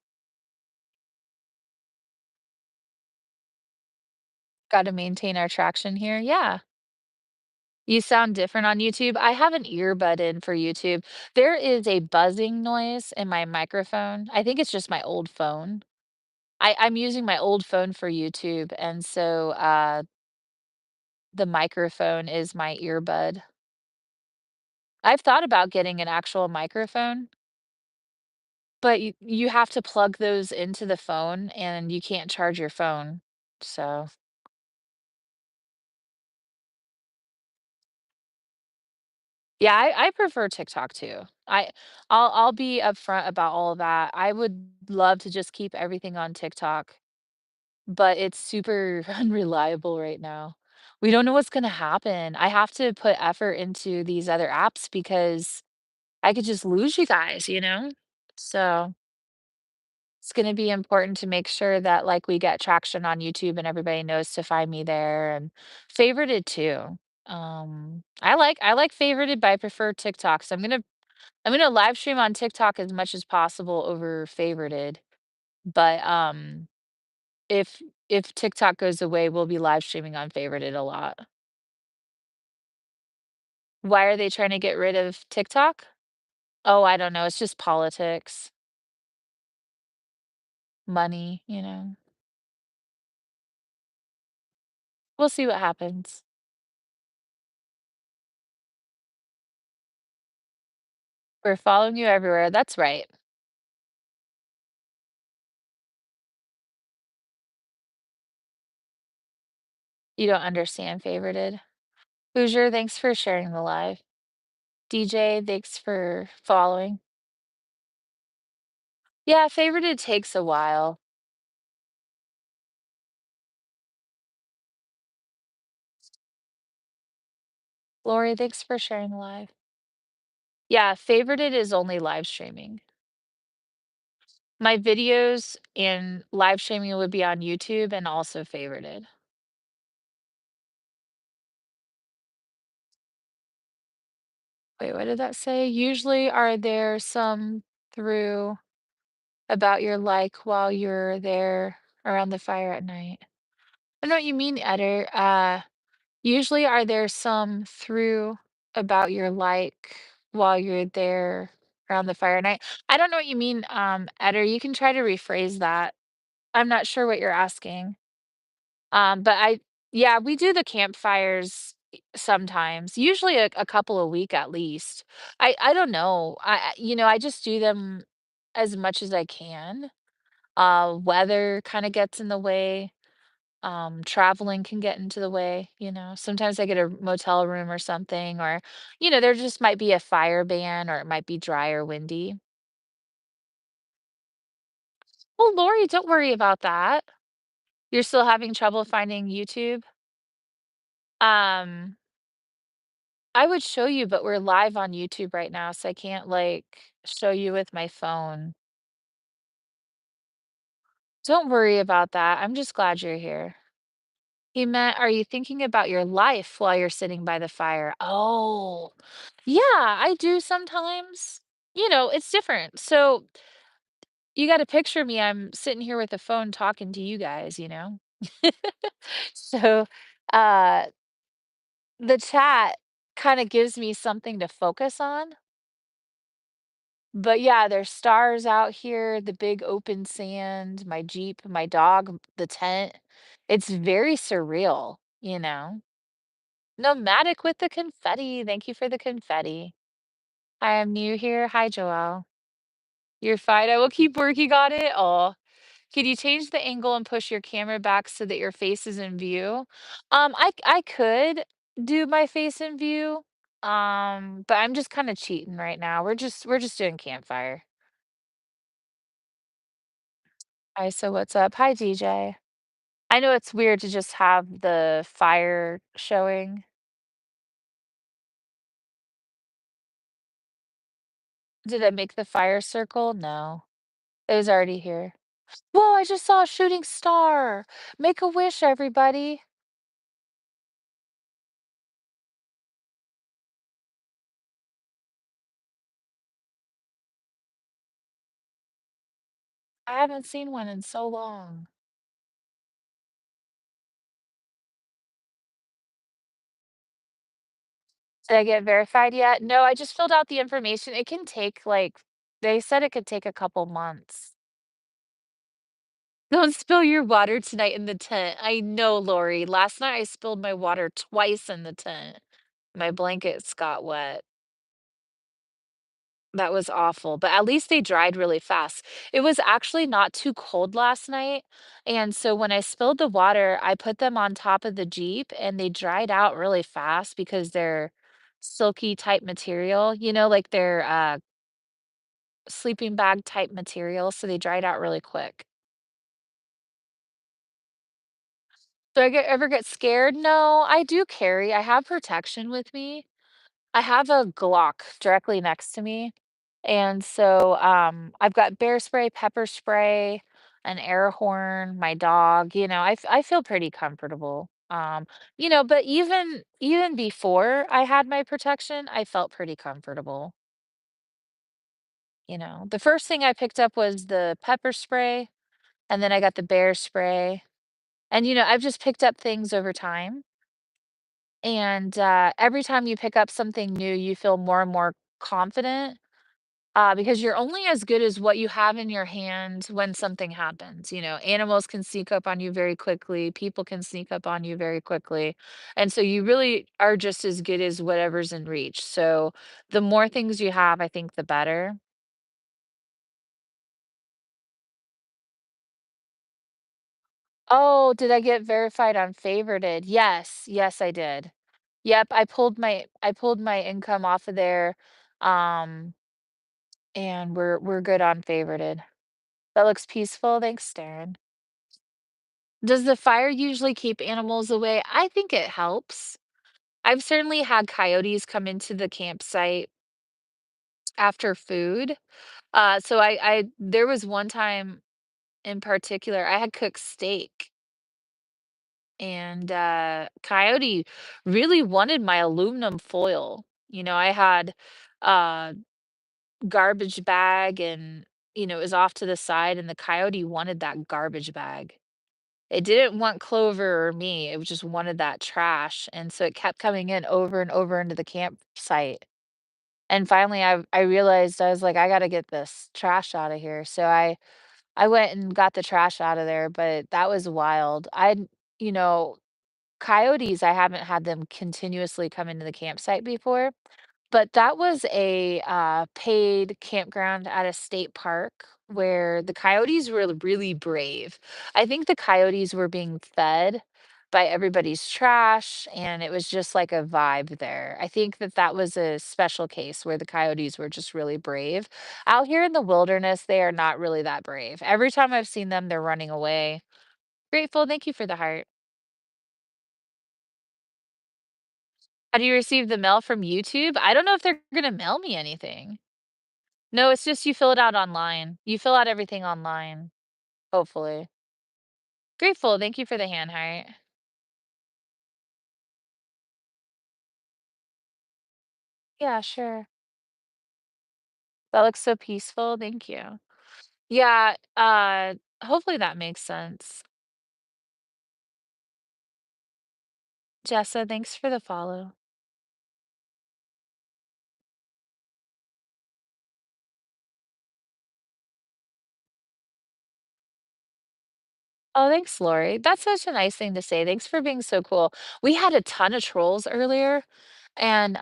Gotta maintain our traction here. Yeah. You sound different on YouTube. I have an earbud in for YouTube. There is a buzzing noise in my microphone. I think it's just my old phone. I'm using my old phone for YouTube, and so, the microphone is my earbud. I've thought about getting an actual microphone, But you have to plug those into the phone, and you can't charge your phone. So, yeah, I prefer TikTok too. I'll be upfront about all of that. I would love to just keep everything on TikTok, but it's super unreliable right now. We don't know what's gonna happen. I have to put effort into these other apps because I could just lose you guys, you know? So, it's gonna be important to make sure that, like, we get traction on YouTube and everybody knows to find me there, and favorited too. I like favorited, but I prefer TikTok, so I'm gonna live stream on TikTok as much as possible over favorited, but, if if TikTok goes away, we'll be live streaming on favorited a lot. Why are they trying to get rid of TikTok? Oh, I don't know, it's just politics, money, you know? We'll see what happens. We're following you everywhere, that's right. You don't understand favorited. Hoosier, thanks for sharing the live. DJ, thanks for following. Yeah, favorited takes a while. Lori, thanks for sharing the live. Yeah, favorited is only live streaming. My videos and live streaming would be on YouTube and also favorited. Wait, what did that say? Usually are there some through about your like while you're there around the fire at night? I know what you mean, Eder. Usually are there some through about your like while you're there around the fire at night? I don't know what you mean, Eder. You can try to rephrase that. I'm not sure what you're asking. But yeah, we do the campfires sometimes, usually a couple a week at least. I don't know. I just do them as much as I can. Weather kind of gets in the way. Traveling can get into the way, you know. Sometimes I get a motel room or something, or there just might be a fire ban, or it might be dry or windy. Well, Lori, don't worry about that. You're still having trouble finding YouTube? Um, I would show you, but we're live on YouTube right now, so I can't, like, show you with my phone. Don't worry about that, I'm just glad you're here. He meant, "Are you thinking about your life while you're sitting by the fire?" Oh, yeah, I do sometimes. It's different. So, you gotta picture me, I'm sitting here with a phone talking to you guys, you know? So, uh, the chat kinda gives me something to focus on. But yeah, there's stars out here, the big open sand, my Jeep, my dog, the tent. It's very surreal, you know? Nomadic with the confetti. Thank you for the confetti. I am new here. Hi, Joelle. You're fine. I will keep working on it. Oh, could you change the angle and push your camera back so that your face is in view? I could do my face in view. But I'm just kind of cheating right now. We're just doing campfire. Hi, so what's up? Hi, DJ. I know it's weird to just have the fire showing. Did I make the fire circle? No, it was already here. Whoa, I just saw a shooting star. Make a wish, everybody. I haven't seen one in so long. Did I get verified yet? No, I just filled out the information. It can take they said it could take a couple months. Don't spill your water tonight in the tent. I know, Lori. Last night I spilled my water twice in the tent. My blankets got wet. That was awful, but at least they dried really fast. It was actually not too cold last night, and so when I spilled the water, I put them on top of the Jeep and they dried out really fast because they're silky type material, like they're sleeping bag type material, so they dried out really quick. Do I ever get scared? No, I do carry. I have protection with me. I have a Glock directly next to me. And so I've got bear spray, pepper spray, an air horn, my dog, I feel pretty comfortable. But even before I had my protection, I felt pretty comfortable. The first thing I picked up was the pepper spray, and then I got the bear spray. And I've just picked up things over time. And every time you pick up something new, you feel more and more confident. Because you're only as good as what you have in your hand when something happens. Animals can sneak up on you very quickly, people can sneak up on you very quickly. And so you really are just as good as whatever's in reach. So the more things you have, I think the better. Oh, did I get verified on favorited? Yes, yes, I did. Yep, I pulled my income off of there, um, and we're good on favorited. That looks peaceful. Thanks, Darren. Does the fire usually keep animals away? I think it helps. I've certainly had coyotes come into the campsite after food. So I there was one time in particular, I had cooked steak and coyote really wanted my aluminum foil. I had a garbage bag and it was off to the side and the coyote wanted that garbage bag. It didn't want Clover or me, it just wanted that trash, and so it kept coming in over and over into the campsite, and finally, I realized, I was like, "I gotta get this trash out of here," so I went and got the trash out of there, but that was wild. You know, Coyotes, I haven't had them continuously come into the campsite before, but that was a, paid campground at a state park where the coyotes were really brave. I think the coyotes were being fed by everybody's trash, and it was just like a vibe there. I think that that was a special case where the coyotes were just really brave. Out here in the wilderness, they are not really that brave. Every time I've seen them, they're running away. Grateful, thank you for the heart. How do you receive the mail from YouTube? I don't know if they're gonna mail me anything. No, it's just you fill it out online. You fill out everything online, hopefully. Grateful, thank you for the hand heart. Yeah, sure. That looks so peaceful, thank you. Yeah, hopefully that makes sense. Jessa, thanks for the follow. Oh, thanks, Lori. That's such a nice thing to say. Thanks for being so cool. We had a ton of trolls earlier, and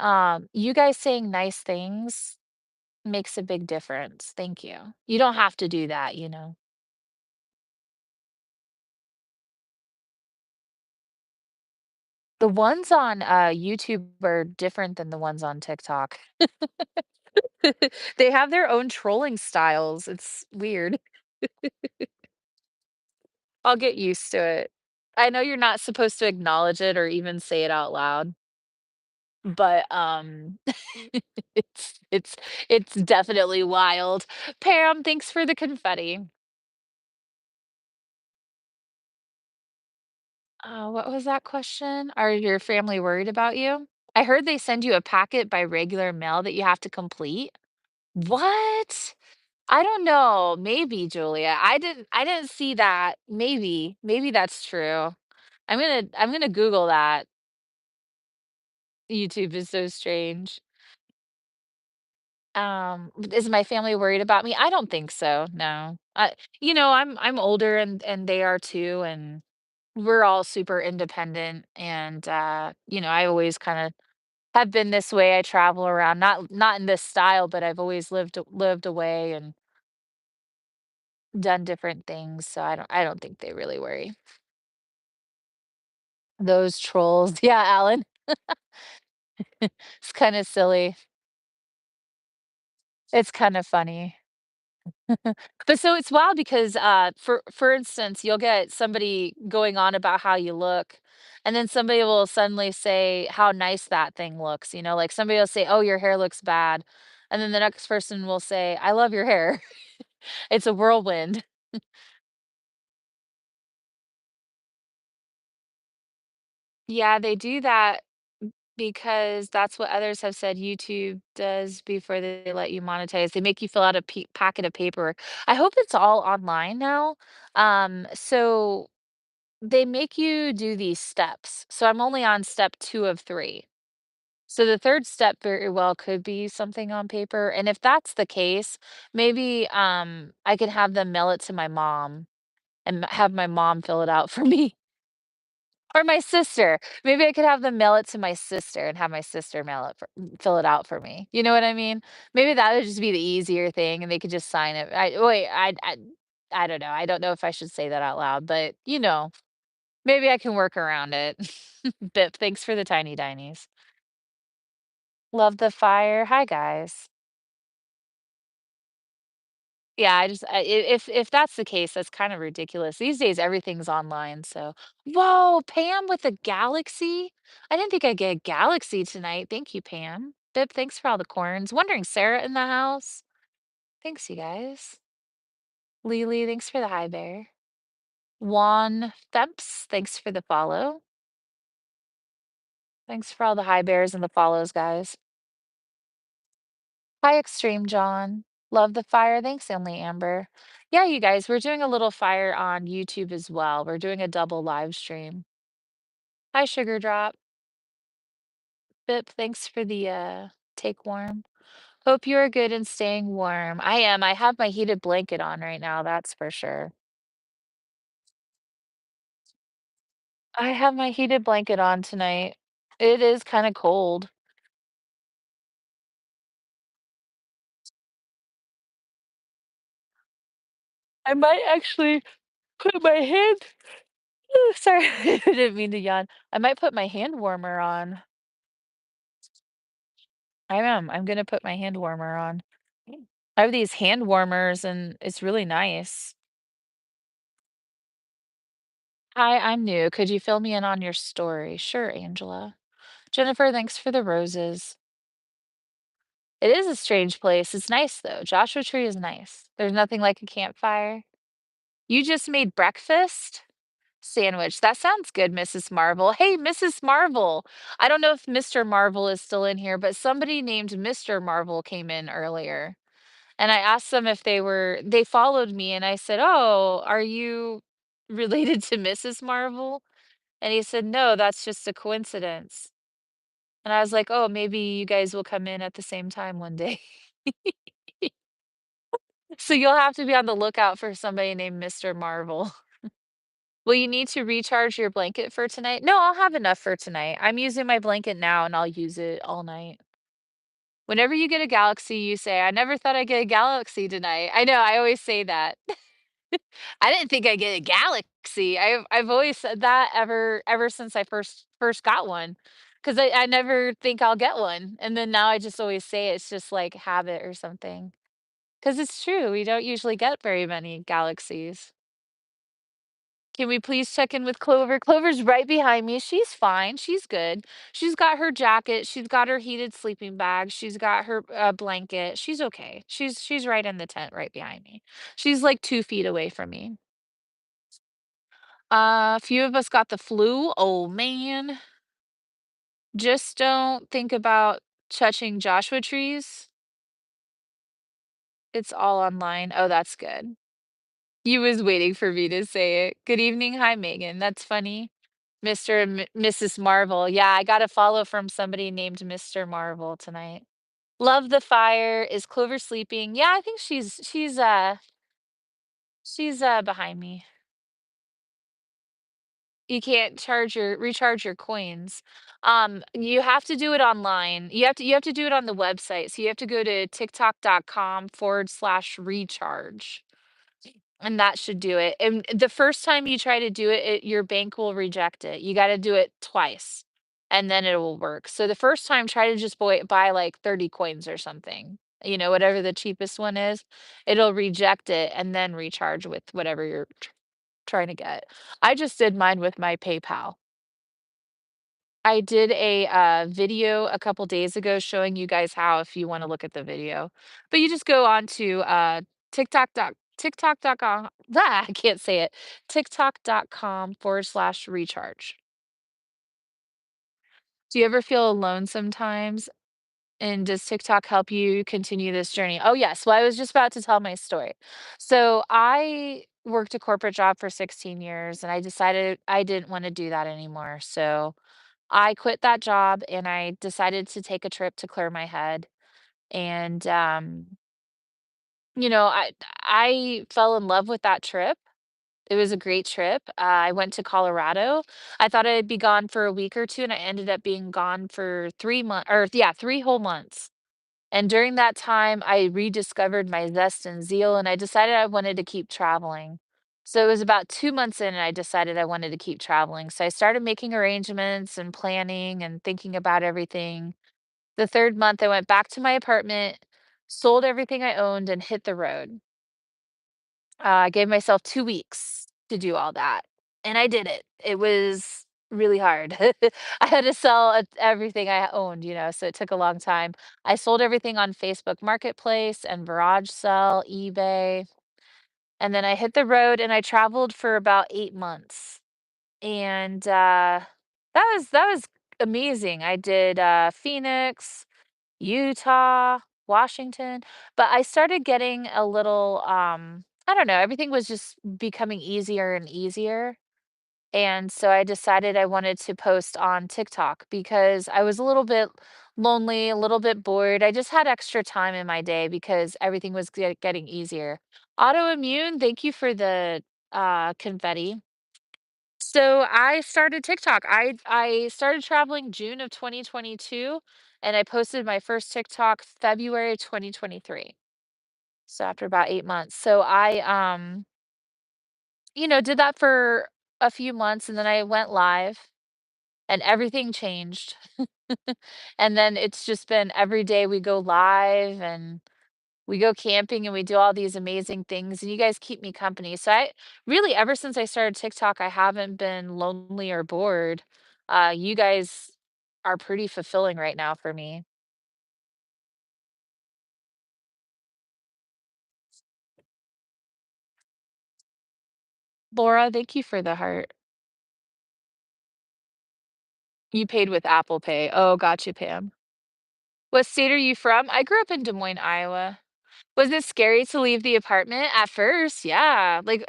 you guys saying nice things makes a big difference. Thank you. You don't have to do that. The ones on YouTube are different than the ones on TikTok. They have their own trolling styles. It's weird. I'll get used to it. I know you're not supposed to acknowledge it or even say it out loud, but it's it's definitely wild. Pam, thanks for the confetti. What was that question? Are your family worried about you? I heard they send you a packet by regular mail that you have to complete. What? I don't know. Maybe, Julia. I didn't see that. Maybe that's true. I'm gonna Google that. YouTube is so strange. Is my family worried about me? I don't think so. No. I'm older and they are too, and we're all super independent and I always kind of have been this way. I travel around, not in this style, but I've always lived away and done different things, so I don't think they really worry. Those trolls. Yeah, Alan. It's kinda silly. It's kinda funny. But so it's wild because, for instance, you'll get somebody going on about how you look, and then somebody will suddenly say how nice that thing looks, like somebody will say, "Oh, your hair looks bad," and then the next person will say, "I love your hair." It's a whirlwind. Yeah, they do that because that's what others have said YouTube does before they let you monetize. They make you fill out a packet of paperwork. I hope it's all online now. So they make you do these steps. So I'm only on step 2 of 3. So the 3rd step very well could be something on paper, and if that's the case, maybe, I could have them mail it to my mom and have my mom fill it out for me, or my sister. Maybe I could have them mail it to my sister and have my sister fill it out for me. You know what I mean? Maybe that would just be the easier thing, and they could just sign it. I don't know. I don't know if I should say that out loud, but, maybe I can work around it. Bip, thanks for the tiny dinies. Love the fire. Hi, guys. Yeah, if that's the case, that's kind of ridiculous. These days, everything's online. So, whoa, Pam with a galaxy. I didn't think I'd get a galaxy tonight. Thank you, Pam. Bip, thanks for all the corns. Wondering Sarah in the house. Thanks, you guys. Lily, thanks for the hi bear. Juan Themps, thanks for the follow. Thanks for all the hi bears and the follows, guys. Hi, Extreme John. Love the fire. Thanks, Only Amber. Yeah, you guys, we're doing a little fire on YouTube as well. We're doing a double live stream. Hi, Sugar Drop. Bip, thanks for the take warm. Hope you are good and staying warm. I am. I have my heated blanket on right now, that's for sure. I have my heated blanket on tonight. It is kind of cold. I might actually put my hand. Ooh, sorry, I didn't mean to yawn. I might put my hand warmer on. I am. I'm gonna put my hand warmer on. I have these hand warmers and it's really nice. Hi, I'm new. Could you fill me in on your story? Sure, Angela. Jennifer, thanks for the roses. It is a strange place. It's nice though. Joshua Tree is nice. There's nothing like a campfire. You just made breakfast? Sandwich. That sounds good, Mrs. Marvel. Hey, Mrs. Marvel. I don't know if Mr. Marvel is still in here, but somebody named Mr. Marvel came in earlier. And I asked them if they followed me and I said, "Oh, are you related to Mrs. Marvel?" And he said, "No, that's just a coincidence." And I was like, "Oh, maybe you guys will come in at the same time one day." So you'll have to be on the lookout for somebody named Mr. Marvel. Will you need to recharge your blanket for tonight? No, I'll have enough for tonight. I'm using my blanket now and I'll use it all night. Whenever you get a galaxy, you say, "I never thought I'd get a galaxy tonight." I know, I always say that. I didn't think I'd get a galaxy. I've always said that ever since I first got one, because I never think I'll get one, and then now I just always say it's just like habit or something. Because it's true, we don't usually get very many galaxies. Can we please check in with Clover? Clover's right behind me. She's fine. She's good. She's got her jacket. She's got her heated sleeping bag. She's got her blanket. She's okay. She's right in the tent right behind me. She's like 2 feet away from me. A few of us got the flu. Oh man. Just don't think about touching Joshua trees. It's all online. Oh, that's good. You was waiting for me to say it. Good evening. Hi, Megan. That's funny. Mr. and Mrs. Marvel. Yeah, I got a follow from somebody named Mr. Marvel tonight. Love the fire. Is Clover sleeping? Yeah, I think she's behind me. You can't charge your recharge your coins. You have to do it online. You have to do it on the website. So you have to go to tiktok.com/recharge. And that should do it. And the first time you try to do it, your bank will reject it. You gotta do it twice, and then it will work. So the first time, try to just buy like 30 coins or something. Whatever the cheapest one is, it'll reject it and then recharge with whatever you're trying to get. I just did mine with my PayPal. I did a video a couple days ago showing you guys how if you want to look at the video. But you just go on to TikTok.com. I can't say it. TikTok.com/recharge. Do you ever feel alone sometimes? And does TikTok help you continue this journey? Oh, yes. Well, I was just about to tell my story. So I worked a corporate job for 16 years and I decided I didn't want to do that anymore. So I quit that job and I decided to take a trip to clear my head. And I fell in love with that trip. It was a great trip. I went to Colorado. I thought I'd be gone for a week or two, and I ended up being gone for 3 months, or yeah, 3 whole months. And during that time, I rediscovered my zest and zeal, and I decided I wanted to keep traveling. So it was about 2 months in, and I decided I wanted to keep traveling. So I started making arrangements and planning and thinking about everything. The third month, I went back to my apartment, sold everything I owned, and hit the road. I gave myself 2 weeks to do all that, and I did it. It was really hard. I had to sell everything I owned, so it took a long time. I sold everything on Facebook Marketplace and Garage Sell, eBay, and then I hit the road and I traveled for about 8 months. And that was amazing. I did Phoenix, Utah, Washington, but I started getting a little, I don't know, everything was just becoming easier and easier. And so I decided I wanted to post on TikTok because I was a little bit lonely, a little bit bored. I just had extra time in my day because everything was getting easier. Autoimmune, thank you for the confetti. So I started TikTok. I started traveling June of 2022 and I posted my first TikTok February 2023. So after about 8 months. So I did that for a few months and then I went live and everything changed. And then it's just been every day we go live and we go camping and we do all these amazing things, and you guys keep me company. So I really, ever since I started TikTok, I haven't been lonely or bored. You guys are pretty fulfilling right now for me. Laura, thank you for the heart. You paid with Apple Pay. Oh, gotcha, Pam. What state are you from? I grew up in Des Moines, Iowa. Was it scary to leave the apartment? At first, yeah, like,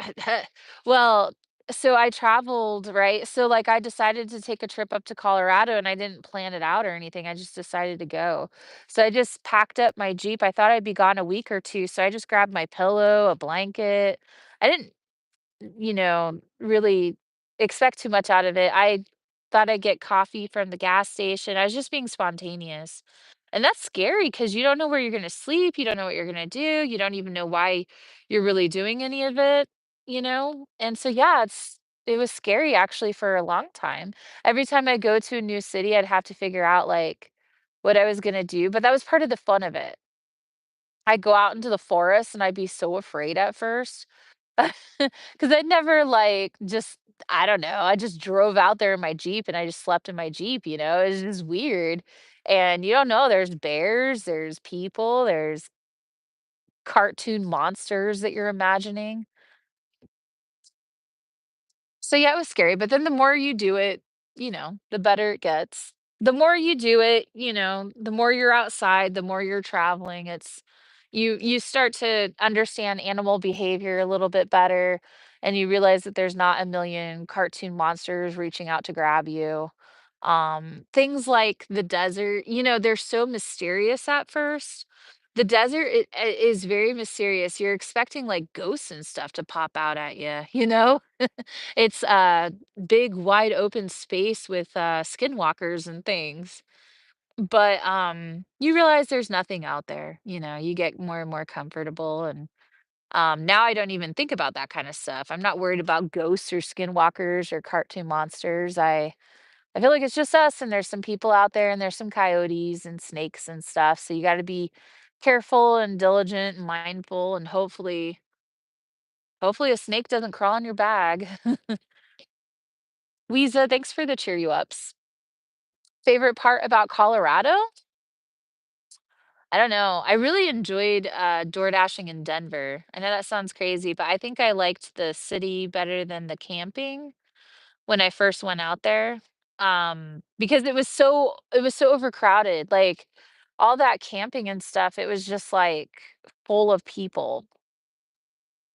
well, so I traveled, right? So, like, I decided to take a trip up to Colorado, and I didn't plan it out or anything, I just decided to go. So I just packed up my Jeep, I thought I'd be gone a week or 2, so I just grabbed my pillow, a blanket. I didn't really expect too much out of it. I thought I'd get coffee from the gas station. I was just being spontaneous. And that's scary because you don't know where you're going to sleep. You don't know what you're going to do. You don't even know why you're really doing any of it. And so, yeah, it was scary actually for a long time. Every time I go to a new city, I'd have to figure out like what I was going to do. But that was part of the fun of it. I'd go out into the forest and I'd be so afraid at first. 'Cause I never, like, just I don't know, I just drove out there in my Jeep and I just slept in my Jeep. It's just weird, and you don't know, there's bears, there's people, there's cartoon monsters that you're imagining. So, yeah, it was scary, but then the more you do it, the better it gets. The more you do it, the more you're outside, the more you're traveling, you start to understand animal behavior a little bit better, and you realize that there's not a million cartoon monsters reaching out to grab you. Things like the desert, they're so mysterious at first. The desert is very mysterious. You're expecting, like, ghosts and stuff to pop out at you, you know? It's a big, wide open space with, skinwalkers and things, but, you realize there's nothing out there, you know? You get more and more comfortable, and, now I don't even think about that kinda stuff. I'm not worried about ghosts or skinwalkers or cartoon monsters. I feel like it's just us, and there's some people out there, and there's some coyotes and snakes and stuff, so you gotta be careful and diligent and mindful, and hopefully a snake doesn't crawl in your bag. Weeza, thanks for the cheer you ups. Favorite part about Colorado? I don't know. I really enjoyed, door dashing in Denver. I know that sounds crazy, but I think I liked the city better than the camping when I first went out there, because it was so overcrowded, like, all that camping and stuff, it was just, like, full of people.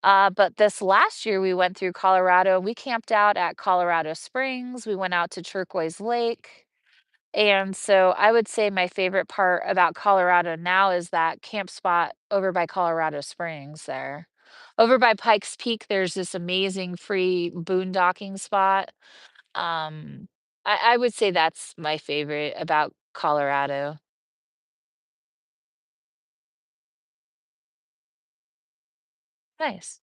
But this last year, we went through Colorado, we camped out at Colorado Springs, we went out to Turquoise Lake, and so I would say my favorite part about Colorado now is that camp spot over by Colorado Springs there. Over by Pikes Peak, there's this amazing free boondocking spot. um, I would say that's my favorite about Colorado. Nice.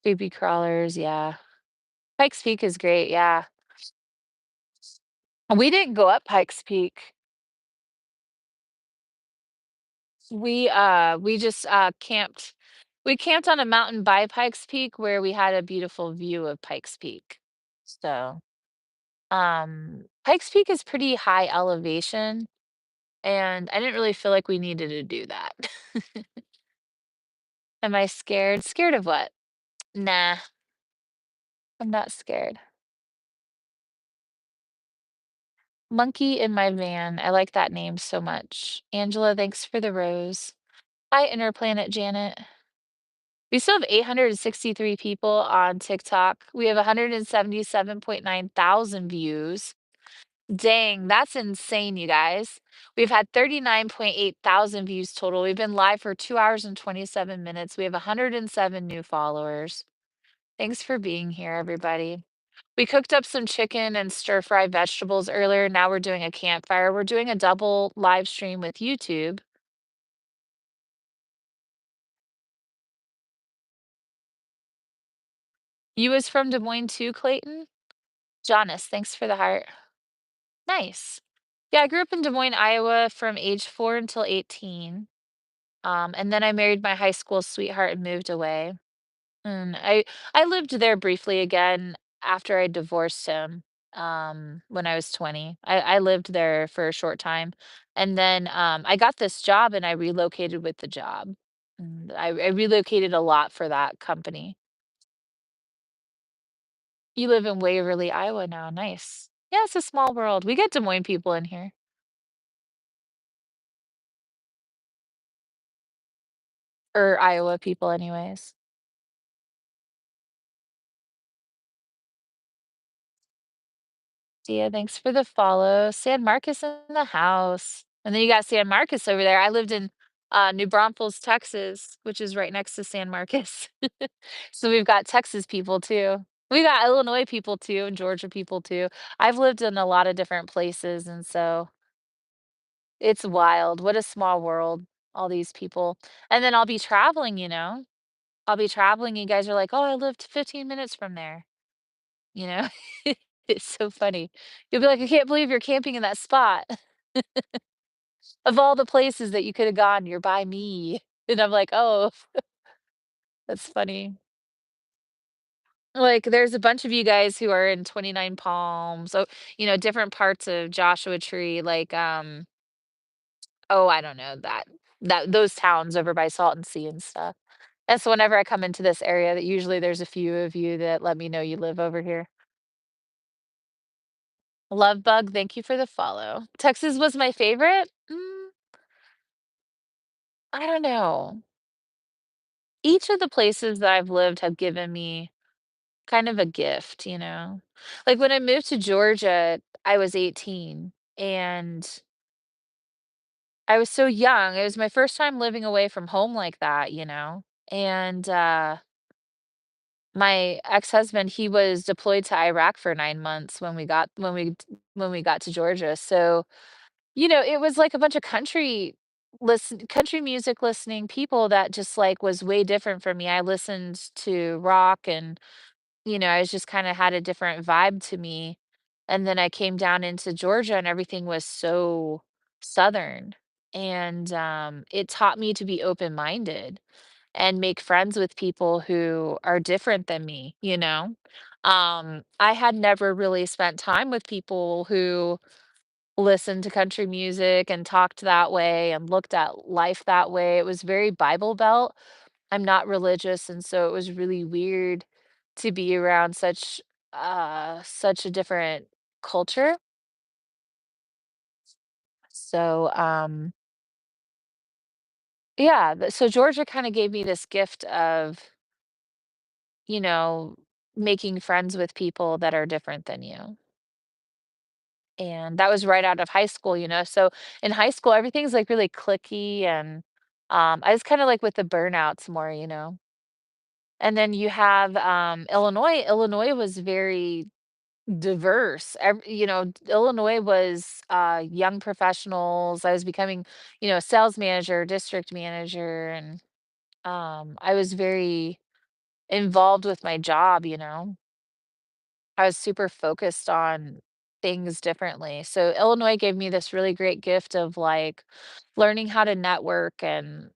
Creepy crawlers, yeah. Pikes Peak is great, yeah. We didn't go up Pikes Peak. We just, camped we camped on a mountain by Pikes Peak where we had a beautiful view of Pikes Peak. So, Pikes Peak is pretty high elevation, and I didn't really feel like we needed to do that. Am I scared? Scared of what? Nah, I'm not scared. Monkey in my van. I like that name so much. Angela, thanks for the rose. Hi, Inner Planet Janet. We still have 863 people on TikTok. We have 177.9 thousand views. Dang, that's insane, you guys. We've had 39.8 thousand views total. We've been live for 2 hours and 27 minutes. We have 107 new followers. Thanks for being here, everybody. We cooked up some chicken and stir-fried vegetables earlier. Now we're doing a campfire. We're doing a double live stream with YouTube. You was from Des Moines too, Clayton? Jonas, thanks for the heart. Nice. Yeah, I grew up in Des Moines, Iowa from age 4 until 18. And then I married my high school sweetheart and moved away. And I lived there briefly again after I divorced him, when I was 20. I lived there for a short time. And then I got this job and I relocated with the job. And I relocated a lot for that company. You live in Waverly, Iowa now. Nice. Yeah, it's a small world. We get Des Moines people in here, or Iowa people, anyways. Dia, thanks for the follow. San Marcos in the house. And then you got San Marcos over there. I lived in New Braunfels, Texas, which is right next to San Marcos. So we've got Texas people too. We got Illinois people too, and Georgia people too. I've lived in a lot of different places, and so it's wild. What a small world, all these people. And then I'll be traveling, you know. I'll be traveling. You guys are like, oh, I lived 15 minutes from there. You know? It's so funny. You'll be like, "I can't believe you're camping in that spot. Of all the places that you coulda gone, you're by me." And I'm like, "Oh, that's funny." Like, there's a bunch of you guys who are in 29 Palms, so, different parts of Joshua Tree, like, oh, I don't know, that those towns over by Salton Sea and stuff. And so whenever I come into this area, that usually there's a few of you that let me know you live over here. Love Bug, thank you for the follow. Texas was my favorite? I don't know. Each of the places that I've lived have given me kind of a gift, you know? Like, when I moved to Georgia, I was 18, and I was so young. It was my first time living away from home like that, And my ex-husband, he was deployed to Iraq for 9 months when we got to Georgia. So, it was like a bunch of country music listening people that just like was way different from me. I listened to rock and I was just kinda had a different vibe to me, and then I came down into Georgia and everything was so Southern, and, it taught me to be open-minded and make friends with people who are different than me, you know? I had never really spent time with people who listened to country music and talked that way and looked at life that way. It was very Bible Belt. I'm not religious, and so it was really weird to be around such a different culture. So, yeah, so Georgia kinda gave me this gift of, you know, making friends with people that are different than you. And that was right out of high school, so in high school, everything's, like, really clicky and, I was kinda like with the burnouts more. And then you have, Illinois. Illinois was very diverse. Illinois was, young professionals. I was becoming, a sales manager, district manager, and, I was very involved with my job. I was super focused on things differently. So Illinois gave me this really great gift of, like, learning how to network and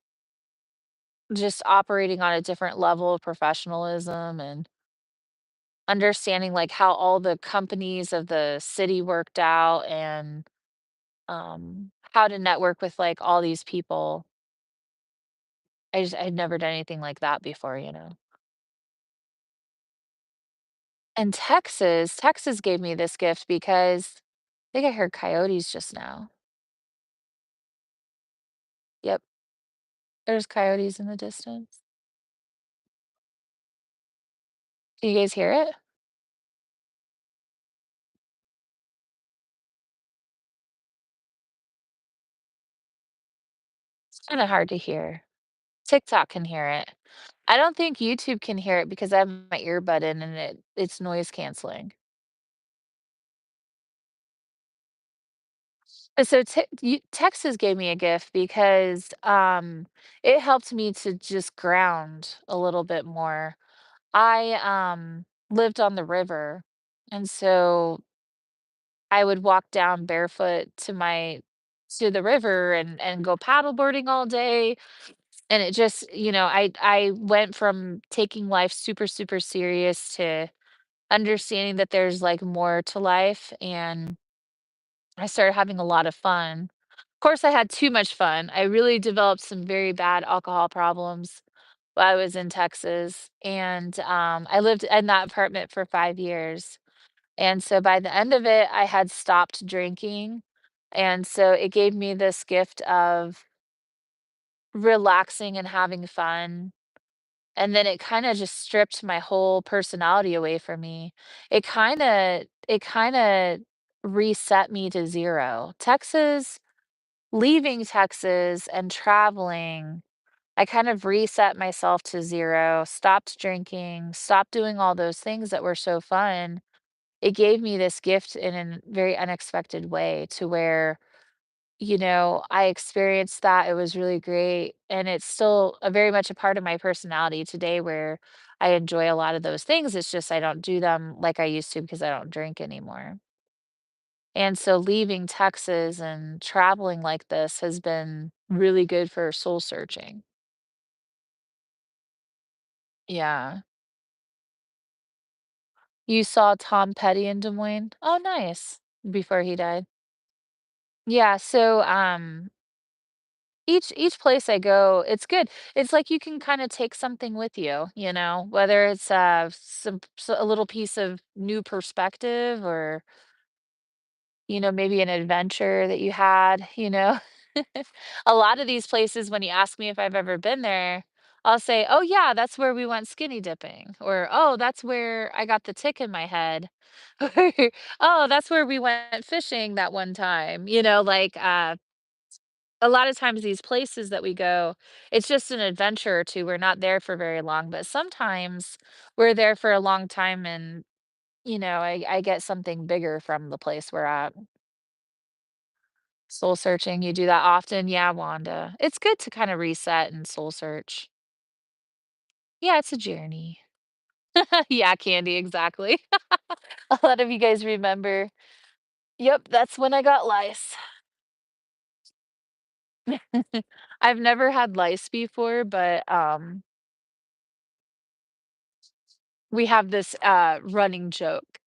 just operating on a different level of professionalism and understanding, like, how all the companies of the city worked out and how to network with, like, all these people. I'd never done anything like that before. And Texas gave me this gift because I think I heard coyotes just now. Yep, there's coyotes in the distance. Can you guys hear it? It's kinda hard to hear. TikTok can hear it. I don't think YouTube can hear it because I have my earbud in and it's noise canceling. So Texas gave me a gift because, it helped me to just ground a little bit more. I, lived on the river, and so I would walk down barefoot to the river and go paddleboarding all day, and it just I went from taking life super, super serious to understanding that there's, like, more to life, and I started having a lot of fun. Of course, I had too much fun. I really developed some very bad alcohol problems while I was in Texas, and, I lived in that apartment for 5 years, and so by the end of it, I had stopped drinking, and so it gave me this gift of relaxing and having fun, and then it kinda just stripped my whole personality away from me. It kinda reset me to 0. Leaving Texas and traveling, I kind of reset myself to 0, stopped drinking, stopped doing all those things that were so fun. It gave me this gift in a very unexpected way to where, I experienced that, it was really great, and it's still a very much a part of my personality today where I enjoy a lot of those things, it's just I don't do them like I used to because I don't drink anymore. And so leaving Texas and traveling like this has been really good for soul searching. Yeah. You saw Tom Petty in Des Moines? Oh, nice. Before he died. Yeah, so, each place I go, it's good. It's like you can kinda take something with you, whether it's, a little piece of new perspective or, maybe an adventure. A lot of these places, when you ask me if I've ever been there, I'll say, "Oh, yeah, that's where we went skinny dipping," or, "Oh, that's where I got the tick in my head," or, "Oh, that's where we went fishing that one time," like, a lot of times these places that we go, it's just an adventure or 2, we're not there for very long, but sometimes we're there for a long time and, I get something bigger from the place we're at. Soul searching, you do that often? Yeah, Wanda. It's good to kinda reset and soul search. Yeah, it's a journey. Yeah, candy, exactly. A lot of you guys remember. Yep, that's when I got lice. I've never had lice before, but, we have this, running joke.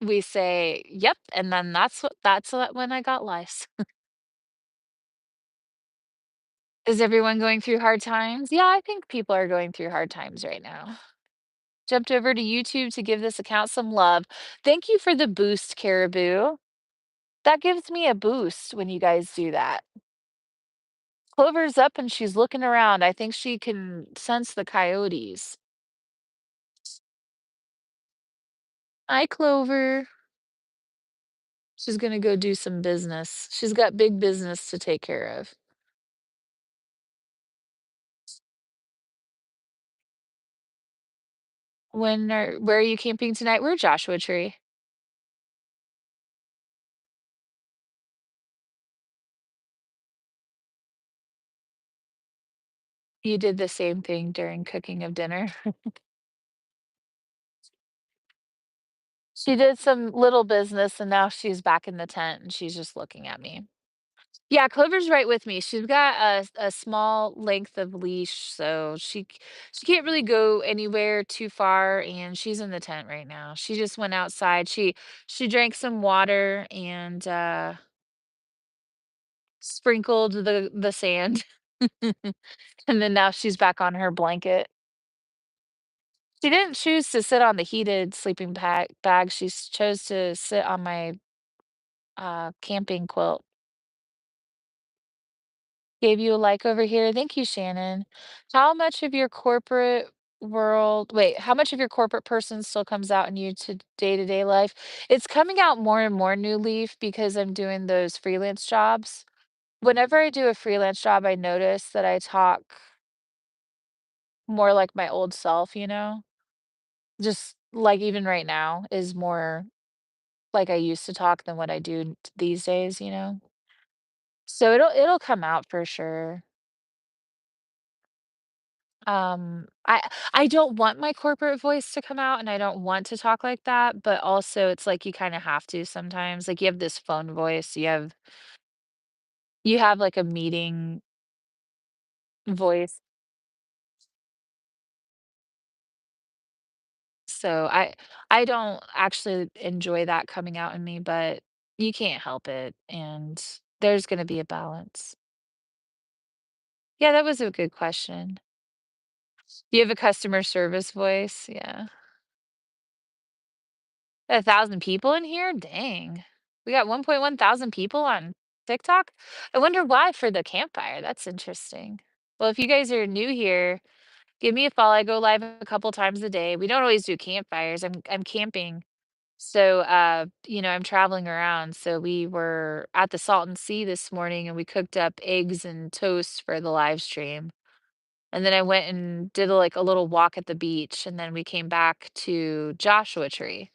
We say, "Yep," and then that's when I got lice. Is everyone going through hard times? Yeah, I think people are going through hard times right now. Jumped over to YouTube to give this account some love. Thank you for the boost, Caribou. That gives me a boost when you guys do that. Clover's up and she's looking around. I think she can sense the coyotes. Hi, Clover. She's gonna go do some business. She's got big business to take care of. Where are you camping tonight? We're Joshua Tree. You did the same thing during cooking of dinner. She did some little business and now she's back in the tent and she's just looking at me. Yeah, Clover's right with me. She's got a small length of leash, so she can't really go anywhere too far, and she's in the tent right now. She just went outside. She drank some water and sprinkled the sand, and then now she's back on her blanket. She didn't choose to sit on the heated sleeping bag. Chose to sit on my camping quilt. Gave you a like over here. Thank you, Shannon. How much of your corporate person still comes out in you to day-to-day life? It's coming out more and more, New Leaf, because I'm doing those freelance jobs. Whenever I do a freelance job, I notice that I talk more like my old self, Just like even right now is more like I used to talk than what I do these days. So it'll come out for sure. I don't want my corporate voice to come out, and I don't want to talk like that, but also it's like you kinda have to sometimes, like, you have this phone voice, you have, like, a meeting voice, so I don't actually enjoy that coming out in me, but you can't help it, and there's gonna be a balance. Yeah, that was a good question. Do you have a customer service voice? Yeah. 1,000 people in here? Dang. We got 1.1 thousand people on TikTok? I wonder why for the campfire. That's interesting. Well, if you guys are new here, give me a follow. I go live a couple times a day. We don't always do campfires. I'm camping. So I'm traveling around. So we were at the Salton Sea this morning and we cooked up eggs and toast for the live stream. And then I went and did like a little walk at the beach and then we came back to Joshua Tree.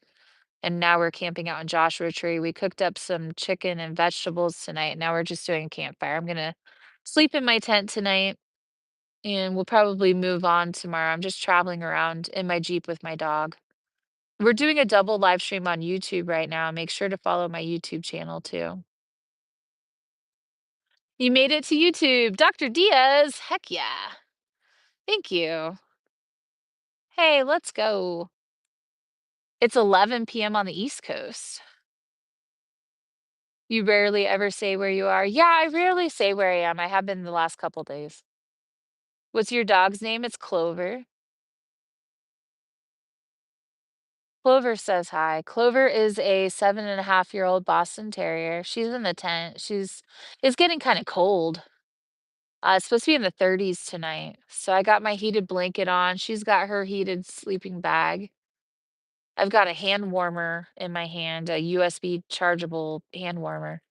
And now we're camping out in Joshua Tree. We cooked up some chicken and vegetables tonight. Now we're just doing a campfire. I'm gonna sleep in my tent tonight and we'll probably move on tomorrow. I'm just traveling around in my Jeep with my dog. We're doing a double live stream on YouTube right now. Make sure to follow my YouTube channel too. You made it to YouTube, Dr. Diaz. Heck yeah. Thank you. Hey, let's go. It's 11 p.m. on the East Coast. You rarely ever say where you are. Yeah, I rarely say where I am. I have been the last couple days. What's your dog's name? It's Clover. Clover says hi. Clover is a 7.5-year-old Boston Terrier. She's in the tent. It's getting kind of cold. It's supposed to be in the 30s tonight. So I got my heated blanket on. She's got her heated sleeping bag. I've got a hand warmer in my hand, a USB chargeable hand warmer.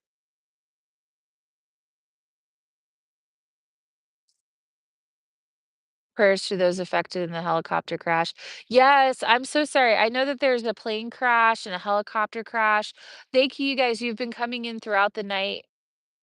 Prayers to those affected in the helicopter crash. Yes, I'm so sorry. I know that there's a plane crash and a helicopter crash. Thank you guys. You've been coming in throughout the night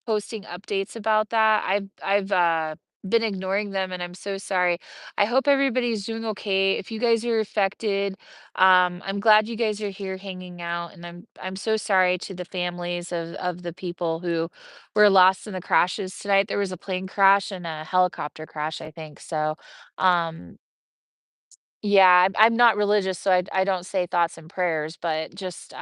posting updates about that. I've been ignoring them and I'm so sorry. I hope everybody's doing okay. If you guys are affected, I'm glad you guys are here hanging out and I'm so sorry to the families of the people who were lost in the crashes tonight. There was a plane crash and a helicopter crash, I think. So, um yeah, I'm not religious, so I don't say thoughts and prayers, but just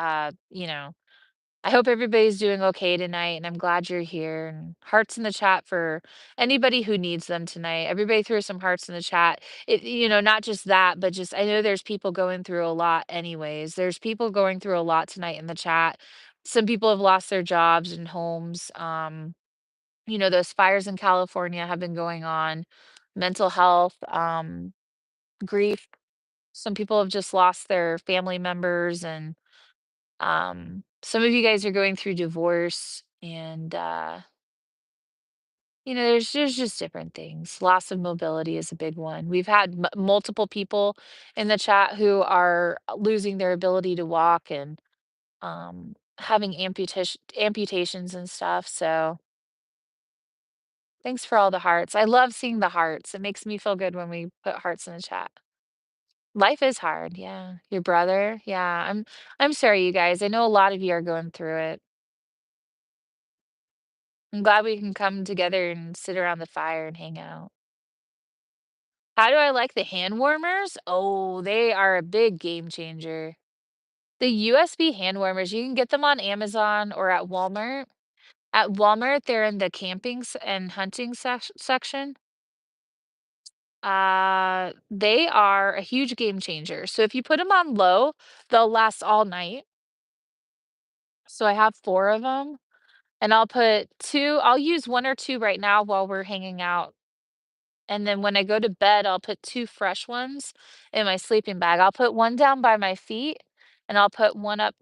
I hope everybody's doing okay tonight, and I'm glad you're here. And hearts in the chat for anybody who needs them tonight. Everybody threw some hearts in the chat. Not just that, but just I know there's people going through a lot anyways. There's people going through a lot tonight in the chat. Some people have lost their jobs and homes. Those fires in California have been going on, mental health, grief. Some people have just lost their family members and some of you guys are going through divorce and there's just different things. Loss of mobility is a big one. We've had multiple people in the chat who are losing their ability to walk and having amputations and stuff. So thanks for all the hearts. I love seeing the hearts. It makes me feel good when we put hearts in the chat. Life is hard, yeah. Your brother, yeah. I'm sorry, you guys. I know a lot of you are going through it. I'm glad we can come together and sit around the fire and hang out. How do I like the hand warmers? Oh, they are a big game changer. The USB hand warmers, you can get them on Amazon or at Walmart. At Walmart, they're in the camping and hunting section. They are a huge game changer. So if you put them on low, they'll last all night. So I have 4 of them, and I'll put 2. I'll use 1 or 2 right now while we're hanging out. And then when I go to bed, I'll put 2 fresh ones in my sleeping bag. I'll put 1 down by my feet, and I'll put 1 up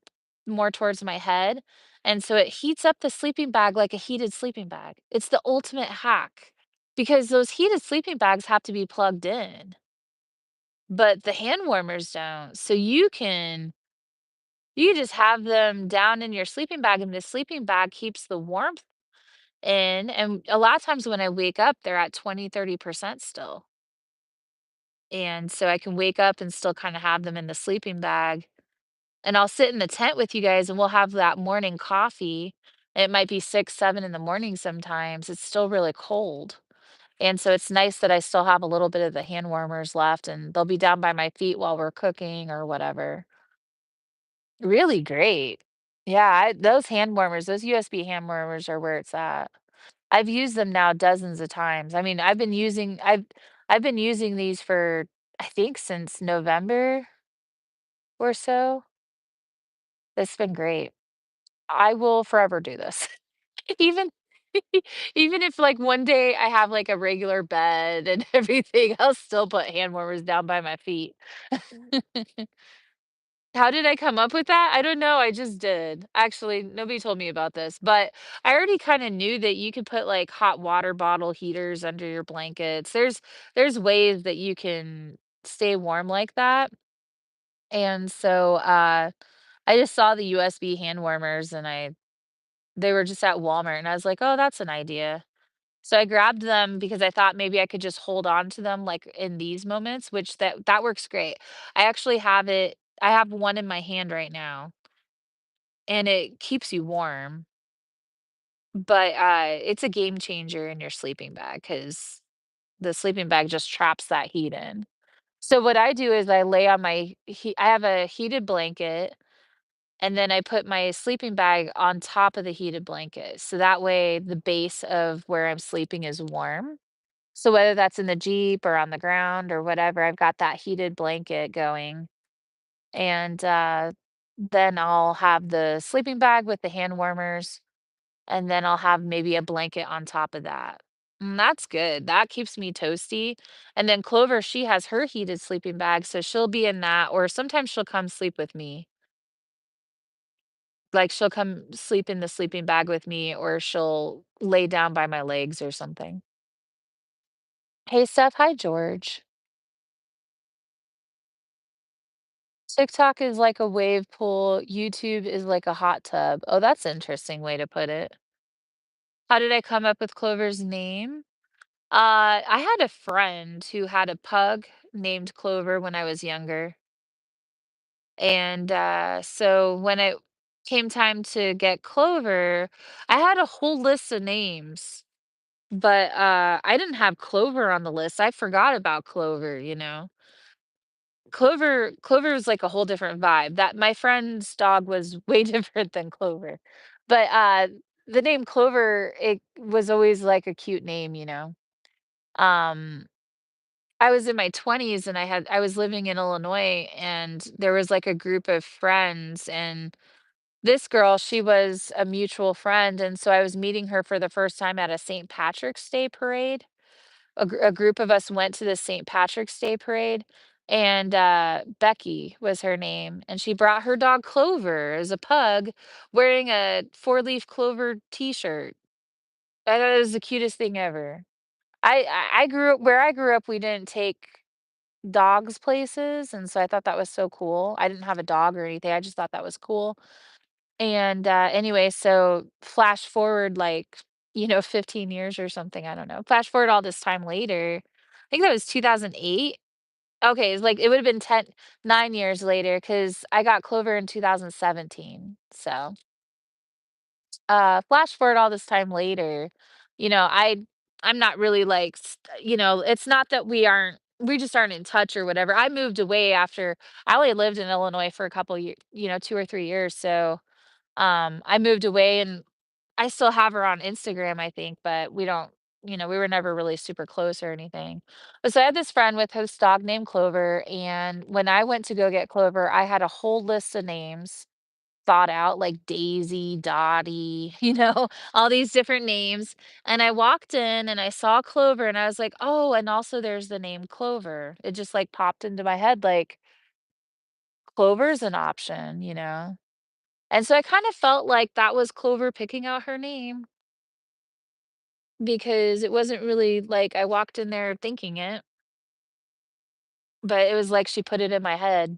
more towards my head, and so it heats up the sleeping bag like a heated sleeping bag. It's the ultimate hack because those heated sleeping bags have to be plugged in, but the hand warmers don't. So you just have them down in your sleeping bag, and the sleeping bag keeps the warmth in, and a lot of times when I wake up, they're at 20-30% still. And so I can wake up and still kinda have them in the sleeping bag, and I'll sit in the tent with you guys, and we'll have that morning coffee. It might be 6, 7 in the morning sometimes, it's still really cold, and so it's nice that I still have a little bit of the hand warmers left, and they'll be down by my feet while we're cooking or whatever. Really great. Yeah, those hand warmers, those USB hand warmers are where it's at. I've used them now dozens of times. I mean, I've been using these for, I think, since November or so. It's been great. I will forever do this. Even even if, like, one day I have, like, a regular bed and everything, I'll still put hand warmers down by my feet. How did I come up with that? I don't know, I just did. Actually, nobody told me about this, but I already kinda knew that you could put, like, hot water bottle heaters under your blankets. There's ways that you can stay warm like that, and so, I just saw the USB hand warmers and they were just at Walmart, and I was like, "Oh, that's an idea." So I grabbed them because I thought maybe I could just hold on to them, like, in these moments, which that works great. I have one in my hand right now, and it keeps you warm, but, it's a game changer in your sleeping bag because the sleeping bag just traps that heat in. So what I do is I lay on I have a heated blanket, and then I put my sleeping bag on top of the heated blanket, so that way the base of where I'm sleeping is warm. So whether that's in the Jeep or on the ground or whatever, I've got that heated blanket going, and, then I'll have the sleeping bag with the hand warmers, and then I'll have maybe a blanket on top of that. That's good. That keeps me toasty. And then Clover, she has her heated sleeping bag, so she'll be in that, or sometimes she'll come sleep with me. Like, she'll come sleep in the sleeping bag with me, or she'll lay down by my legs or something. Hey, Steph. Hi, George. TikTok is like a wave pool. YouTube is like a hot tub. Oh, that's an interesting way to put it. How did I come up with Clover's name? I had a friend who had a pug named Clover when I was younger. And so when it came time to get Clover, I had a whole list of names, but I didn't have Clover on the list. I forgot about Clover, you know. Clover was like a whole different vibe. That my friend's dog was way different than Clover. But the name Clover, it was always like a cute name, you know. Um I was in my 20s and I was living in Illinois, and there was like a group of friends, and this girl, she was a mutual friend, and so I was meeting her for the first time at a St. Patrick's Day parade. A group of us went to the St. Patrick's Day parade, and, Becky was her name, and she brought her dog Clover as a pug wearing a four-leaf clover T-shirt. I thought it was the cutest thing ever. I grew up where I grew up, we didn't take dogs places, and so I thought that was so cool. I didn't have a dog or anything, I just thought that was cool. And, anyway, so flash forward, like, 15 years or something, I don't know. Flash forward all this time later, I think that was 2008. Okay, it's like it would've been 9 years later, because I got Clover in 2017. So, flash forward all this time later, you know, I'm not really, like, it's not that we just aren't in touch or whatever. I moved away after I only lived in Illinois for a couple years, 2 or 3 years, so I moved away, and I still have her on Instagram, I think, but we were never really super close or anything. But so I had this friend with his dog named Clover, and when I went to go get Clover, I had a whole list of names thought out, like Daisy, Dottie, all these different names. And I walked in and I saw Clover and I was like, oh, and also there's the name Clover. It just like popped into my head, like Clover's an option. And so I kind of felt like that was Clover picking out her name, because it wasn't really like I walked in there thinking it, but it was like she put it in my head.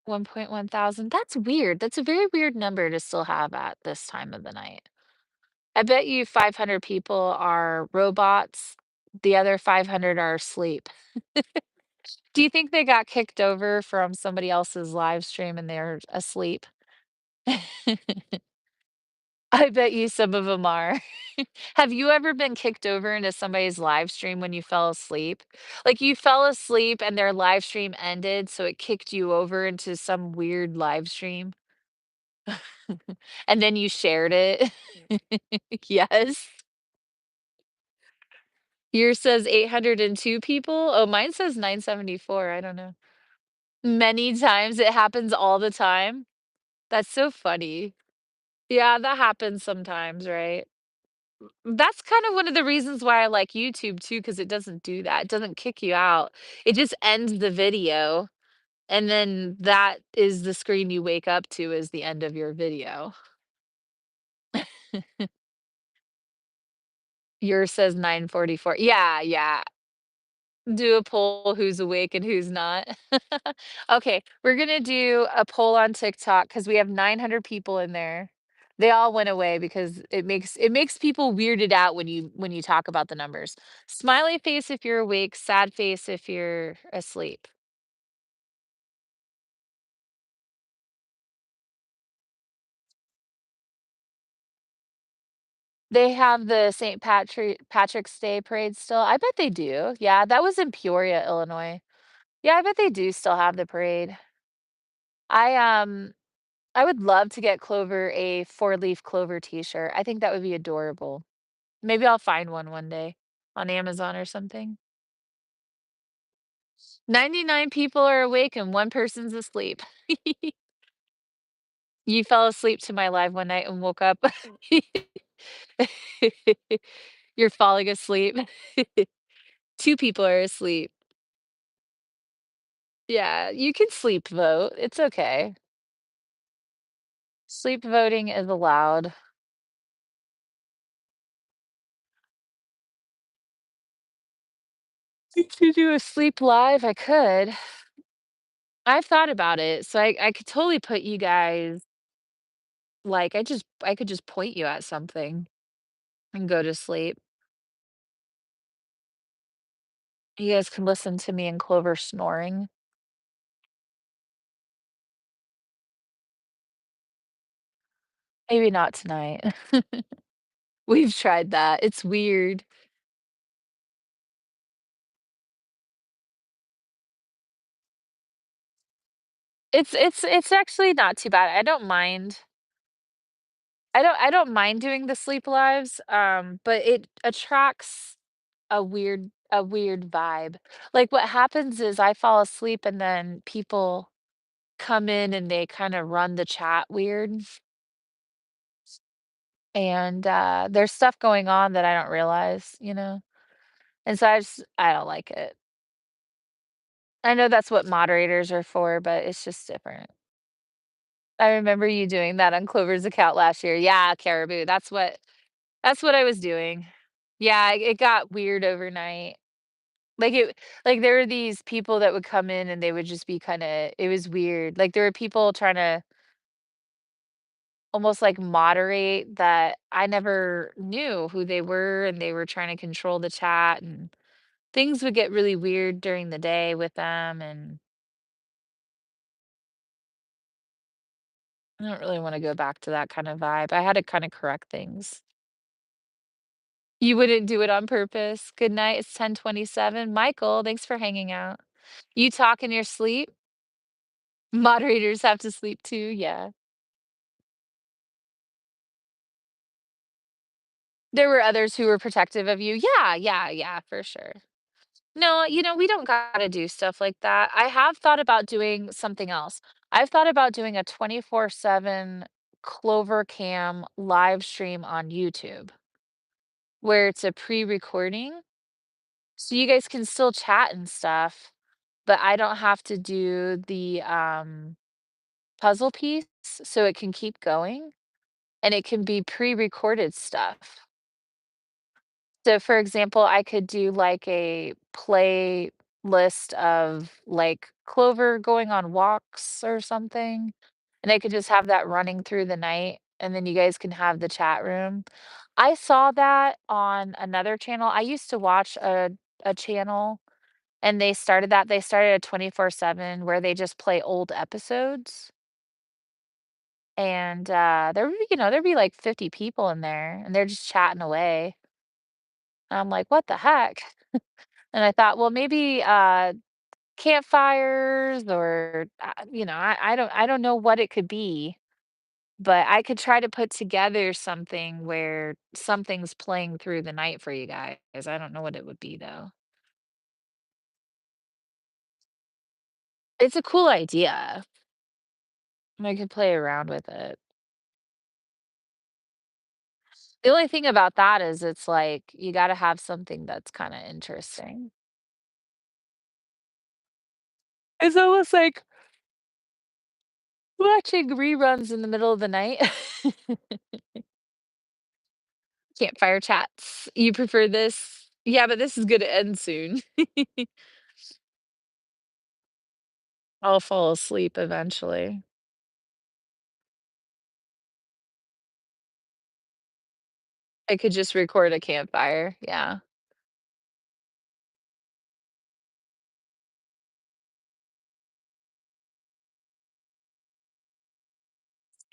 1.1 thousand. That's weird. That's a very weird number to still have at this time of the night. I bet you 500 people are robots. The other 500 are asleep. Do you think they got kicked over from somebody else's live stream and they're asleep? I bet you some of them are. Have you ever been kicked over into somebody's live stream when you fell asleep? Like, you fell asleep and their live stream ended, so it kicked you over into some weird live stream, and then you shared it? Yes. Yours says 802 people? Oh, mine says 974, I don't know. Many times, it happens all the time? That's so funny. Yeah, that happens sometimes, right? That's kind of one of the reasons why I like YouTube too, because it doesn't do that. It doesn't kick you out. It just ends the video, and then that is the screen you wake up to is the end of your video. Yours says 9:44. Yeah, yeah. Do a poll who's awake and who's not. Okay, we're gonna do a poll on TikTok because we have 900 people in there. They all went away because it makes people weirded out when you talk about the numbers. Smiley face if you're awake, sad face if you're asleep. They have the Patrick's Day parade still. I bet they do. Yeah, that was in Peoria, Illinois. Yeah, I bet they do still have the parade. I I would love to get Clover a four-leaf clover t-shirt. I think that would be adorable. Maybe I'll find one day on Amazon or something. 99 people are awake and one person's asleep. You fell asleep to my live one night and woke up. You're falling asleep. 2 people are asleep. Yeah, you can sleep vote, it's okay. Sleep voting is allowed. To do a sleep live, I could. I've thought about it, so I could totally put you guys like, I could just point you at something and go to sleep. You guys can listen to me and Clover snoring. Maybe not tonight. We've tried that, it's weird. It's actually not too bad, I don't mind doing the sleep lives, but it attracts a weird vibe. Like, what happens is I fall asleep and then people come in and they kinda run the chat weird, and, there's stuff going on that I don't realize, you know? And so I don't like it. I know that's what moderators are for, but it's just different. I remember you doing that on Clover's account last year. Yeah, Caribou, that's what I was doing. Yeah, it got weird overnight. Like, there were these people that would come in and they would just be kinda it was weird. Like, there were people trying to almost, like, moderate that I never knew who they were, and they were trying to control the chat, and things would get really weird during the day with them, and I don't really wanna go back to that kind of vibe. I had to kinda correct things. You wouldn't do it on purpose. Good night, it's 10:27. Michael, thanks for hanging out. You talk in your sleep? Moderators have to sleep too, yeah. There were others who were protective of you. Yeah, yeah, yeah, for sure. No, we don't gotta do stuff like that. I have thought about doing something else. I've thought about doing a 24/7 Clover Cam live stream on YouTube where it's a pre-recording, so you guys can still chat and stuff, but I don't have to do the, puzzle piece, so it can keep going, and it can be pre-recorded stuff. So, for example, I could do like a playlist of like Clover going on walks or something, and I could just have that running through the night, and then you guys can have the chat room. I saw that on another channel. I used to watch a channel and they started a 24/7 where they just play old episodes. And there would be, there'd be like 50 people in there and they're just chatting away. I'm like, what the heck? And I thought, well, maybe, campfires or, I don't know what it could be, but I could try to put together something where something's playing through the night for you guys. I don't know what it would be, though. It's a cool idea. I could play around with it. The only thing about that is it's like, you gotta have something that's kinda interesting. It's almost like watching reruns in the middle of the night. Campfire chats. You prefer this? Yeah, but this is gonna end soon. I'll fall asleep eventually. I could just record a campfire, yeah.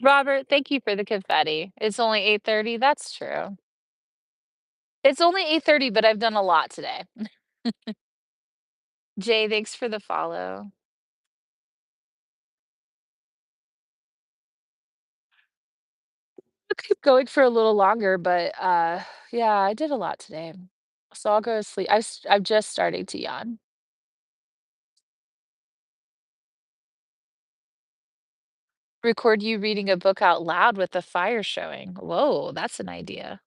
Robert, thank you for the confetti. It's only 8:30, that's true. It's only 8:30, but I've done a lot today. Jay, thanks for the follow. I'll keep going for a little longer, but, yeah, I did a lot today. So I'll go to sleep. I'm just starting to yawn. Record you reading a book out loud with the fire showing. Whoa, that's an idea.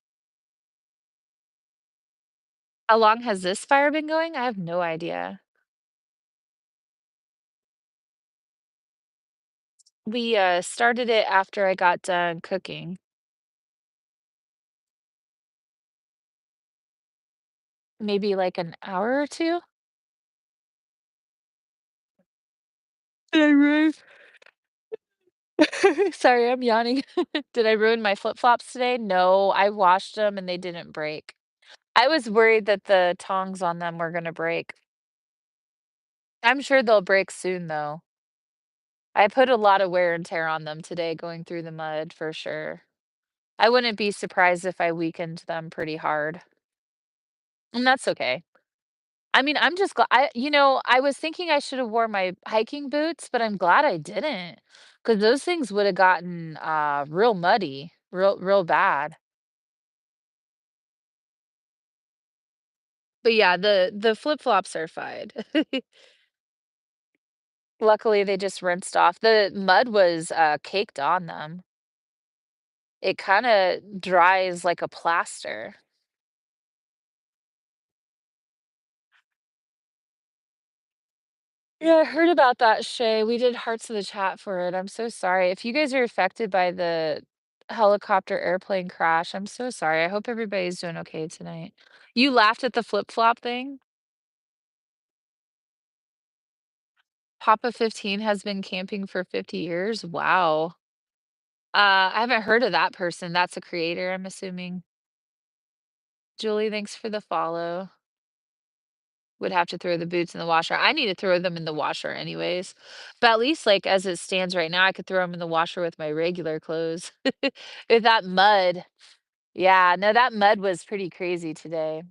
How long has this fire been going? I have no idea. We, started it after I got done cooking. Maybe, like, an hour or 2? Did I ruin Sorry, I'm yawning. Did I ruin my flip-flops today? No, I washed them and they didn't break. I was worried that the tongs on them were gonna break. I'm sure they'll break soon, though. I put a lot of wear and tear on them today going through the mud for sure. I wouldn't be surprised if I weakened them pretty hard, and that's okay. I mean, I'm just glad I was thinking I should have wore my hiking boots, but I'm glad I didn't, because those things would have gotten, real muddy, real bad. But yeah, the flip-flops are fine. Luckily, they just rinsed off. The mud was, caked on them. It kinda dries like a plaster. Yeah, I heard about that, Shay. We did hearts of the chat for it. I'm so sorry. If you guys are affected by the helicopter airplane crash, I'm so sorry. I hope everybody's doing okay tonight. You laughed at the flip-flop thing? Papa 15 has been camping for 50 years? Wow. I haven't heard of that person. That's a creator, I'm assuming. Julie, thanks for the follow. Would have to throw the boots in the washer. I need to throw them in the washer anyways. But at least, like, as it stands right now, I could throw them in the washer with my regular clothes. With that mud. Yeah, no, that mud was pretty crazy today.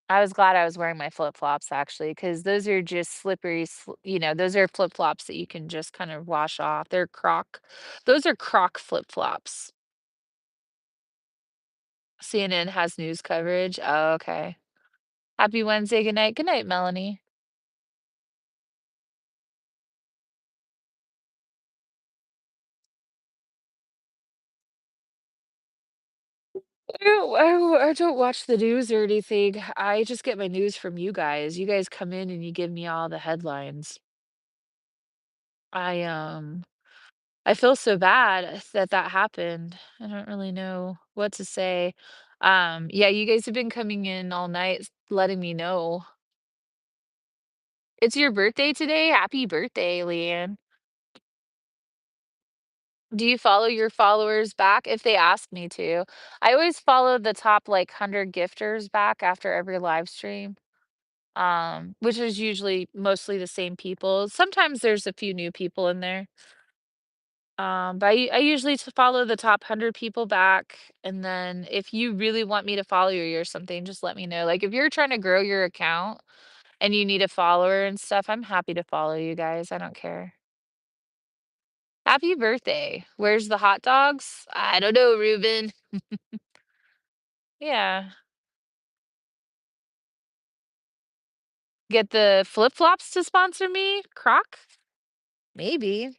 I was glad I was wearing my flip-flops actually, because those are just slippery, those are flip-flops that you can just kind of wash off. Those are Croc flip-flops. CNN has news coverage. Oh, okay. Happy Wednesday. Good night. Good night, Melanie. I don't watch the news or anything. I just get my news from you guys. You guys come in and you give me all the headlines. I, um I feel so bad that that happened. I don't really know what to say. Yeah, you guys have been coming in all night letting me know. It's your birthday today? Happy birthday, Leanne. Do you follow your followers back? If they ask me to. I always follow the top, like, 100 gifters back after every live stream, which is usually mostly the same people. Sometimes there's a few new people in there. But I usually follow the top 100 people back, and then if you really want me to follow you or something, just let me know. Like, if you're trying to grow your account and you need a follower and stuff, I'm happy to follow you guys, I don't care. Happy birthday. Where's the hot dogs? I don't know, Ruben. Yeah. Get the flip-flops to sponsor me? Croc? Maybe.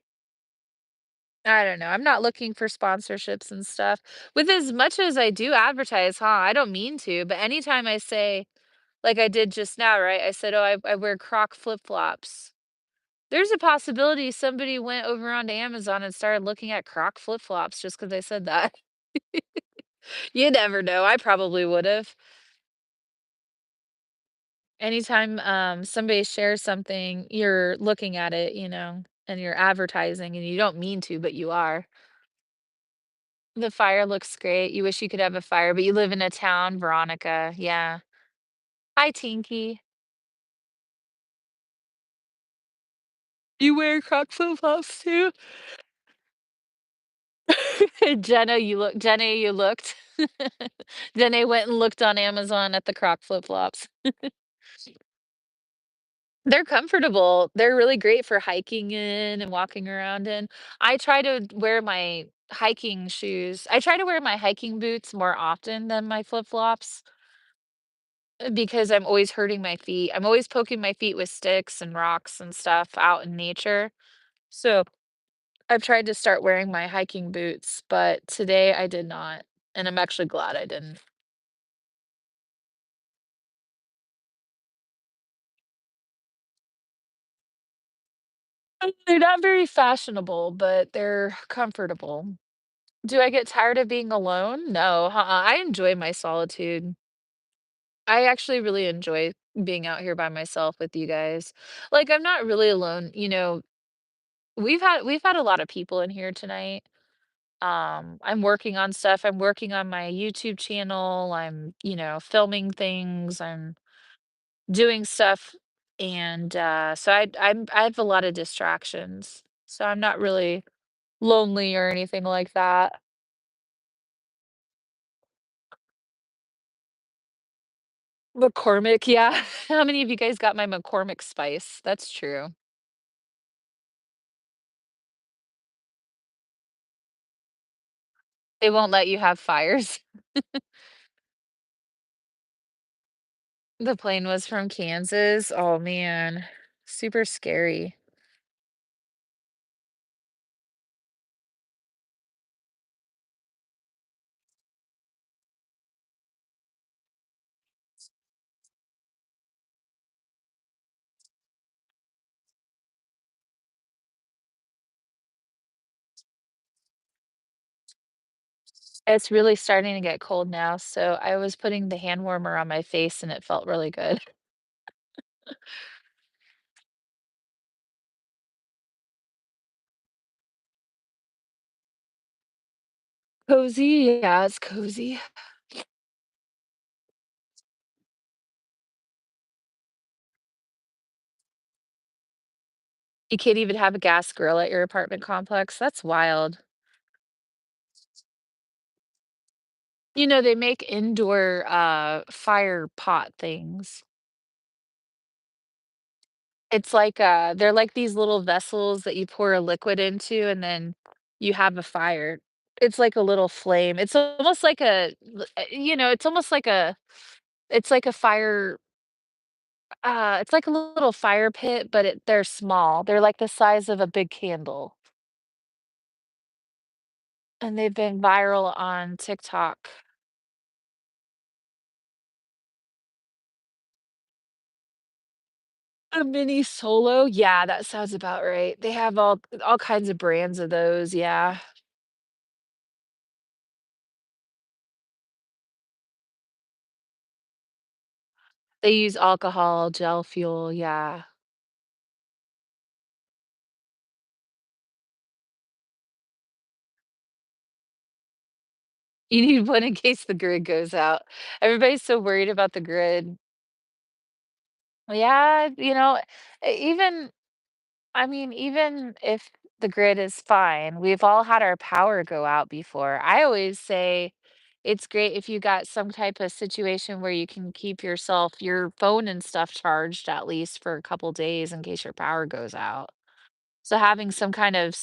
I don't know. I'm not looking for sponsorships and stuff. With as much as I do advertise, huh? I don't mean to, but anytime I say, like I did just now, right? I said, "Oh, I wear Croc flip-flops." There's a possibility somebody went over onto Amazon and started looking at Croc flip-flops just because I said that. You never know. I probably would've. Anytime, somebody shares something, you're looking at it, and you're advertising, and you don't mean to, but you are. The fire looks great. You wish you could have a fire, but you live in a town, Veronica. Yeah. Hi, Tinky. You wear Croc flip-flops too? Jenna, you looked. Jenna went and looked on Amazon at the Croc flip-flops. They're comfortable. They're really great for hiking in and walking around in. I try to wear my hiking boots more often than my flip-flops, because I'm always hurting my feet. I'm always poking my feet with sticks and rocks and stuff out in nature. So I've tried to start wearing my hiking boots, but today I did not, and I'm actually glad I didn't. They're not very fashionable, but they're comfortable. Do I get tired of being alone? No, I enjoy my solitude. I actually really enjoy being out here by myself with you guys. Like, I'm not really alone, we've had a lot of people in here tonight. I'm working on stuff. I'm working on my YouTube channel. I'm, filming things. I'm doing stuff, and so I have a lot of distractions. So I'm not really lonely or anything like that. McCormick, yeah. How many of you guys got my McCormick spice? That's true. They won't let you have fires. The plane was from Kansas. Oh man, super scary. It's really starting to get cold now, so I was putting the hand warmer on my face and it felt really good. Cozy, yeah, it's cozy. You can't even have a gas grill at your apartment complex? That's wild. They make indoor, fire pot things. It's like, they're like these little vessels that you pour a liquid into, and then you have a fire. It's like a little flame. It's almost like it's almost like it's like a fire, it's like a little fire pit, but they're small. They're like the size of a big candle, and they've been viral on TikTok. A mini Solo? Yeah, that sounds about right. They have all kinds of brands of those, yeah. They use alcohol, gel fuel, yeah. You need one in case the grid goes out. Everybody's so worried about the grid. Yeah, even I mean, even if the grid is fine, we've all had our power go out before. I always say it's great if you got some type of situation where you can keep your phone and stuff charged at least for a couple days in case your power goes out. So having some kind of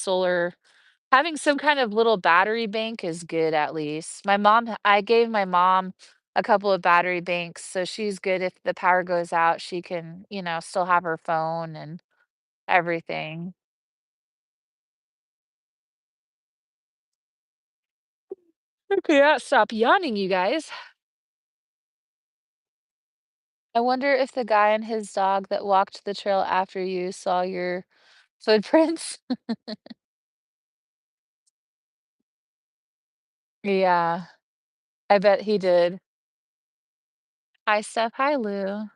little battery bank is good at least. I gave my mom a couple of battery banks, so she's good if the power goes out, she can, still have her phone and everything. Okay, stop yawning, you guys. I wonder if the guy and his dog that walked the trail after you saw your footprints. Yeah, I bet he did. Hi, Steph. Hi, Lou.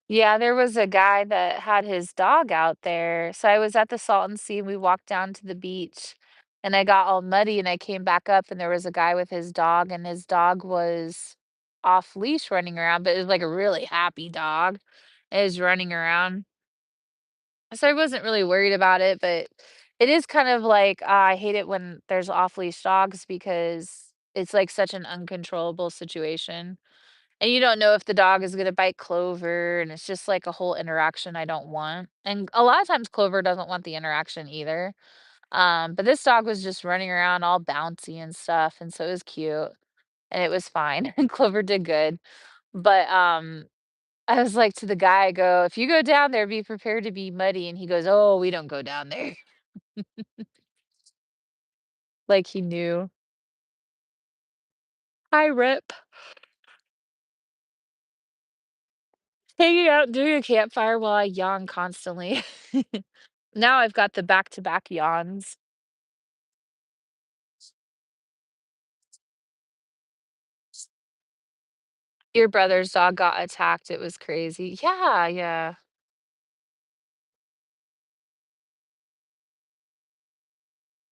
Yeah, there was a guy that had his dog out there. So I was at the Salton Sea, and we walked down to the beach, and I got all muddy, and I came back up, and there was a guy with his dog, and his dog was off leash running around, but it was like a really happy dog. It was running around. So I wasn't really worried about it, but it is kind of like, I hate it when there's off leash dogs because it's like such an uncontrollable situation. And you don't know if the dog is gonna bite Clover, and it's just like a whole interaction I don't want. And a lot of times Clover doesn't want the interaction either. But this dog was just running around all bouncy and stuff, and so it was cute, and it was fine, and Clover did good. But, I was like to the guy, I go, "If you go down there, be prepared to be muddy." And he goes, "Oh, we don't go down there." Like he knew. Hi, Rip. Hanging out doing a campfire while I yawn constantly. Now I've got the back-to-back yawns. Your brother's dog got attacked, it was crazy. Yeah, yeah.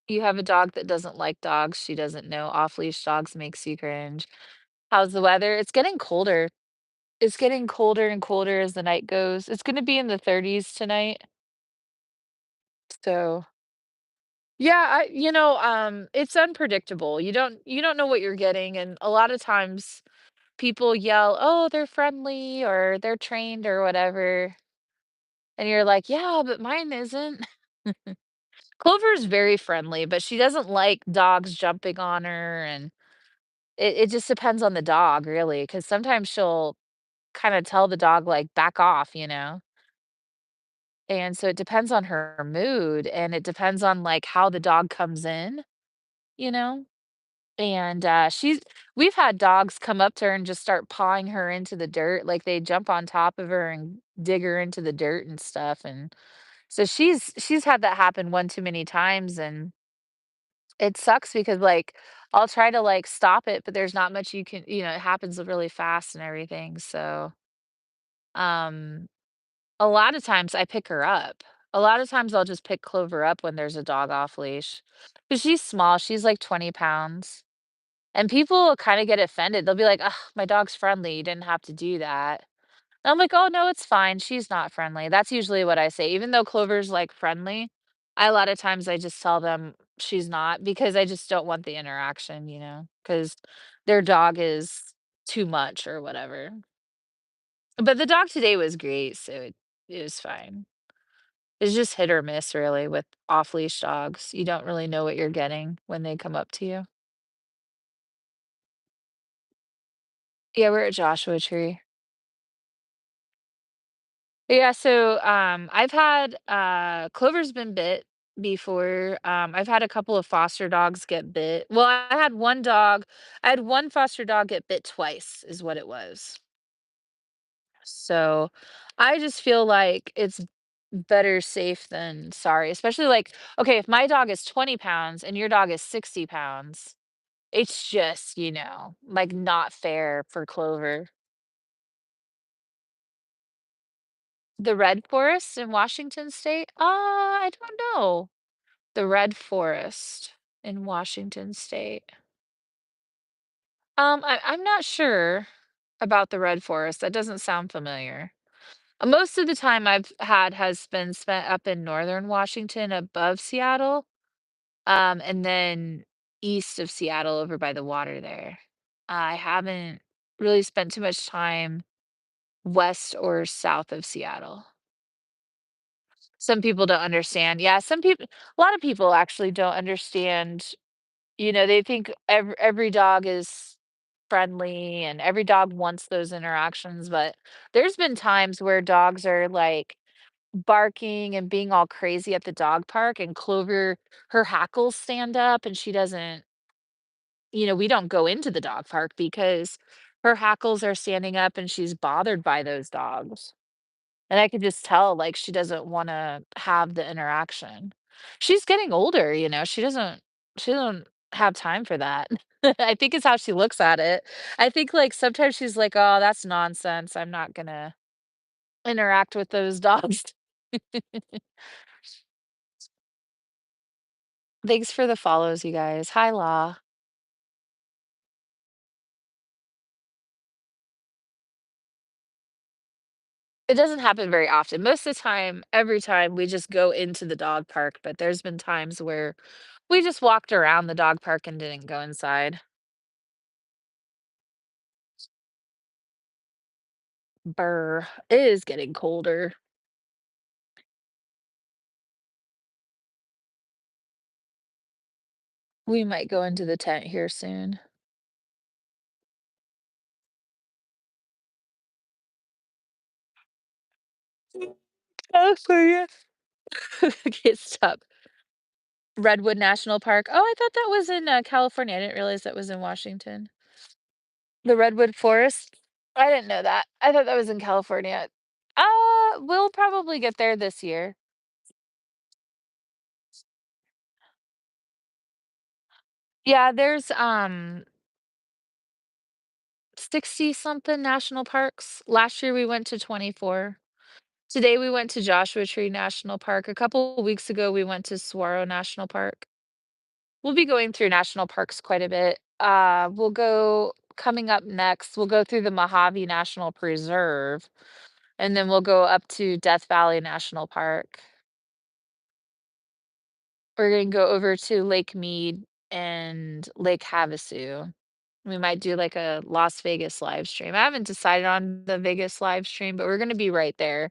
You have a dog that doesn't like dogs, she doesn't know off-leash dogs makes you cringe. How's the weather? It's getting colder. It's getting colder and colder as the night goes. It's gonna be in the 30s tonight, so yeah, it's unpredictable. You don't know what you're getting, and a lot of times people yell, "Oh, they're friendly," or "They're trained," or whatever, and you're like, "Yeah, but mine isn't." Clover's very friendly, but she doesn't like dogs jumping on her, and it just depends on the dog, really, because sometimes she'll kinda tell the dog, like, "Back off," you know? And so it depends on her mood, and it depends on, like, how the dog comes in, you know? And, we've had dogs come up to her and just start pawing her into the dirt, like, they jump on top of her and dig her into the dirt and stuff, and so she's had that happen one too many times, and it sucks because, like, I'll try to, like, stop it, but there's not much it happens really fast and everything, so, um, a lot of times I pick her up. A lot of times I'll just pick Clover up when there's a dog off leash, because she's small, she's, like, 20 pounds. And people kinda get offended. They'll be like, "Ugh, my dog's friendly, you didn't have to do that." And I'm like, "Oh, no, it's fine, she's not friendly." That's usually what I say. Even though Clover's, like, friendly, a lot of times I just tell them she's not because I just don't want the interaction, because their dog is too much or whatever. But the dog today was great, so it was fine. It's just hit or miss really with off-leash dogs. You don't really know what you're getting when they come up to you. Yeah, we're at Joshua Tree. Yeah, so, I've had, Clover's been bit before, I've had a couple of foster dogs get bit. Well, I had one foster dog get bit twice is what it was. So, I just feel like it's better safe than sorry, especially, like, okay, if my dog is 20 pounds and your dog is 60 pounds, it's just, like, not fair for Clover. The red forest in Washington State? I don't know. The red forest in Washington State. I'm not sure about the red forest. That doesn't sound familiar. Most of the time I've had has been spent up in northern Washington above Seattle, and then east of Seattle over by the water there. I haven't really spent too much time west or south of Seattle. Some people don't understand. Yeah, a lot of people actually don't understand. They think every dog is friendly and every dog wants those interactions, but there's been times where dogs are like barking and being all crazy at the dog park, and Clover, her hackles stand up and she doesn't, we don't go into the dog park because her hackles are standing up and she's bothered by those dogs. And I could just tell, like, she doesn't wanna have the interaction. She's getting older, she doesn't have time for that. I think it's how she looks at it. I think, like, sometimes she's like, "Oh, that's nonsense. I'm not gonna interact with those dogs." Thanks for the follows, you guys. Hi, Law. It doesn't happen very often. Most of the time, every time, we just go into the dog park, but there's been times where we just walked around the dog park and didn't go inside. Brr. It is getting colder. We might go into the tent here soon. California. Okay, stop. Redwood National Park. Oh, I thought that was in, California. I didn't realize that was in Washington. The Redwood Forest? I didn't know that. I thought that was in California. We'll probably get there this year. Yeah, there's, 60 something national parks. Last year we went to 24. Today we went to Joshua Tree National Park. A couple weeks ago we went to Saguaro National Park. We'll be going through national parks quite a bit. We'll go coming up next, we'll go through the Mojave National Preserve, and then we'll go up to Death Valley National Park. We're gonna go over to Lake Mead and Lake Havasu. We might do like a Las Vegas live stream. I haven't decided on the Vegas live stream, but we're gonna be right there.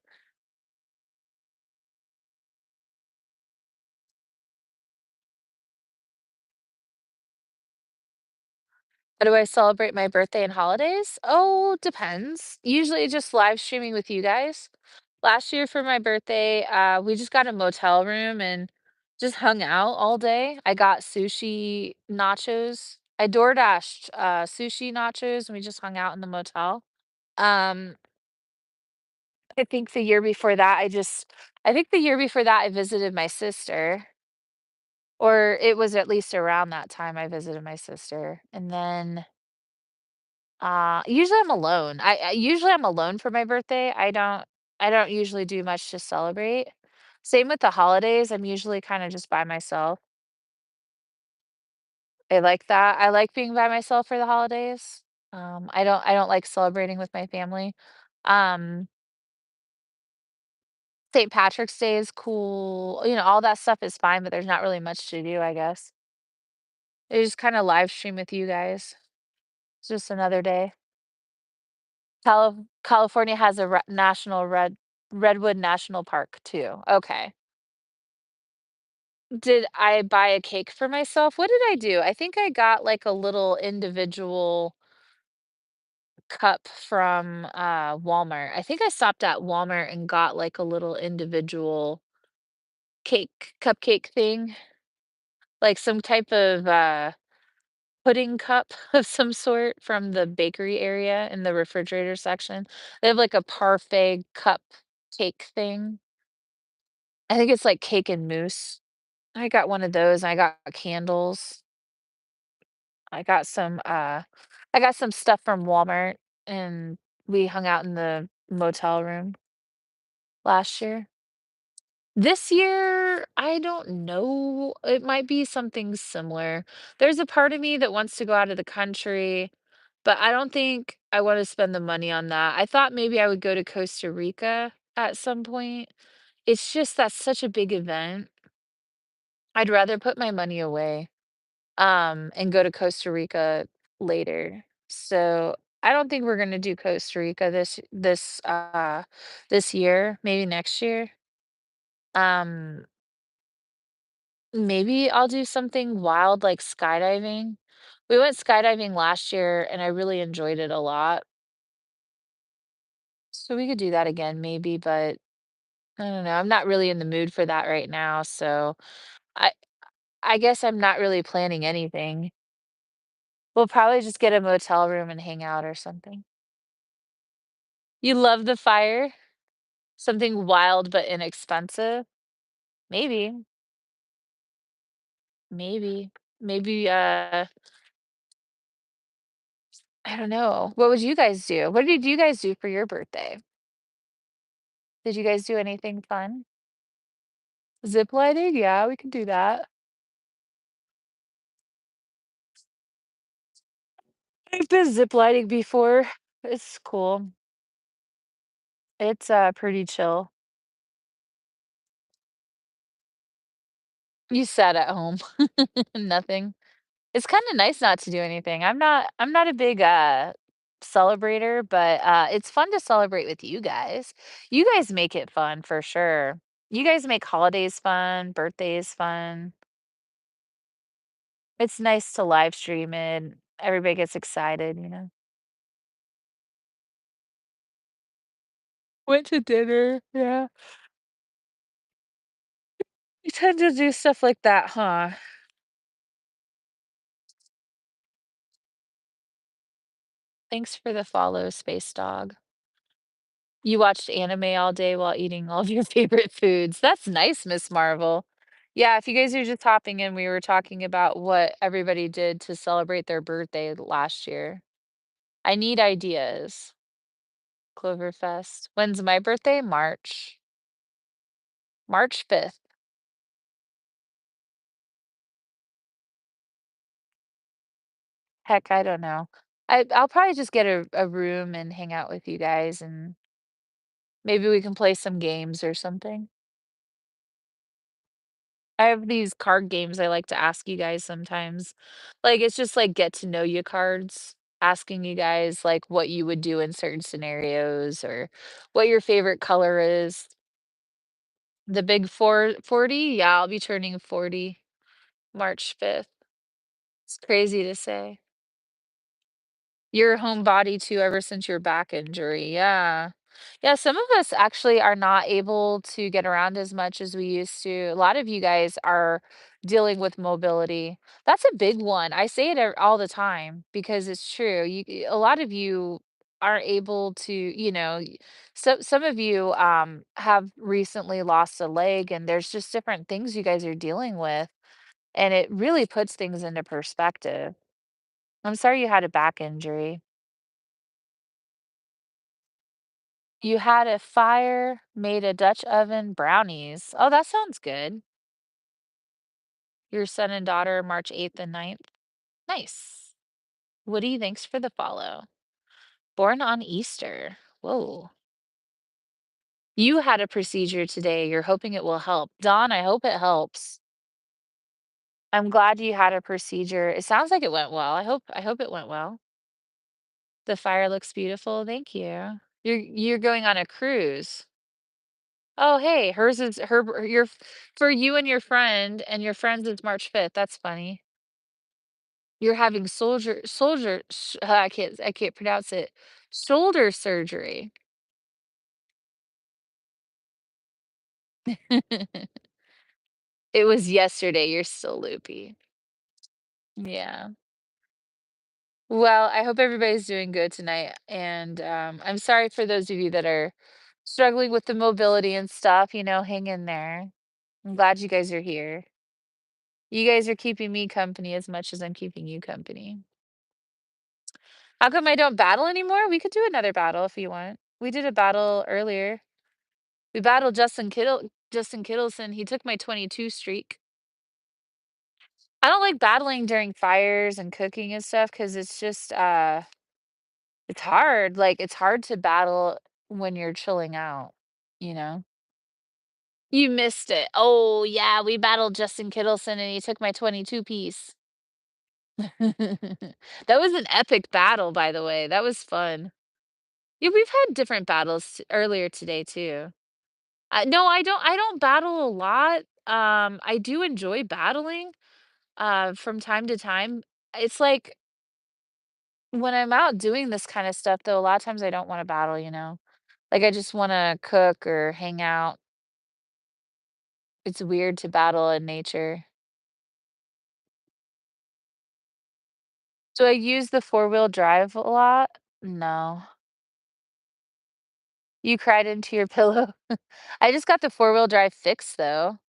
How do I celebrate my birthday and holidays? Oh, depends. Usually just live streaming with you guys. Last year for my birthday, we just got a motel room and just hung out all day. I got sushi nachos. I DoorDashed sushi nachos and we just hung out in the motel. Um, I think the year before that, I think the year before that I visited my sister, or it was at least around that time I visited my sister. And then usually I'm alone. I'm alone for my birthday. I don't usually do much to celebrate. Same with the holidays. I'm usually kind of just by myself. I like that. I like being by myself for the holidays. I don't like celebrating with my family. Um, St. Patrick's Day is cool. All that stuff is fine, but there's not really much to do, I guess. I just kind of live stream with you guys. It's just another day. California has a Redwood National Park too. Okay. Did I buy a cake for myself? What did I do? I think I got like a little individual cup from Walmart. I think I stopped at Walmart and got like a little individual cupcake thing, like some type of pudding cup of some sort from the bakery area in the refrigerator section. They have like a parfait cup cake thing. I think it's like cake and mousse. I got one of those. I got candles. I got some I got some stuff from Walmart and we hung out in the motel room last year. This year, I don't know. It might be something similar. There's a part of me that wants to go out of the country, but I don't think I want to spend the money on that. I thought maybe I would go to Costa Rica at some point. It's just that's such a big event. I'd rather put my money away, and go to Costa Rica later. So I don't think we're gonna do Costa Rica this year, maybe next year. Um, Maybe I'll do something wild like skydiving. We went skydiving last year and I really enjoyed it a lot. So we could do that again maybe, but I don't know. I'm not really in the mood for that right now, so I I guess I'm not really planning anything. We'll probably just get a motel room and hang out or something. You love the fire? Something wild but inexpensive? Maybe, maybe, maybe, I don't know. What would you guys do? What did you guys do for your birthday? Did you guys do anything fun? Zip lining? Yeah, we can do that. I've been zip lining before. It's cool. It's, pretty chill. You sat at home. Nothing. It's kinda nice not to do anything. I'm not a big, celebrator, but, it's fun to celebrate with you guys. You guys make it fun for sure. You guys make holidays fun, birthdays fun. It's nice to live stream it. Everybody gets excited. Went to dinner, yeah. tend to do stuff like that, huh? Thanks for the follow, Space Dog. You watched anime all day while eating all of your favorite foods. That's nice, Miss Marvel. Yeah, if you guys are just hopping in, we were talking about what everybody did to celebrate their birthday last year. I need ideas. Cloverfest. When's my birthday? March. March 5th. Heck, I don't know. I'll probably just get a room and hang out with you guys, and maybe we can play some games or something. I have these card games I like to ask you guys sometimes. Like, it's just like get to know you cards, asking you guys like what you would do in certain scenarios or what your favorite color is. The big 40? Yeah, I'll be turning 40 March 5th. It's crazy to say. Your home body too ever since your back injury, yeah. Yeah, some of us actually are not able to get around as much as we used to. A lot of you guys are dealing with mobility. That's a big one. I say it all the time because it's true. A lot of you aren't able to, so some of you have recently lost a leg and there's just different things you guys are dealing with, and it really puts things into perspective. I'm sorry you had a back injury. You had a fire, made a Dutch oven, brownies. Oh, that sounds good. Your son and daughter, March 8th and 9th. Nice. Woody, thanks for the follow. Born on Easter. Whoa. You had a procedure today. You're hoping it will help. Dawn, I hope it helps. I'm glad you had a procedure. It sounds like it went well. I hope it went well. The fire looks beautiful. Thank you. You're going on a cruise. Oh, hey, hers is your for you and and your friends is March 5th. That's funny. You're having I can't pronounce it. Shoulder surgery. It was yesterday. You're still loopy. Yeah. Well, I hope everybody's doing good tonight. And I'm sorry for those of you that are struggling with the mobility and stuff, hang in there. I'm glad you guys are here. You guys are keeping me company as much as I'm keeping you company. How come I don't battle anymore? We could do another battle if you want. We did a battle earlier. We battled Justin Kittleson. He took my 22 streak. I don't like battling during fires and cooking and stuff because it's just it's hard. Like it's hard to battle when you're chilling out, you know? You missed it. Oh yeah, we battled Justin Kittleson and he took my 22 piece. That was an epic battle, by the way. That was fun. Yeah, we've had different battles earlier today too. No, I don't battle a lot. I do enjoy battling from time to time. It's like when I'm out doing this kind of stuff though, a lot of times I don't want to battle. Like I just want to cook or hang out. It's weird to battle in nature. Do I use the four-wheel drive a lot? No. You cried into your pillow. I just got the four-wheel drive fixed though.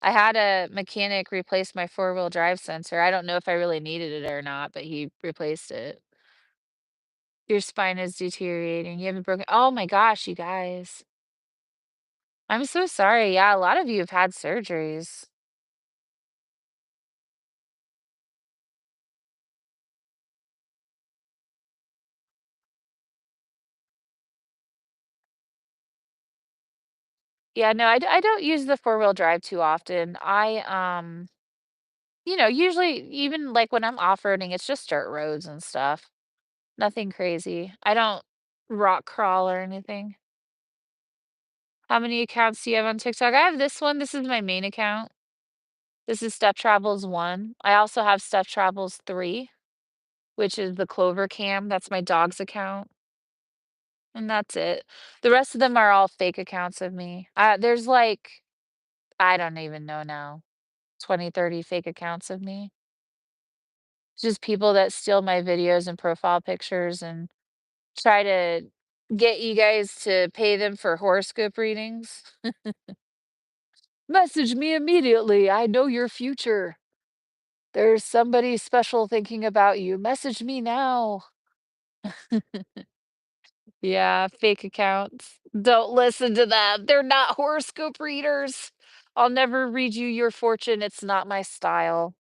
I had a mechanic replace my four-wheel drive sensor. I don't know if I really needed it or not, but he replaced it. Your spine is deteriorating. You haven't broken. Oh my gosh, you guys. I'm so sorry. Yeah, a lot of you have had surgeries. Yeah, no, I don't use the four-wheel drive too often. Usually even like when I'm off-roading, it's just dirt roads and stuff. Nothing crazy. I don't rock crawl or anything. How many accounts do you have on TikTok? I have this one. This is my main account. This is Step Travels 1. I also have Step Travels 3, which is the Clover Cam. That's my dog's account, and that's it. The rest of them are all fake accounts of me. There's like I don't even know now. 20, 30 fake accounts of me. Just people that steal my videos and profile pictures and try to get you guys to pay them for horoscope readings. Message me immediately. I know your future. There's somebody special thinking about you. Message me now. Yeah, fake accounts. Don't listen to them. They're not horoscope readers. I'll never read you your fortune. It's not my style.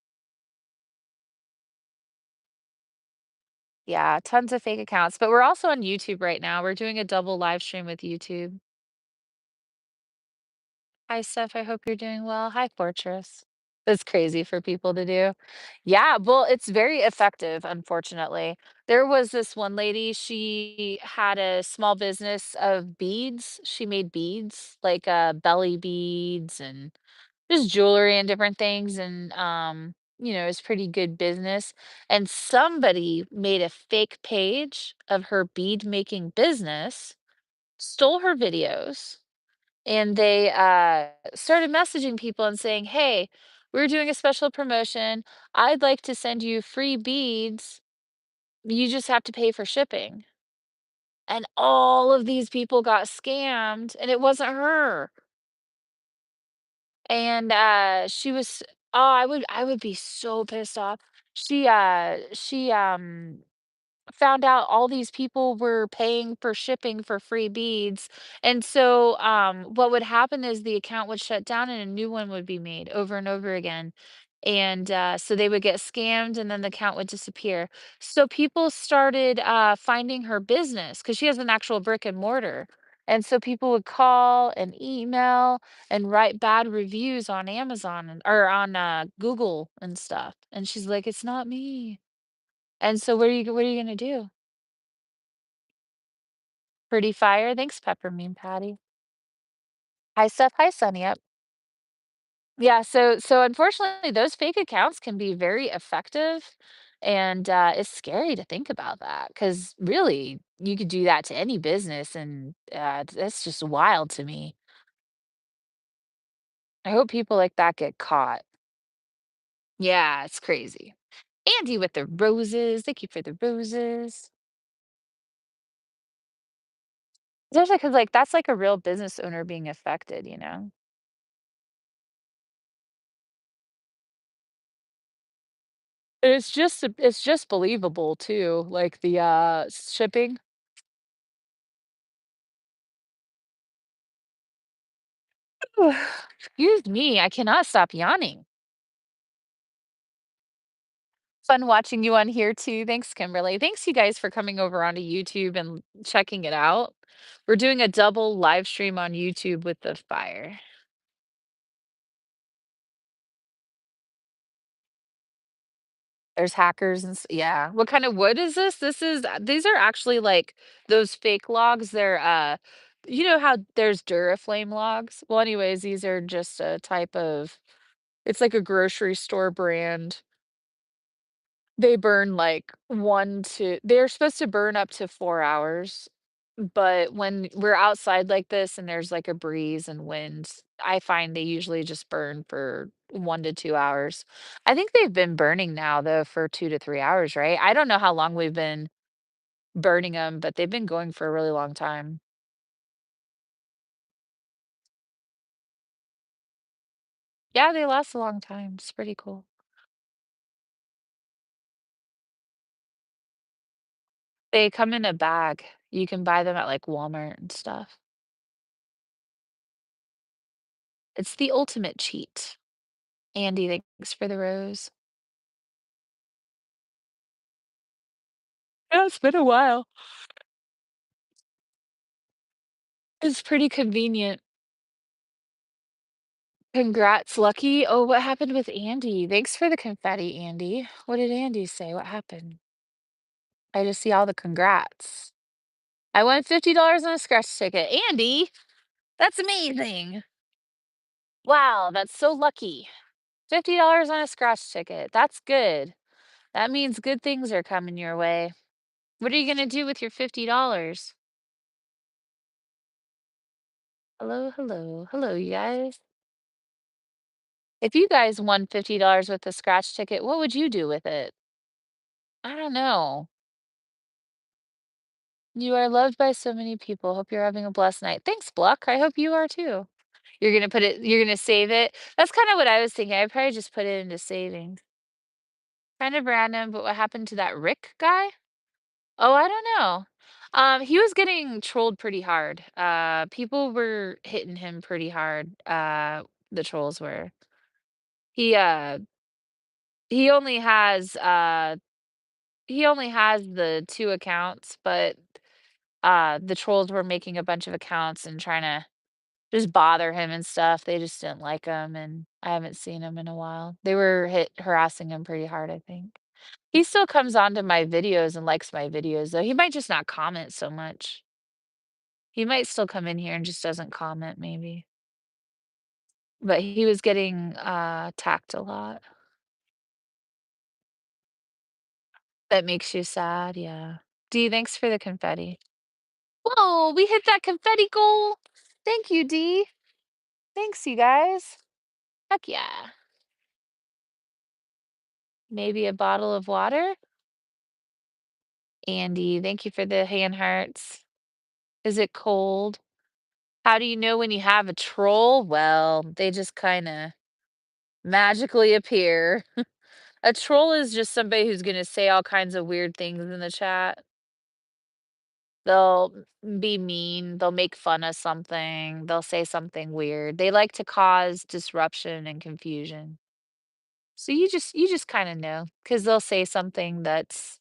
Yeah, tons of fake accounts, but we're also on YouTube right now. We're doing a double live stream with YouTube. Hi, Steph. I hope you're doing well. Hi, Fortress. That's crazy for people to do. Yeah, well, it's very effective, unfortunately. There was this one lady, she had a small business of beads. She made beads, like belly beads and just jewelry and different things. And, it's pretty good business. And somebody made a fake page of her bead making business, stole her videos, and they started messaging people and saying, "Hey, we're doing a special promotion. I'd like to send you free beads. You just have to pay for shipping." And all of these people got scammed, and it wasn't her. And she was, oh, I would be so pissed off. She found out all these people were paying for shipping for free beads. And so what would happen is the account would shut down and a new one would be made over and over again. And so they would get scammed and then the account would disappear. So people started finding her business because she has an actual brick and mortar. And so people would call and email and write bad reviews on Amazon or on Google and stuff. And she's like, "It's not me." And so what are you gonna do? Pretty fire, thanks, Peppermint Patty. Hi, Steph. Hi, Sunny up. Yeah, so unfortunately, those fake accounts can be very effective, and it's scary to think about that because really, you could do that to any business, and that's just wild to me. I hope people like that get caught. Yeah, it's crazy. Andy with the roses. Thank you for the roses. Especially because like that's like a real business owner being affected, you know? It's just believable too, like the, shipping. Excuse me, I cannot stop yawning. Fun watching you on here too. Thanks, Kimberly. Thanks you guys for coming over onto YouTube and checking it out. We're doing a double live stream on YouTube with the fire. There's hackers and yeah. What kind of wood is this? These are actually like those fake logs. They're you know how there's Duraflame logs? Well, anyways, these are just a type of, it's like a grocery store brand. They burn like 1 to, they're supposed to burn up to 4 hours, but when we're outside like this and there's like a breeze and wind, I find they usually just burn for 1 to 2 hours. I think they've been burning now though for 2 to 3 hours, right? I don't know how long we've been burning them, but they've been going for a really long time. Yeah, they last a long time. It's pretty cool. They come in a bag. You can buy them at like Walmart and stuff. It's the ultimate cheat. Andy, thanks for the rose. Yeah, it's been a while. It's pretty convenient. Congrats, Lucky. Oh, what happened with Andy? Thanks for the confetti, Andy. What did Andy say? What happened? I just see all the congrats. I won $50 on a scratch ticket. Andy, that's amazing. Wow, that's so lucky. $50 on a scratch ticket. That's good. That means good things are coming your way. What are you going to do with your $50? Hello, hello, hello, you guys. If you guys won $50 with a scratch ticket, what would you do with it? I don't know. You are loved by so many people. Hope you're having a blessed night. Thanks, Bluck. I hope you are too. You're gonna save it? That's kinda what I was thinking. I'd probably just put it into savings. Kind of random, but what happened to that Rick guy? Oh, I don't know. He was getting trolled pretty hard. People were hitting him pretty hard. The trolls were. He uh he only has he only has the 2 accounts, but the trolls were making a bunch of accounts and trying to just bother him and stuff. They just didn't like him, and I haven't seen him in a while. They were harassing him pretty hard, I think. He still comes onto my videos and likes my videos, though. He might just not comment so much. He might still come in here and just doesn't comment maybe. But he was getting, attacked a lot. That makes you sad, yeah. D, thanks for the confetti. Whoa, we hit that confetti goal. Thank you, D. Thanks, you guys. Heck yeah. Maybe a bottle of water? Andy, thank you for the hand hearts. Is it cold? How do you know when you have a troll? Well, they just kinda magically appear. A troll is just somebody who's gonna say all kinds of weird things in the chat. They'll be mean, they'll make fun of something, they'll say something weird. They like to cause disruption and confusion. So you just kinda know know because 'cause they'll say something that's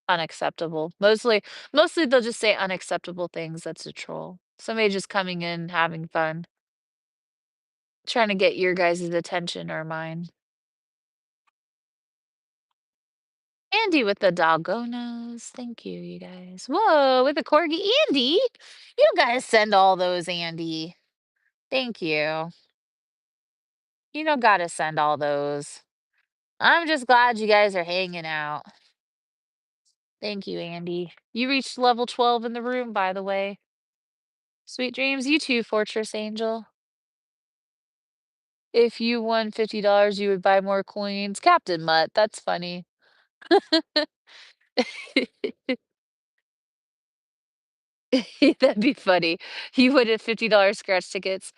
unacceptable. Mostly they'll just say unacceptable things, that's a troll. Somebody just coming in, having fun, trying to get your guys' attention or mine. Andy with the doggonos. Thank you, you guys. Whoa, with the corgi. Andy, you gotta send all those, Andy. Thank you. You don't gotta send all those. I'm just glad you guys are hanging out. Thank you, Andy. You reached level 12 in the room, by the way. Sweet dreams. You too, Fortress Angel. If you won $50, you would buy more coins. Captain Mutt, that's funny. That'd be funny. You would have $50 scratch tickets.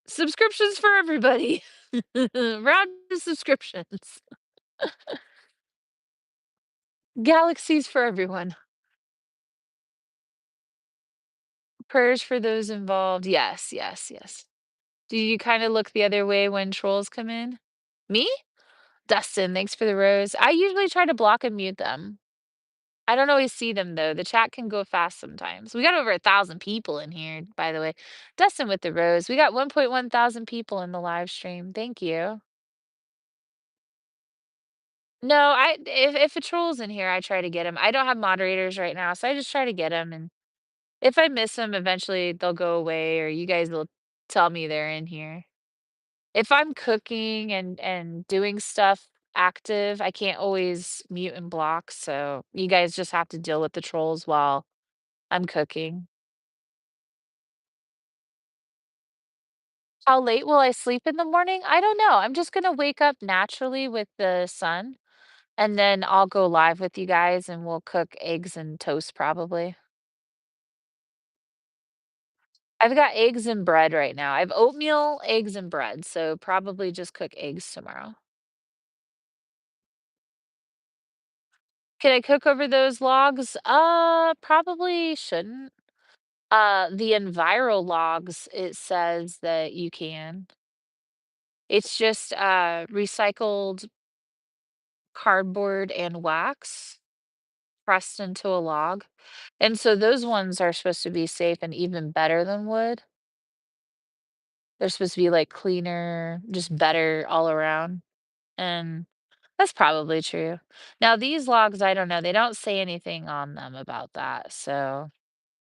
Subscriptions for everybody. Round of subscriptions. Galaxies for everyone. Prayers for those involved. Yes, yes, yes. Do you kinda look the other way when trolls come in? Me? Dustin, thanks for the rose. I usually try to block and mute them. I don't always see them though. The chat can go fast sometimes. We got over 1,000 people in here, by the way. Dustin with the rose. We got 1.1 thousand people in the live stream. Thank you. No, if a troll's in here, I try to get him. I don't have moderators right now, so I just try to get them. And if I miss them, eventually they'll go away, or you guys will tell me they're in here. If I'm cooking and doing stuff active, I can't always mute and block, so you guys just have to deal with the trolls while I'm cooking. How late will I sleep in the morning? I don't know. I'm just gonna wake up naturally with the sun, and then I'll go live with you guys, and we'll cook eggs and toast probably. I've got eggs and bread right now. I have oatmeal, eggs, and bread, so probably just cook eggs tomorrow. Can I cook over those logs? Probably shouldn't. The Enviro logs, it says that you can. It's just, recycled cardboard and wax pressed into a log, and so those ones are supposed to be safe and even better than wood. They're supposed to be, like, cleaner, just better all around, and that's probably true. Now these logs, I don't know, they don't say anything on them about that, so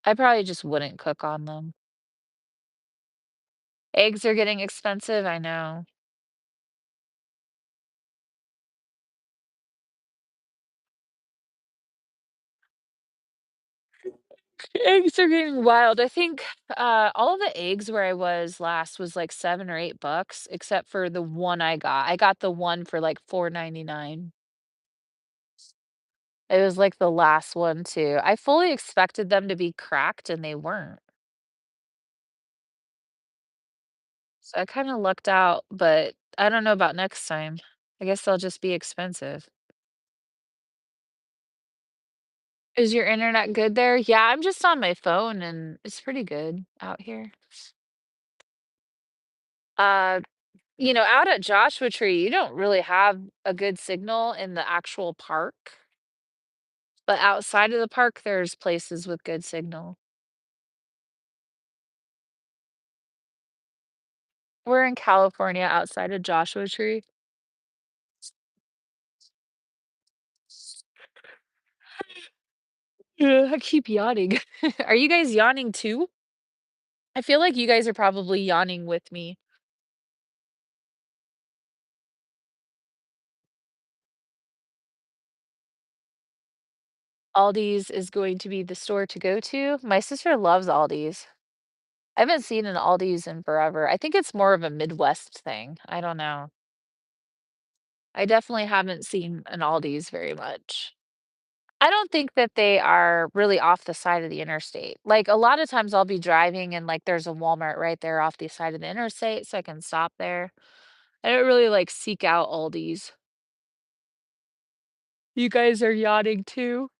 I probably just wouldn't cook on them. Eggs are getting expensive, I know. Eggs are getting wild. I think, all the eggs where I was last was, like, 7 or $8, except for the one I got. I got the one for, like, 4.99. It was, like, the last one too. I fully expected them to be cracked, and they weren't. So I kinda lucked out, but I don't know about next time. I guess they'll just be expensive. Is your internet good there? Yeah, I'm just on my phone, and it's pretty good out here. Uh, out at Joshua Tree, you don't really have a good signal in the actual park, but outside of the park, there's places with good signal. We're in California outside of Joshua Tree. Yeah, I keep yawning. Are you guys yawning too? I feel like you guys are probably yawning with me. Aldi's is going to be the store to go to. My sister loves Aldi's. I haven't seen an Aldi's in forever. I think it's more of a Midwest thing. I don't know. I definitely haven't seen an Aldi's very much. I don't think that they are really off the side of the interstate. Like, a lot of times I'll be driving and, like, there's a Walmart right there off the side of the interstate, so I can stop there. I don't really, like, seek out Aldi's. You guys are yachting too?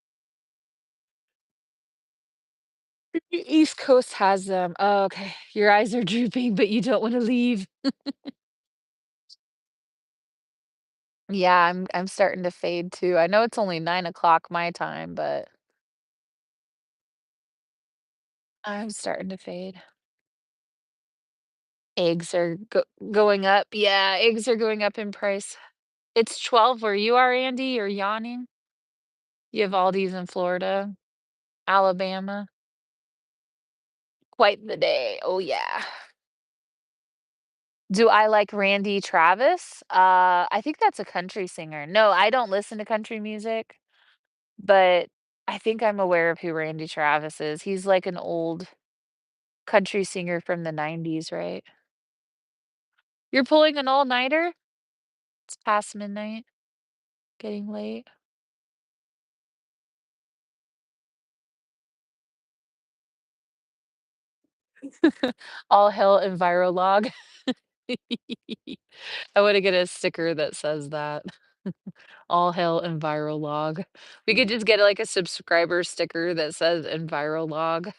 The East Coast has them. Oh, okay. Your eyes are drooping, but you don't wanna leave. Yeah, I'm starting to fade too. I know it's only 9 o'clock my time, but I'm starting to fade. Eggs are going up. Yeah, eggs are going up in price. It's 12 where you are, Andy. You're yawning. You have Aldi's in Florida, Alabama. Quite the day. Oh, yeah. Do I like Randy Travis? I think that's a country singer. No, I don't listen to country music, but I think I'm aware of who Randy Travis is. He's like an old country singer from the '90s, right? You're pulling an all-nighter? It's past midnight, getting late. All hell Envirolog. I wanna get a sticker that says that. All hail Envirolog. We could just get, like, a subscriber sticker that says Envirolog.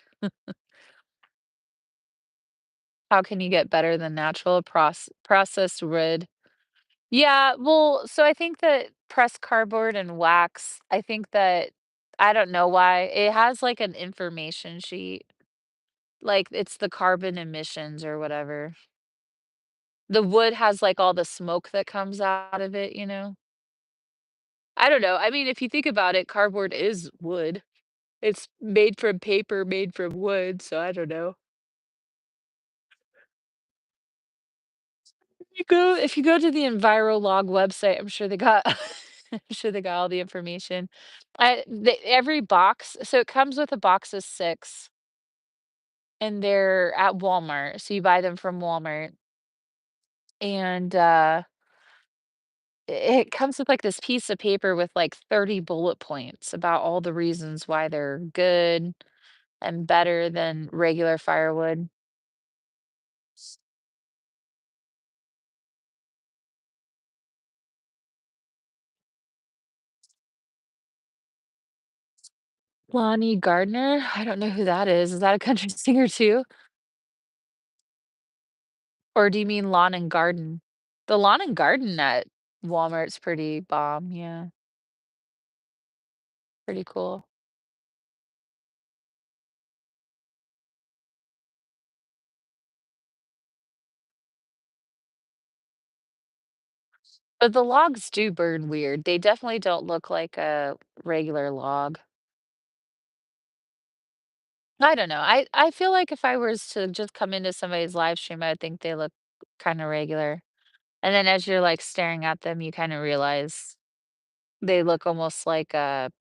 How can you get better than natural processed wood? Yeah, well, so I think that pressed cardboard and wax, I think that I don't know why, it has, like, an information sheet, like, it's the carbon emissions or whatever. The wood has, like, all the smoke that comes out of it, you know? I don't know, I mean, if you think about it, cardboard is wood. It's made from paper, made from wood, so I don't know. If you go to the Envirolog website, I'm sure they got I'm sure they got all the information. Every box so it comes with a box of 6, and they're at Walmart, so you buy them from Walmart, and, it comes with, like, this piece of paper with, like, 30 bullet points about all the reasons why they're good and better than regular firewood. Lonnie Gardner? I don't know who that is. Is that a country singer too? Or do you mean lawn and garden? The lawn and garden at Walmart's pretty bomb, yeah, pretty cool. But the logs do burn weird. They definitely don't look like a regular log. I don't know. I feel like if I was to just come into somebody's live stream, I would think they look kinda regular. And then as you're, like, staring at them, you kinda realize they look almost like,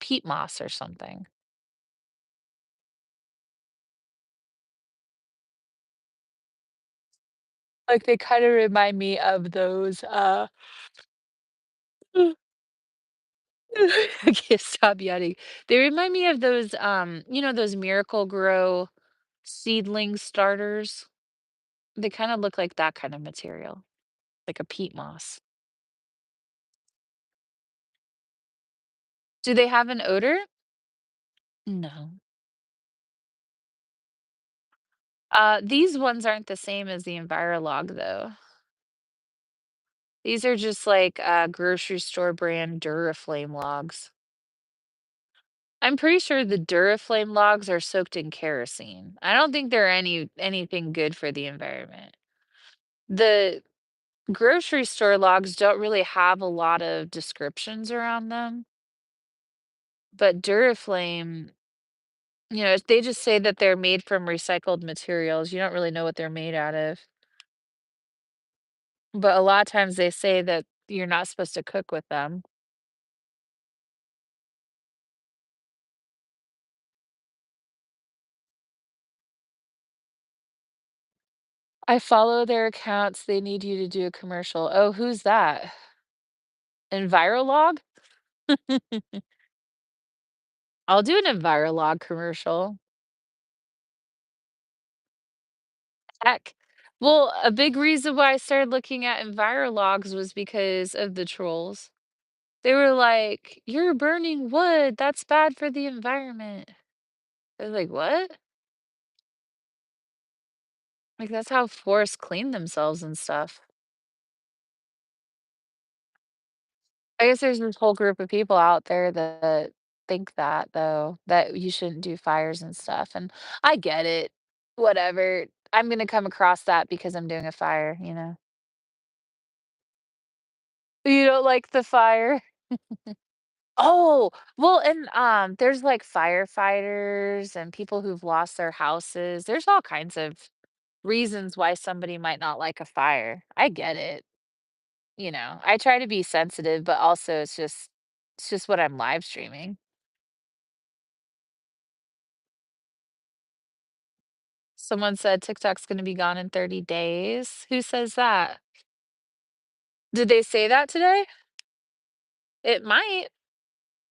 peat moss or something. Like, they kinda remind me of those, I can't stop yawning. They remind me of those, those Miracle Grow seedling starters? They kinda look like that kind of material, like a peat moss. Do they have an odor? No. These ones aren't the same as the Envirolog, though. These are just like, grocery store brand Duraflame logs. I'm pretty sure the Duraflame logs are soaked in kerosene. I don't think they're anything good for the environment. The grocery store logs don't really have a lot of descriptions around them, but Duraflame, they just say that they're made from recycled materials. You don't really know what they're made out of. But a lot of times they say that you're not supposed to cook with them. I follow their accounts. They need you to do a commercial. Oh, who's that? Envirolog? I'll do an Envirolog commercial. Heck. Well, a big reason why I started looking at Envirologs was because of the trolls. They were like, "You're burning wood. That's bad for the environment." I was like, "What?" Like, that's how forests clean themselves and stuff. I guess there's this whole group of people out there that think that, though, that you shouldn't do fires and stuff, and I get it. Whatever. I'm gonna come across that because I'm doing a fire, you know? You don't like the fire? Oh, well, and, there's, like, firefighters and people who've lost their houses. There's all kinds of reasons why somebody might not like a fire. I get it, I try to be sensitive, but also it's just what I'm live streaming. Someone said TikTok's gonna be gone in 30 days. Who says that? Did they say that today? It might.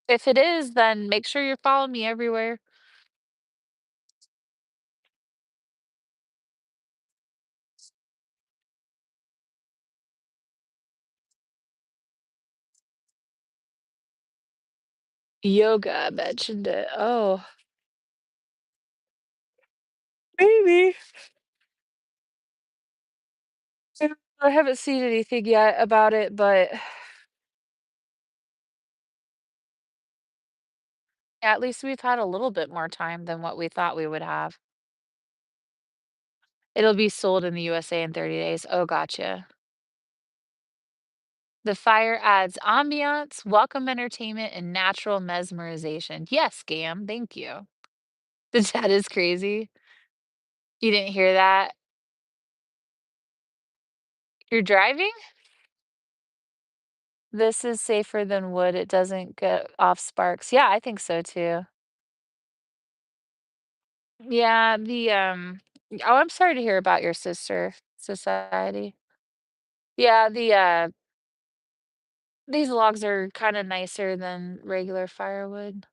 If it is, then make sure you're following me everywhere. Yoga mentioned it. Oh, maybe. Yeah, I haven't seen anything yet about it, but at least we've had a little bit more time than what we thought we would have. It'll be sold in the USA in 30 days. Oh, gotcha. The fire adds ambiance, welcome entertainment, and natural mesmerization. Yes, Gam, thank you. The chat is crazy. You didn't hear that? You're driving? This is safer than wood. It doesn't get off sparks. Yeah, I think so too. Yeah, oh, I'm sorry to hear about your sister society. Yeah, these logs are kinda nicer than regular firewood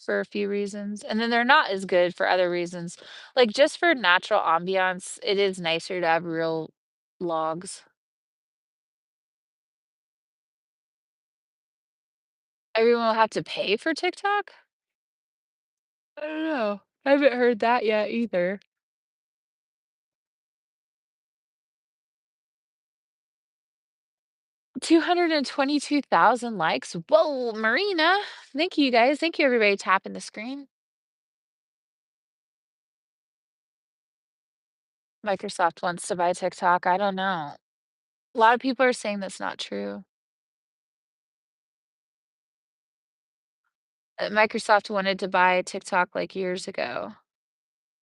for a few reasons, and then they're not as good for other reasons. Like, just for natural ambiance, it is nicer to have real logs. Everyone will have to pay for TikTok? I don't know. I haven't heard that yet either. 222,000 likes? Whoa, Marina. Thank you guys. Thank you everybody tapping the screen. Microsoft wants to buy TikTok. I don't know. A lot of people are saying that's not true. Microsoft wanted to buy TikTok like years ago.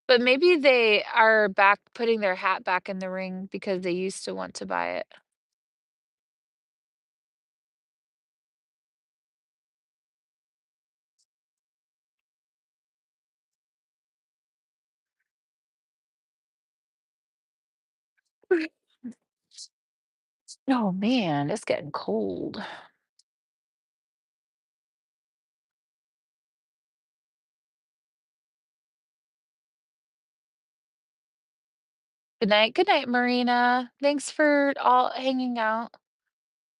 But maybe they are back putting their hat back in the ring because they used to want to buy it. Oh man, it's getting cold. Good night, Marina. Thanks for all hanging out.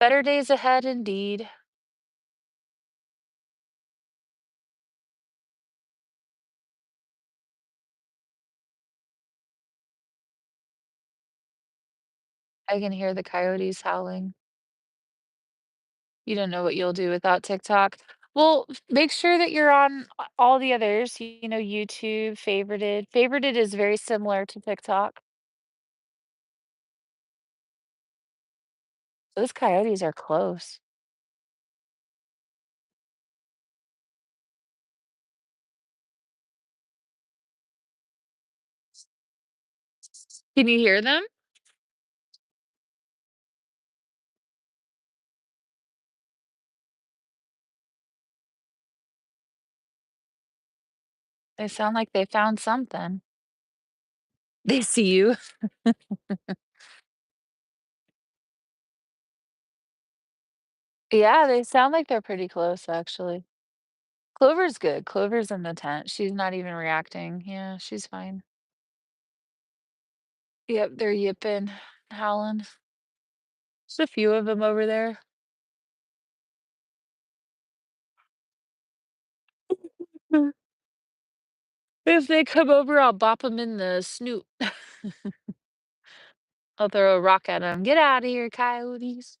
Better days ahead indeed. I can hear the coyotes howling. You don't know what you'll do without TikTok. Well, make sure that you're on all the others, YouTube, favorited. Favorited is very similar to TikTok. Those coyotes are close. Can you hear them? They sound like they found something. They see you. Yeah, they sound like they're pretty close, actually. Clover's good. Clover's in the tent. She's not even reacting. Yeah, she's fine. Yep, they're yipping, howling. There's a few of them over there. Mm. If they come over, I'll bop them in the snoot. I'll throw a rock at them. Get out of here, coyotes.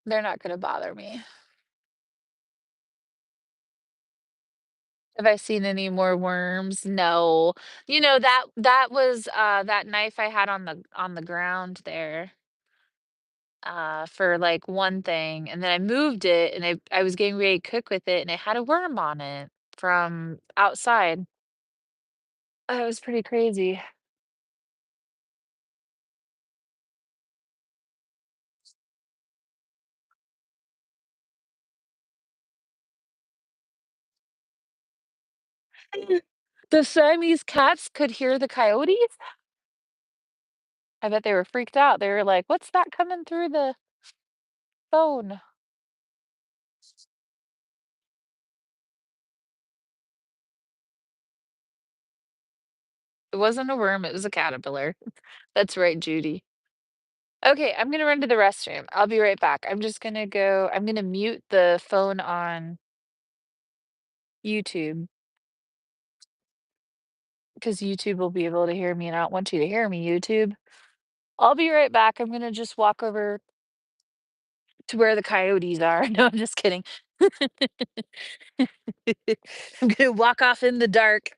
They're not gonna bother me. Have I seen any more worms? No. That was, that knife I had on the ground there, for, like, one thing, and then I moved it, and I was getting ready to cook with it, and it had a worm on it from outside. It was pretty crazy. The Siamese cats could hear the coyotes? I bet they were freaked out. They were like, "What's that coming through the phone?" It wasn't a worm, it was a caterpillar. That's right, Judy. Okay, I'm gonna run to the restroom. I'll be right back. I'm gonna mute the phone on YouTube because YouTube will be able to hear me, and I don't want you to hear me, YouTube. I'll be right back. I'm gonna just walk over to where the coyotes are. No, I'm just kidding. I'm gonna walk off in the dark.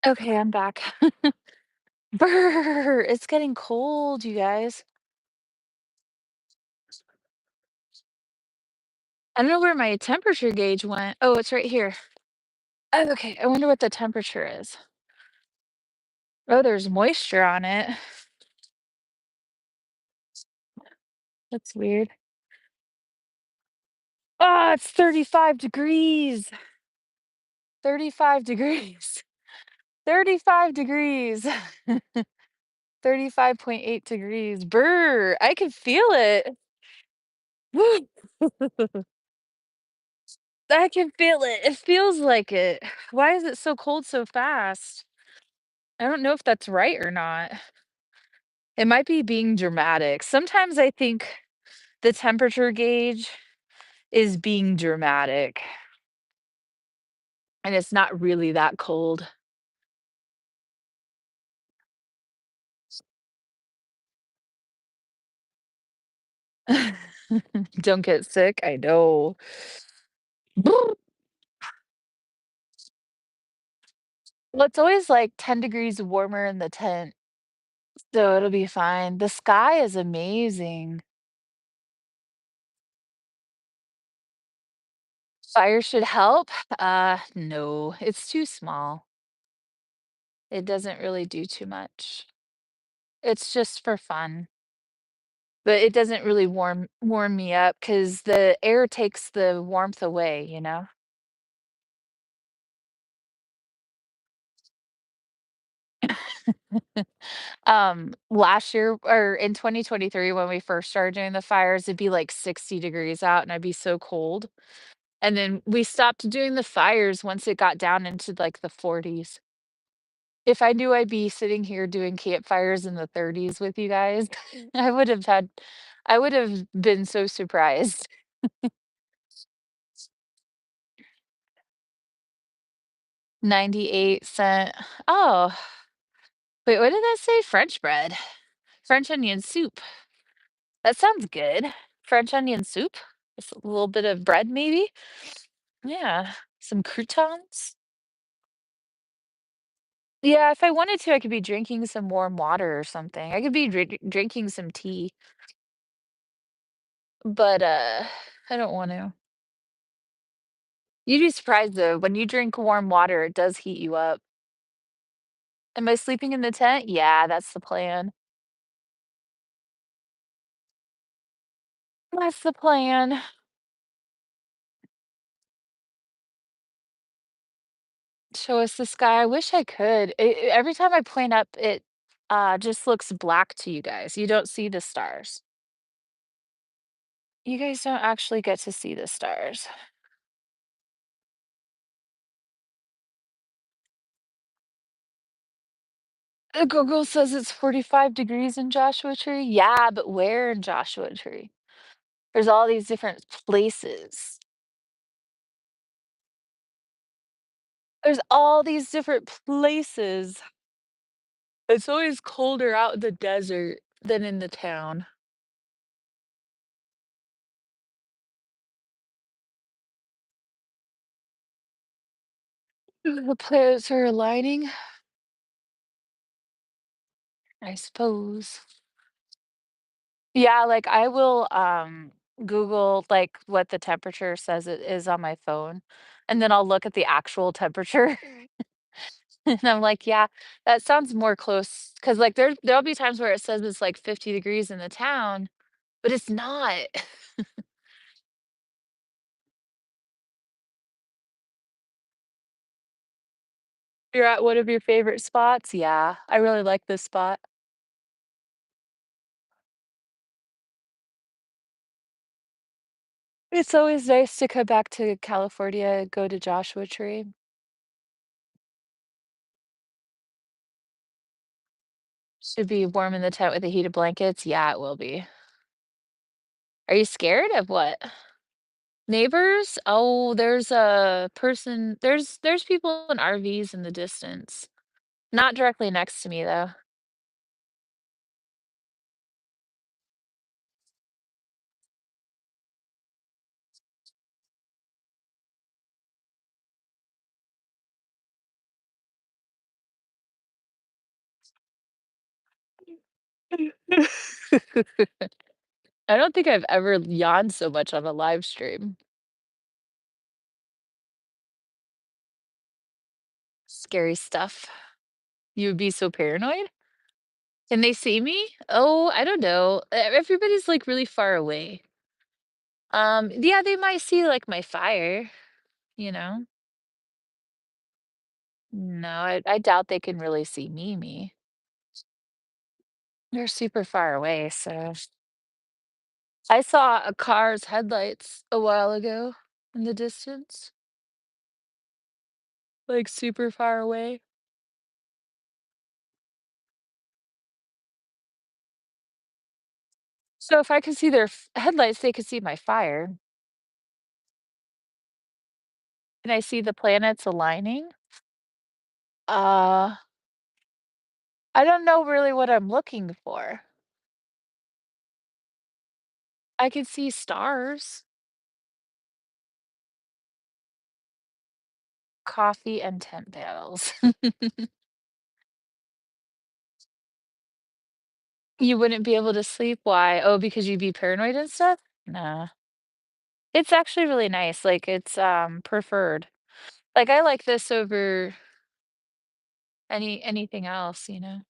Okay, I'm back. Brr, it's getting cold, you guys. I don't know where my temperature gauge went. Oh, it's right here. Oh, okay, I wonder what the temperature is. Oh, there's moisture on it. That's weird. Ah, it's 35 degrees. 35 degrees. 35 degrees. 35.8 degrees. Brr, I can feel it. Woo. I can feel it. It feels like it. Why is it so cold so fast? I don't know if that's right or not. It might be being dramatic. Sometimes I think the temperature gauge is being dramatic and it's not really that cold. Don't get sick. I know. Well, it's always like 10 degrees warmer in the tent, so it'll be fine. The sky is amazing. Fire should help. No, it's too small. It doesn't really do too much. It's just for fun. But it doesn't really warm me up because the air takes the warmth away, you know? Last year or in 2023 when we first started doing the fires, it'd be like 60 degrees out and I'd be so cold. And then we stopped doing the fires once it got down into like the 40s. If I knew I'd be sitting here doing campfires in the 30s with you guys, I would have been so surprised. 98 cent. Oh, wait, what did that say? French bread. French onion soup. That sounds good. French onion soup? With a little bit of bread, maybe? Yeah. Some croutons? Yeah, if I wanted to, I could be drinking some warm water or something. I could be drinking some tea, but I don't want to. You'd be surprised though, when you drink warm water, it does heat you up. Am I sleeping in the tent? Yeah, that's the plan. That's the plan. Show us the sky. I wish I could. Every time I point up, it just looks black to you guys. You don't see the stars. You guys don't actually get to see the stars. Google says it's 45 degrees in Joshua Tree. Yeah, but where in Joshua Tree? There's all these different places. There's all these different places. It's always colder out in the desert than in the town. The planets are aligning, I suppose. Yeah, like I will Google like what the temperature says it is on my phone, and then I'll look at the actual temperature. And I'm like, yeah, that sounds more close. Cause like there'll be times where it says it's like 50 degrees in the town, but it's not. You're at one of your favorite spots? Yeah, I really like this spot. It's always nice to come back to California, go to Joshua Tree. Should be warm in the tent with the heated blankets. Yeah, it will be. Are you scared of what? Neighbors? Oh, there's a person there's people in RVs in the distance. Not directly next to me though. I don't think I've ever yawned so much on a live stream. Scary stuff. You would be so paranoid? Can they see me? Oh, I don't know. Everybody's, like, really far away. Yeah, they might see, like, my fire, you know? No, I doubt they can really see me. They're super far away, so I saw a car's headlights a while ago in the distance, like, super far away. So if I could see their headlights, they could see my fire. Can I see the planets aligning? Uh, I don't know really what I'm looking for. I can see stars, coffee, and tent paddles. You wouldn't be able to sleep? Why? Oh, because you'd be paranoid and stuff? Nah. It's actually really nice, like, it's, preferred. Like, I like this over anything else, you know?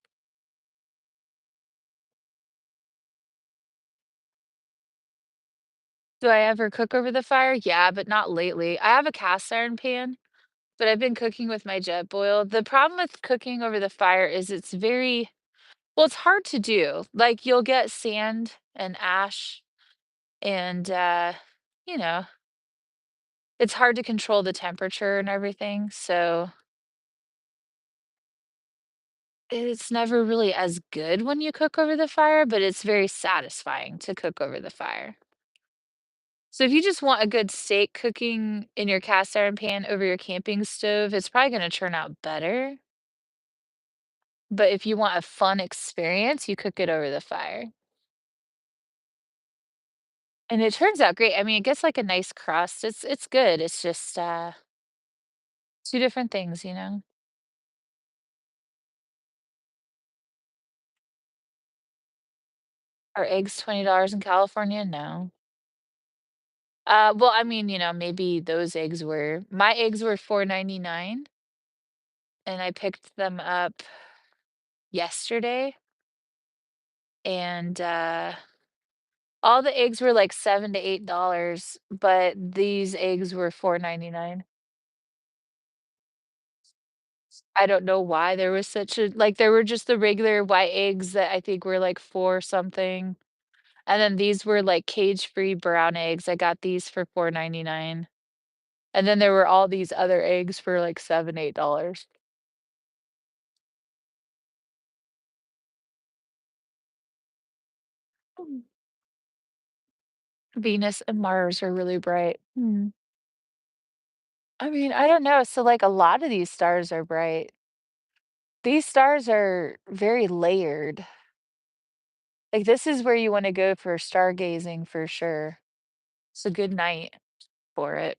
Do I ever cook over the fire? Yeah, but not lately. I have a cast iron pan, but I've been cooking with my jet boil. The problem with cooking over the fire is it's very well, it's hard to do. Like, you'll get sand and ash and, you know, it's hard to control the temperature and everything, so it's never really as good when you cook over the fire, but it's very satisfying to cook over the fire. So if you just want a good steak cooking in your cast iron pan over your camping stove, it's probably gonna turn out better. But if you want a fun experience, you cook it over the fire. And it turns out great. I mean, it gets like a nice crust. It's good. It's just 2 different things, you know? Are eggs $20 in California? No. Well, I mean, maybe those eggs were my eggs were 4.99 and I picked them up yesterday and all the eggs were like 7 to $8, but these eggs were 4.99. I don't know why there was such a like, there were just the regular white eggs that I think were like 4 something, and then these were like cage-free brown eggs. I got these for 4.99, and then there were all these other eggs for like 7, $8. Mm. Venus and Mars are really bright. Hmm. I mean, I don't know, so, like, a lot of these stars are bright. These stars are very layered. Like, this is where you wanna go for stargazing for sure. It's a good night for it.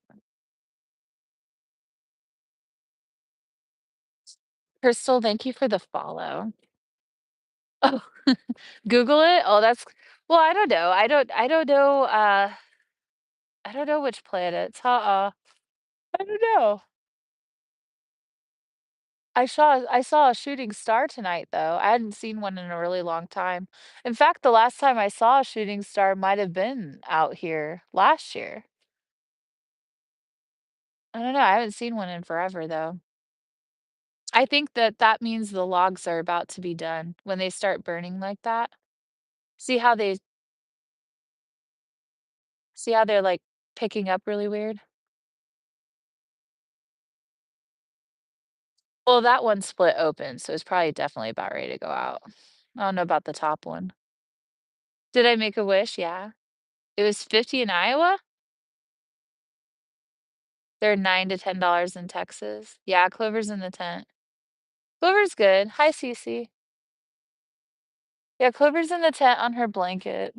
Crystal, thank you for the follow. Oh, Google it? Oh, that's well, I don't know. I don't know, I don't know which planets. I don't know. I saw a shooting star tonight, though. I hadn't seen one in a really long time. In fact, the last time I saw a shooting star might have been out here last year. I don't know, I haven't seen one in forever, though. I think that that means the logs are about to be done when they start burning like that. See how they see how they're, like, picking up really weird? Well, that one split open, so it's probably definitely about ready to go out. I don't know about the top one. Did I make a wish? Yeah. It was 50 in Iowa? They're 9 to $10 in Texas. Yeah, Clover's in the tent. Clover's good. Hi, Cece. Yeah, Clover's in the tent on her blanket.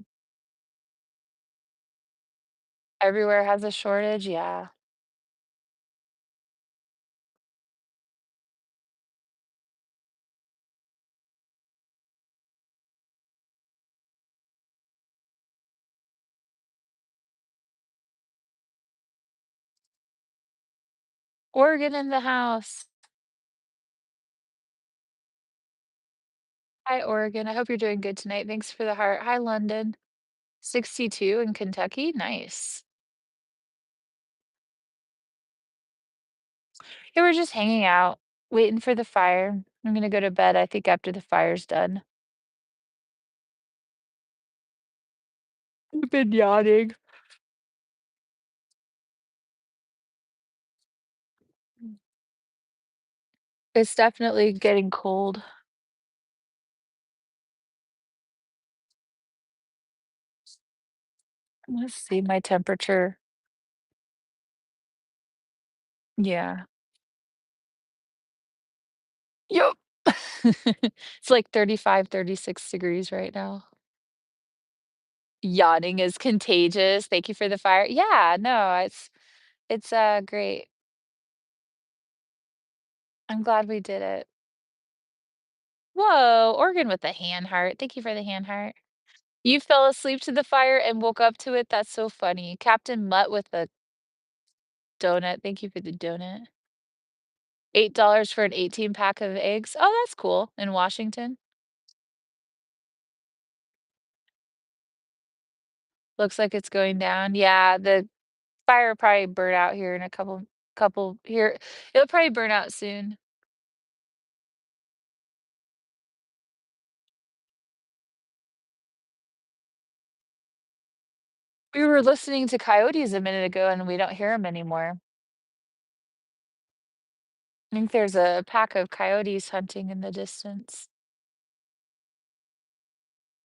Everywhere has a shortage, yeah. Oregon in the house. Hi, Oregon. I hope you're doing good tonight. Thanks for the heart. Hi, London. 62 in Kentucky. Nice. Yeah, we're just hanging out, waiting for the fire. I'm gonna go to bed, I think, after the fire's done. I've been yawning. It's definitely getting cold. Let's see my temperature. Yeah. Yup. It's like 35, 36 degrees right now. Yawning is contagious. Thank you for the fire. Yeah, no, it's great. I'm glad we did it. Whoa, Oregon with the hand heart. Thank you for the hand heart. You fell asleep to the fire and woke up to it? That's so funny. Captain Mutt with the donut. Thank you for the donut. $8 for an 18 pack of eggs. Oh, that's cool. In Washington. Looks like it's going down. Yeah, the fire probably burn out here in a couple here. It'll probably burn out soon. We were listening to coyotes a minute ago and we don't hear them anymore. I think there's a pack of coyotes hunting in the distance.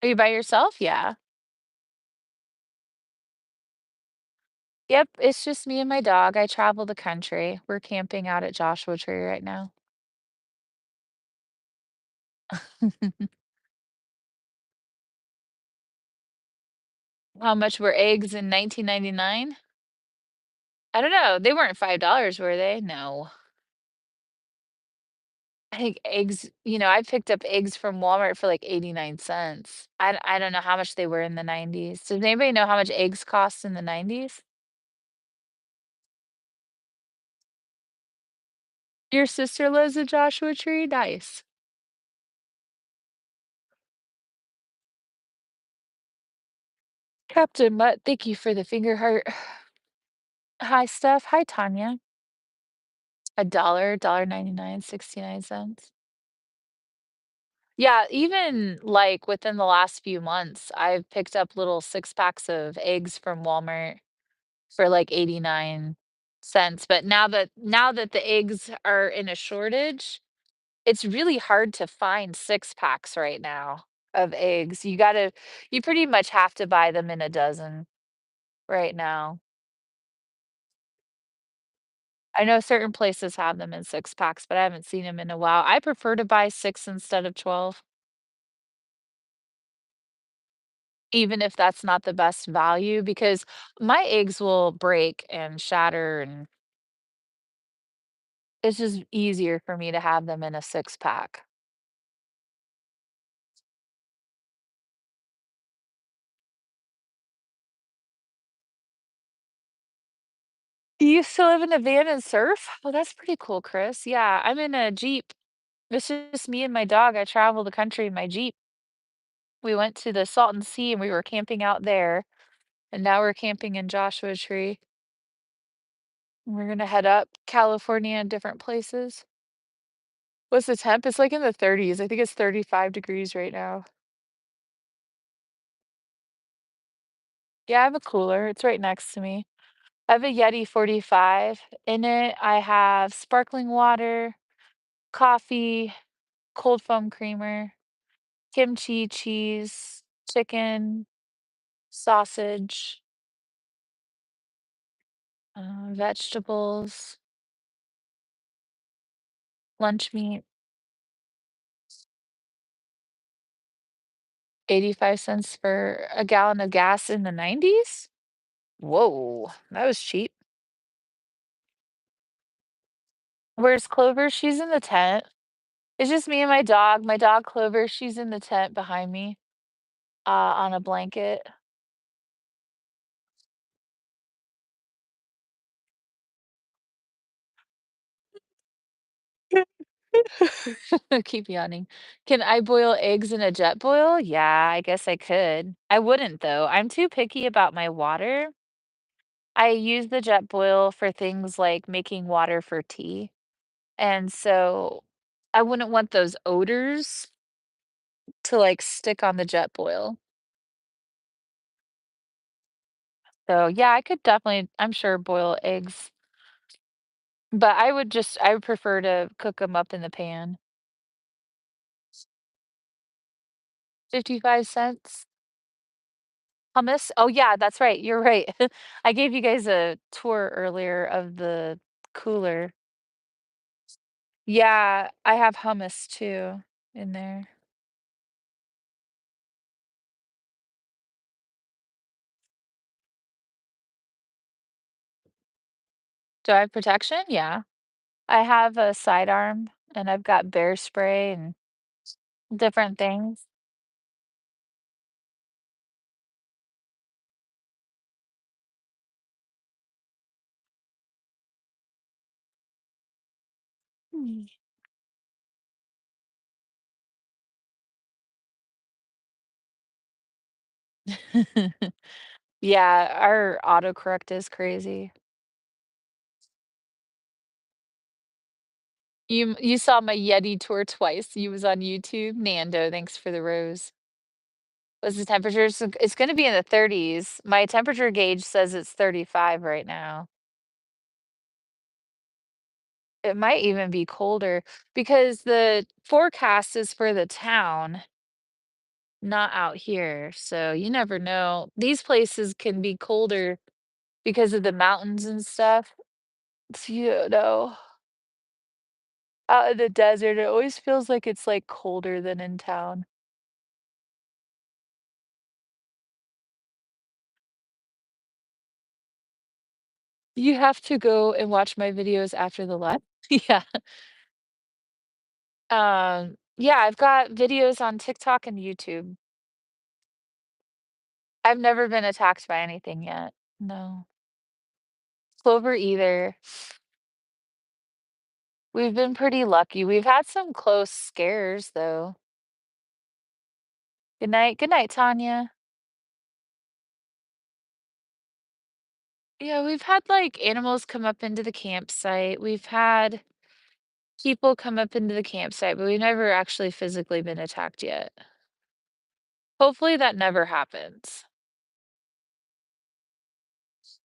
Are you by yourself? Yeah. Yep, it's just me and my dog. I travel the country. We're camping out at Joshua Tree right now. How much were eggs in 1999? I don't know. They weren't $5, were they? No. I think eggs, I picked up eggs from Walmart for like 89 cents. I don't know how much they were in the 90s. Does anybody know how much eggs cost in the 90s? Your sister lives at Joshua Tree? Nice. Captain Mutt, thank you for the finger heart. Hi, Steph. Hi, Tanya. $1, 99, 69 cents. Yeah, even like within the last few months, I've picked up little six packs of eggs from Walmart for like 89 cents. But now that the eggs are in a shortage, it's really hard to find six packs right now of eggs. You pretty much have to buy them in a dozen right now. I know certain places have them in six packs, but I haven't seen them in a while. I prefer to buy six instead of 12, even if that's not the best value, because my eggs will break and shatter, and it's just easier for me to have them in a six pack. You used to live in a van and surf? Oh, that's pretty cool, Chris. Yeah, I'm in a Jeep. It's just me and my dog. I travel the country in my Jeep. We went to the Salton Sea and we were camping out there, and now we're camping in Joshua Tree. We're gonna head up California and different places. What's the temp? It's like in the 30s. I think it's 35 degrees right now. Yeah, I have a cooler. It's right next to me. I have a Yeti 45. In it, I have sparkling water, coffee, cold foam creamer, kimchi, cheese, chicken, sausage, vegetables, lunch meat, 85 cents for a gallon of gas in the 90s? Whoa, that was cheap. Where's Clover? She's in the tent. It's just me and my dog. My dog Clover, she's in the tent behind me, on a blanket. Keep yawning. Can I boil eggs in a jet boil? Yeah, I guess I could. I wouldn't though. I'm too picky about my water. I use the jet boil for things like making water for tea. And so I wouldn't want those odors to like stick on the jet boil. So yeah, I could definitely, I'm sure, boil eggs. But I would prefer to cook them up in the pan. 55 cents. Hummus? Oh, yeah, that's right, you're right. I gave you guys a tour earlier of the cooler. Yeah, I have hummus too in there. Do I have protection? Yeah. I have a sidearm, and I've got bear spray and different things. Hmm. Yeah, our autocorrect is crazy. You saw my Yeti tour twice. You was on YouTube. Nando, thanks for the rose. Was the temperatures it's gonna be in the 30s. My temperature gauge says it's 35 right now. It might even be colder because the forecast is for the town, not out here. So you never know. These places can be colder because of the mountains and stuff. So you don't know. Out in the desert, it always feels like it's like colder than in town. You have to go and watch my videos after the live. Yeah. Yeah, I've got videos on TikTok and YouTube. I've never been attacked by anything yet. No. Clover either. We've been pretty lucky. We've had some close scares though. Good night. Good night, Tanya. Yeah, we've had like animals come up into the campsite. We've had people come up into the campsite, but we've never actually physically been attacked yet. Hopefully that never happens.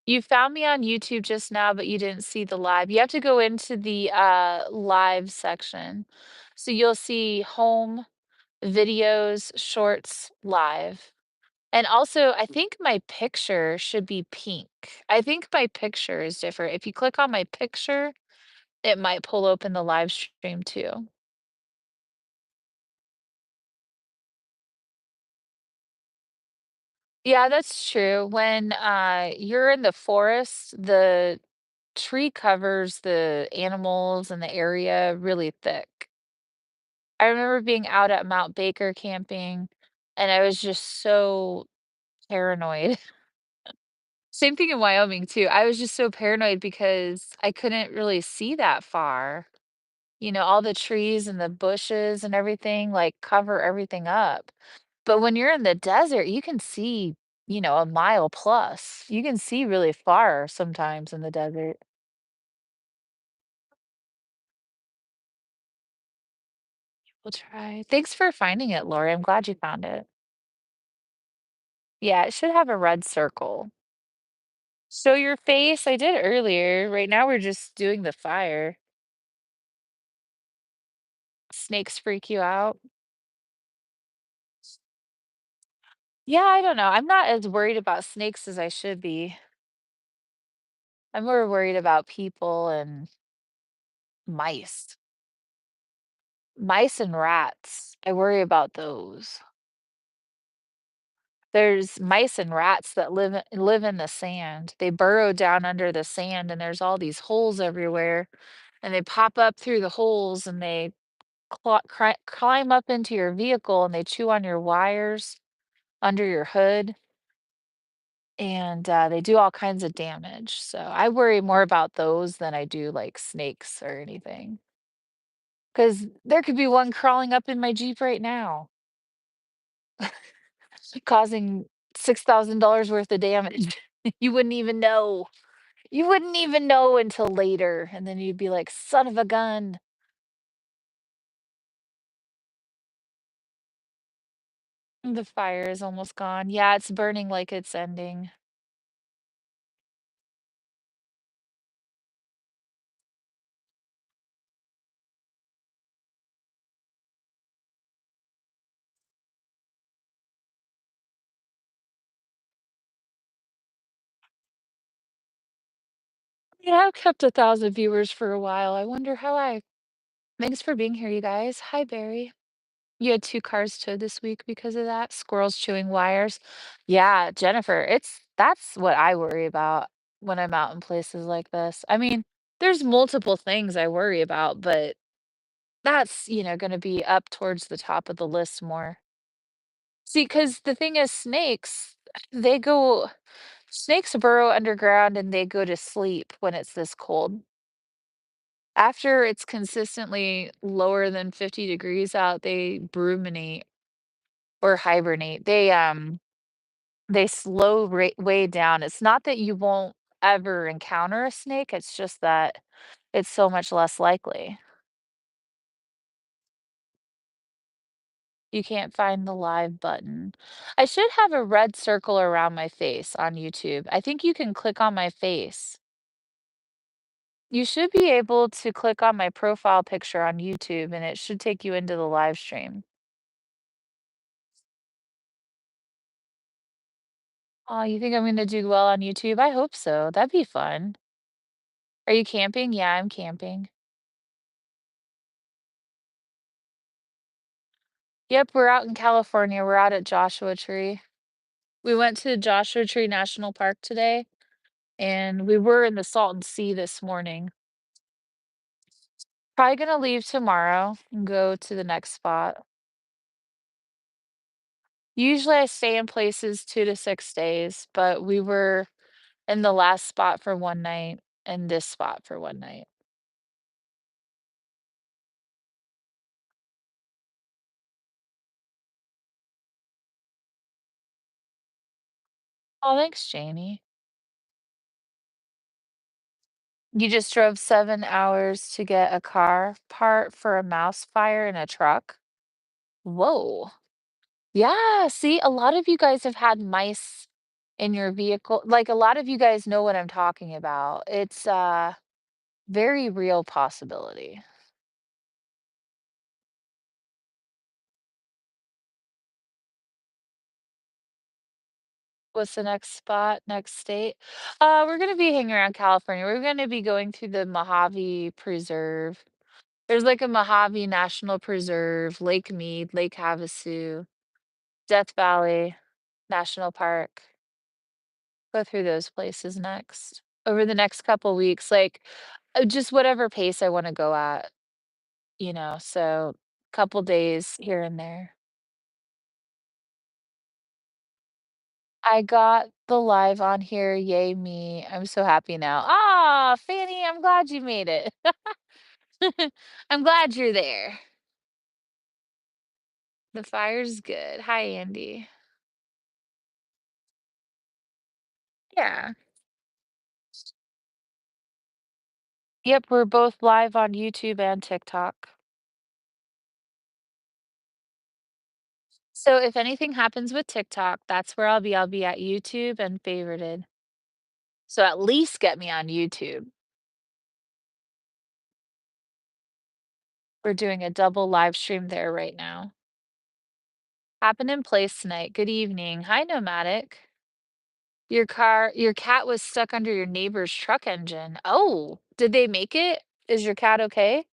You found me on YouTube just now, but you didn't see the live. You have to go into the live section. So you'll see home, videos, shorts, live. And also, I think my picture should be pink. I think my picture is different. If you click on my picture, it might pull open the live stream too. Yeah, that's true. When you're in the forest, the tree covers the animals and the area really thick. I remember being out at Mount Baker camping, and I was just so paranoid. Same thing in Wyoming too. I was just so paranoid because I couldn't really see that far. You know, all the trees and the bushes and everything like cover everything up. But when you're in the desert, you can see, a mile plus. You can see really far sometimes in the desert. We'll try. Thanks for finding it, Lori. I'm glad you found it. Yeah, it should have a red circle. Show your face. I did earlier. Right now we're just doing the fire. Snakes freak you out? Yeah, I don't know. I'm not as worried about snakes as I should be. I'm more worried about people and mice. Mice and rats. I worry about those. There's mice and rats that live in the sand. They burrow down under the sand and there's all these holes everywhere and they pop up through the holes and they climb up into your vehicle and they chew on your wires under your hood and they do all kinds of damage. So I worry more about those than I do like snakes or anything. Because there could be one crawling up in my Jeep right now, causing $6,000 worth of damage. You wouldn't even know. You wouldn't even know until later, and then you'd be like, "Son of a gun." The fire is almost gone. Yeah, it's burning like it's ending. Yeah, I've kept 1,000 viewers for a while. I wonder how I Thanks for being here, you guys. Hi, Barry. You had 2 cars towed this week because of that? Squirrels chewing wires? Yeah, Jennifer, that's what I worry about when I'm out in places like this. I mean, there's multiple things I worry about, but that's, gonna be up towards the top of the list more. See, because the thing is they go snakes burrow underground and they go to sleep when it's this cold. After it's consistently lower than 50 degrees out, they bruminate or hibernate. They slow way down. It's not that you won't ever encounter a snake, it's just that it's so much less likely. You can't find the live button. I should have a red circle around my face on YouTube. I think you can click on my face. You should be able to click on my profile picture on YouTube, and it should take you into the live stream. Oh, you think I'm gonna do well on YouTube? I hope so. That'd be fun. Are you camping? Yeah, I'm camping. Yep, we're out in California. We're out at Joshua Tree. We went to Joshua Tree National Park today, and we were in the Salton Sea this morning. Probably gonna leave tomorrow and go to the next spot. Usually I stay in places 2 to 6 days, but we were in the last spot for one night and this spot for one night. Oh, thanks, Jamie. You just drove 7 hours to get a car part for a mouse fire in a truck? Whoa. Yeah, see, a lot of you guys have had mice in your vehicle. Like, a lot of you guys know what I'm talking about. It's a very real possibility. What's the next spot, next state? We're gonna be hanging around California. We're gonna be going through the Mojave Preserve. There's like a Mojave National Preserve, Lake Mead, Lake Havasu, Death Valley National Park. Go through those places next. Over the next couple weeks, like just whatever pace I want to go at, so couple days here and there. I got the live on here. Yay me. I'm so happy now. Ah, Fanny, I'm glad you made it. I'm glad you're there. The fire's good. Hi, Andy. Yeah. Yep, we're both live on YouTube and TikTok. So if anything happens with TikTok, that's where I'll be. I'll be at YouTube and favorited. So at least get me on YouTube. We're doing a double live stream there right now. Happened in place tonight. Good evening. Hi, Nomadic. Your cat was stuck under your neighbor's truck engine. Oh, did they make it? Is your cat okay?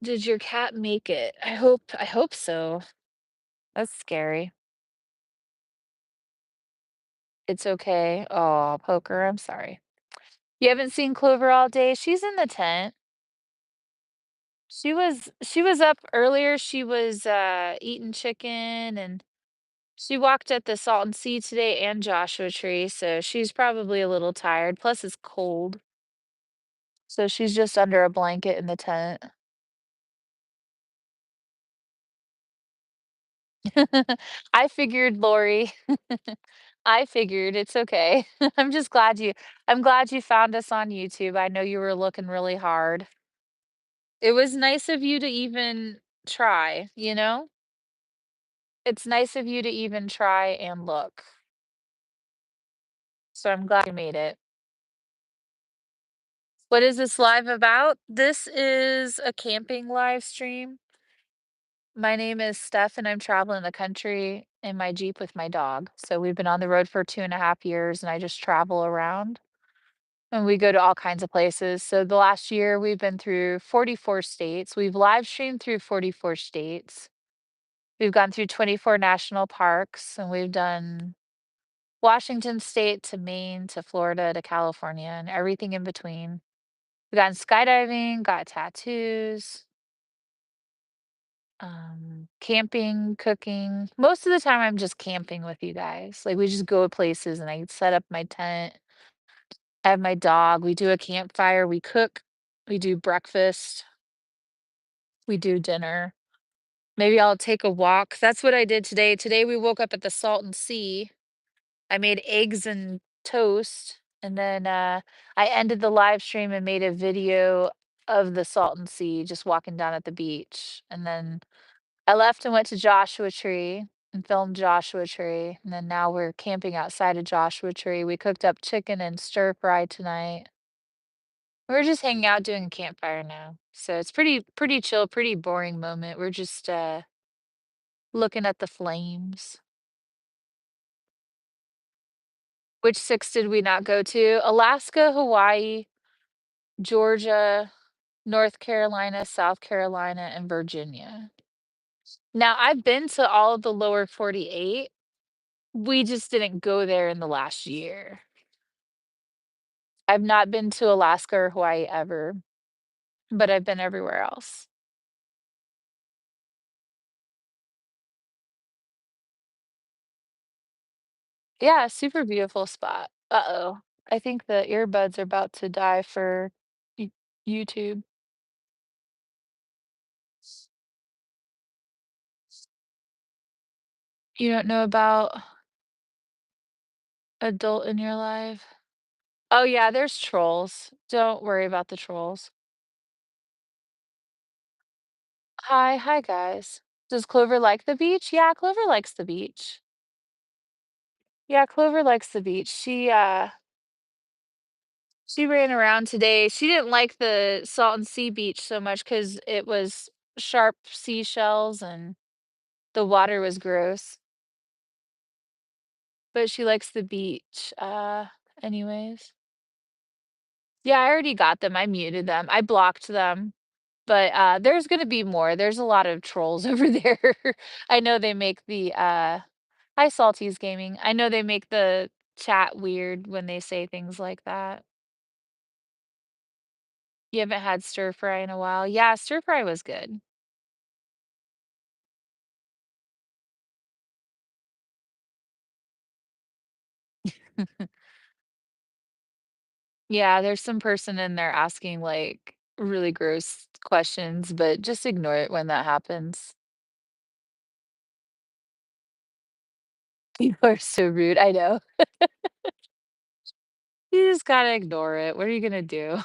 Did your cat make it? I hope so. That's scary. It's okay. Oh, Poker, I'm sorry. You haven't seen Clover all day? She's in the tent. She was up earlier. She was eating chicken and She walked at the Salton Sea today and Joshua Tree, so she's probably a little tired. Plus, it's cold, so she's just under a blanket in the tent. I figured, Lori. I figured it's okay. I'm just glad I'm glad you found us on YouTube. I know you were looking really hard. It was nice of you to even try, you know? It's nice of you to even try and look. So I'm glad you made it. What is this live about? This is a camping live stream. My name is Steph, and I'm traveling the country in my Jeep with my dog. So we've been on the road for 2.5 years, and I just travel around and we go to all kinds of places. So the last year, we've been through 44 states. We've live streamed through 44 states. We've gone through 24 national parks, and we've done Washington State to Maine to Florida to California and everything in between. We've gone skydiving, got tattoos, camping, cooking. Most of the time, I'm just camping with you guys. Like, we just go places and I set up my tent. I have my dog. We do a campfire. We cook. We do breakfast. We do dinner. Maybe I'll take a walk. That's what I did today. Today, we woke up at the Salton Sea. I made eggs and toast, and then, I ended the live stream and made a video of the Salton Sea just walking down at the beach, and then I left and went to Joshua Tree and filmed Joshua Tree, and then now we're camping outside of Joshua Tree. We cooked up chicken and stir fry tonight. We're just hanging out doing a campfire now. So it's pretty chill, pretty boring moment. We're just looking at the flames. Which six did we not go to? Alaska, Hawaii, Georgia, North Carolina, South Carolina, and Virginia. Now, I've been to all of the lower 48. We just didn't go there in the last year. I've not been to Alaska or Hawaii ever, but I've been everywhere else. Yeah, super beautiful spot. Uh-oh. I think the earbuds are about to die for Y YouTube. You don't know about adult in your life? Oh, yeah, there's trolls. Don't worry about the trolls. Hi, guys. Does Clover like the beach? Yeah, Clover likes the beach. Yeah, Clover likes the beach. She ran around today. She didn't like the Salton Sea beach so much because it was sharp seashells and the water was gross, but she likes the beach, anyways. Yeah, I already got them. I muted them. I blocked them, but, there's gonna be more. There's a lot of trolls over there. I know they make the, hi, Salties Gaming. I know they make the chat weird when they say things like that. You haven't had stir fry in a while? Yeah, stir fry was good. Yeah, there's some person in there asking, like, really gross questions, but just ignore it when that happens. People are so rude, I know. You just gotta ignore it. What are you gonna do?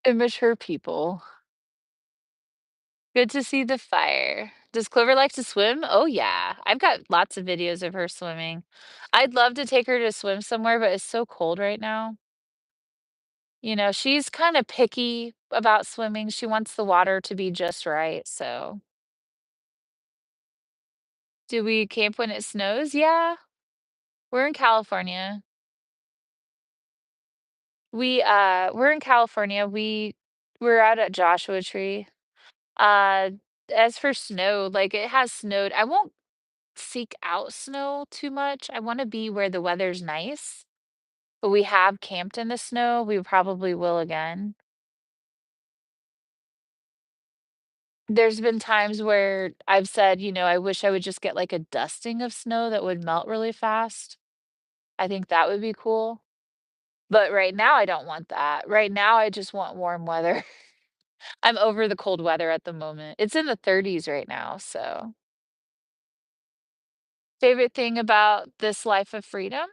Immature people. Good to see the fire. Does Clover like to swim? Oh, yeah. I've got lots of videos of her swimming. I'd love to take her to swim somewhere, but it's so cold right now. You know, she's kinda picky about swimming. She wants the water to be just right, so do we camp when it snows? Yeah. We're in California. We're in California. We're out at Joshua Tree. Uh, as for snow, like, it has snowed. I won't seek out snow too much. I wanna be where the weather's nice, but we have camped in the snow. We probably will again. There's been times where I've said, "I wish I would just get, like, a dusting of snow that would melt really fast." I think that would be cool. But right now, I don't want that. Right now, I just want warm weather. I'm over the cold weather at the moment. It's in the 30s right now, so favorite thing about this life of freedom?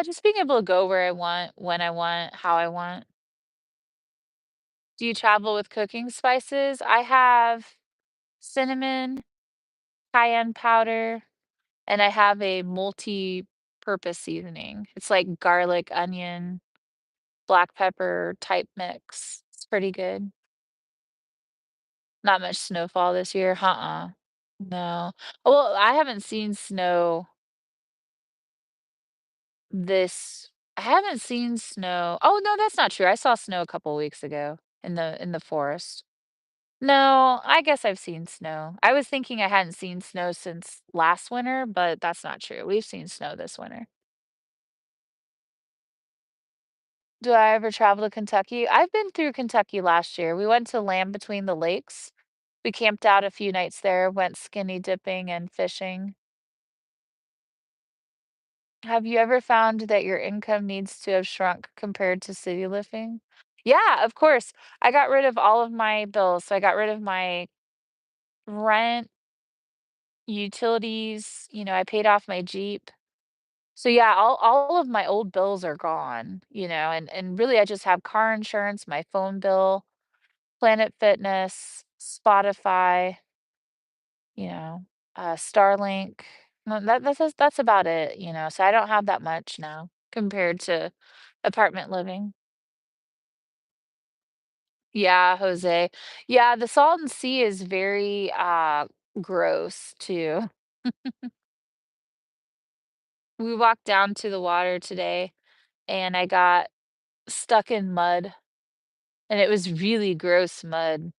Just being able to go where I want, when I want, how I want. Do you travel with cooking spices? I have cinnamon, cayenne powder, and I have a multi-purpose seasoning. It's like garlic, onion, black pepper type mix. It's pretty good. Not much snowfall this year. Uh-uh. No. Well, I haven't seen snow this I haven't seen snow. Oh, no, that's not true. I saw snow a couple weeks ago in the forest. No, I guess I've seen snow. I was thinking I hadn't seen snow since last winter, but that's not true. We've seen snow this winter. Do I ever travel to Kentucky? I've been through Kentucky last year. We went to Land Between the Lakes. We camped out a few nights there, went skinny dipping and fishing. Have you ever found that your income needs to have shrunk compared to city living? Yeah, of course. I got rid of all of my bills. So I got rid of my rent, utilities, I paid off my Jeep. So yeah, all of my old bills are gone, and really I just have car insurance, my phone bill, Planet Fitness, Spotify, you know, Starlink. No, that's about it, so I don't have that much now compared to apartment living. Yeah, Jose. Yeah, the Salton Sea is very gross too. We walked down to the water today and I got stuck in mud and it was really gross mud.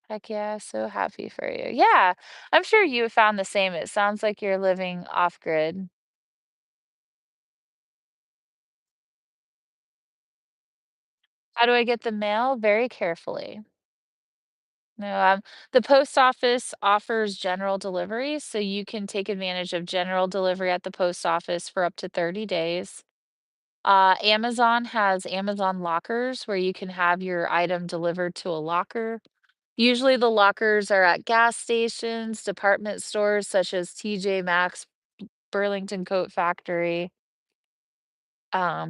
Heck yeah, so happy for you. Yeah, I'm sure you found the same. It sounds like you're living off grid. How do I get the mail? Very carefully. No, the post office offers general delivery, so you can take advantage of general delivery at the post office for up to 30 days. Amazon has Amazon lockers where you can have your item delivered to a locker. Usually the lockers are at gas stations, department stores such as TJ Maxx, Burlington Coat Factory,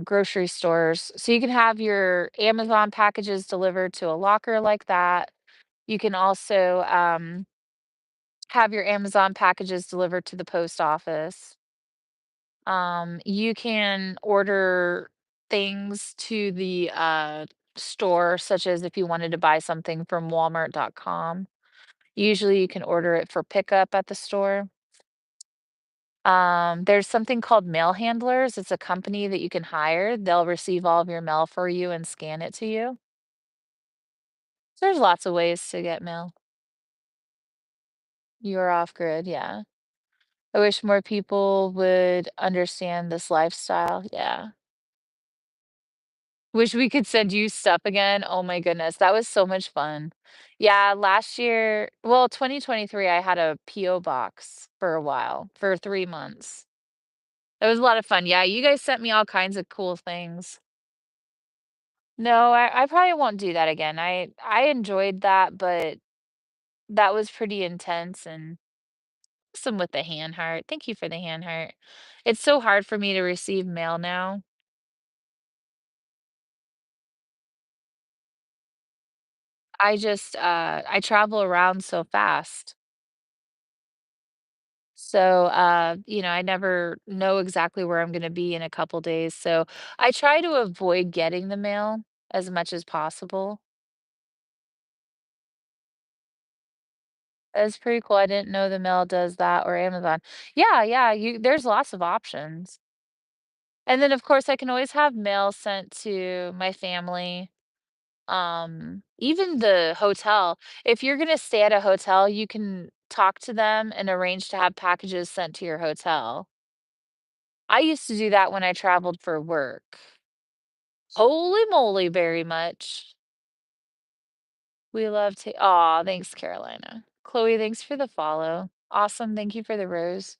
grocery stores. So you can have your Amazon packages delivered to a locker like that. You can also have your Amazon packages delivered to the post office. You can order things to the store, such as if you wanted to buy something from Walmart.com. Usually you can order it for pickup at the store. There's something called mail handlers. It's a company that you can hire. They'll receive all of your mail for you and scan it to you. So there's lots of ways to get mail. You're off grid, yeah. I wish more people would understand this lifestyle. Yeah. Wish we could send you stuff again. Oh my goodness, that was so much fun. Yeah, last year, well, 2023, I had a PO box for a while, for 3 months. It was a lot of fun. Yeah, you guys sent me all kinds of cool things. No, I probably won't do that again. I enjoyed that, but that was pretty intense and some with the hand heart. Thank you for the hand heart. It's so hard for me to receive mail now. I travel around so fast. So, I never know exactly where I'm gonna be in a couple days. So I try to avoid getting the mail as much as possible. That's pretty cool. I didn't know the mail does that or Amazon. Yeah, yeah, there's lots of options. And then of course I can always have mail sent to my family. Even the hotel. If you're gonna stay at a hotel, you can talk to them and arrange to have packages sent to your hotel. I used to do that when I traveled for work. Holy moly, very much. We love to aw, thanks, Carolina. Chloe, thanks for the follow. Awesome, thank you for the rose.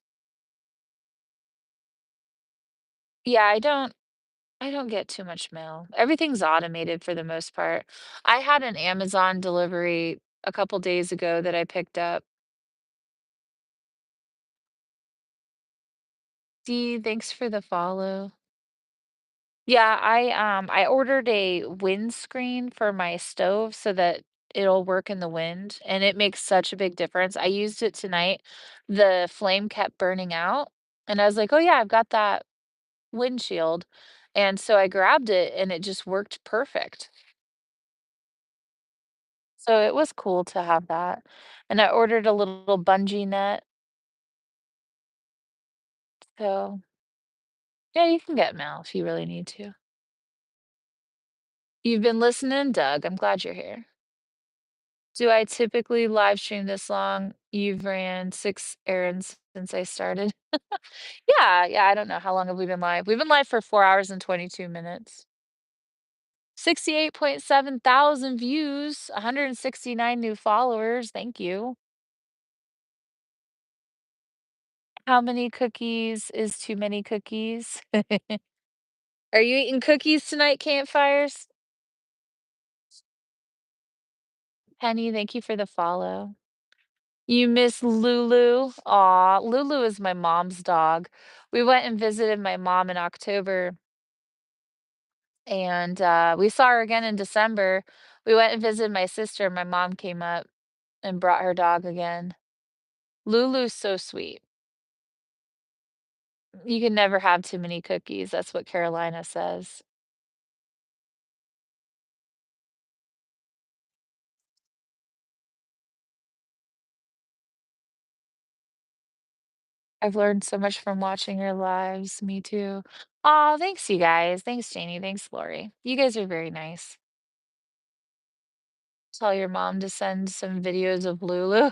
Yeah, I don't get too much mail. Everything's automated for the most part. I had an Amazon delivery a couple days ago that I picked up. Dee, thanks for the follow. Yeah, I ordered a windscreen for my stove so that it'll work in the wind, and it makes such a big difference. I used it tonight. The flame kept burning out, and I was like, "Oh yeah, I've got that windshield." And so I grabbed it and it just worked perfect. So it was cool to have that. And I ordered a little bungee net. So yeah, you can get mail if you really need to. You've been listening, Doug. I'm glad you're here. Do I typically live stream this long? You've ran 6 errands since I started. Yeah, yeah, I don't know. How long have we been live? We've been live for 4 hours and 22 minutes. 68.7 thousand views, 169 new followers. Thank you. How many cookies is too many cookies? Are you eating cookies tonight, campfires? Penny, thank you for the follow. You miss Lulu? Aw, Lulu is my mom's dog. We went and visited my mom in October, and we saw her again in December. We went and visited my sister. My mom came up and brought her dog again. Lulu's so sweet. You can never have too many cookies. That's what Carolina says. I've learned so much from watching your lives. Me too. Aw, thanks, you guys. Thanks, Janie. Thanks, Lori. You guys are very nice. Tell your mom to send some videos of Lulu.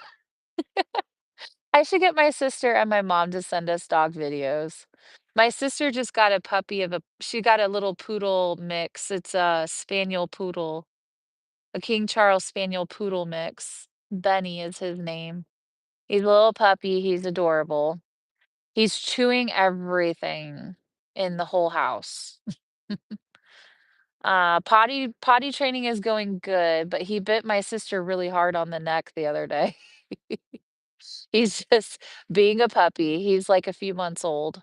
I should get my sister and my mom to send us dog videos. My sister just got a puppy of a she got a little poodle mix. It's a spaniel poodle, a King Charles Spaniel poodle mix. Benny is his name. He's a little puppy. He's adorable. He's chewing everything in the whole house. Potty training is going good, but he bit my sister really hard on the neck the other day. He's just being a puppy. He's like a few months old.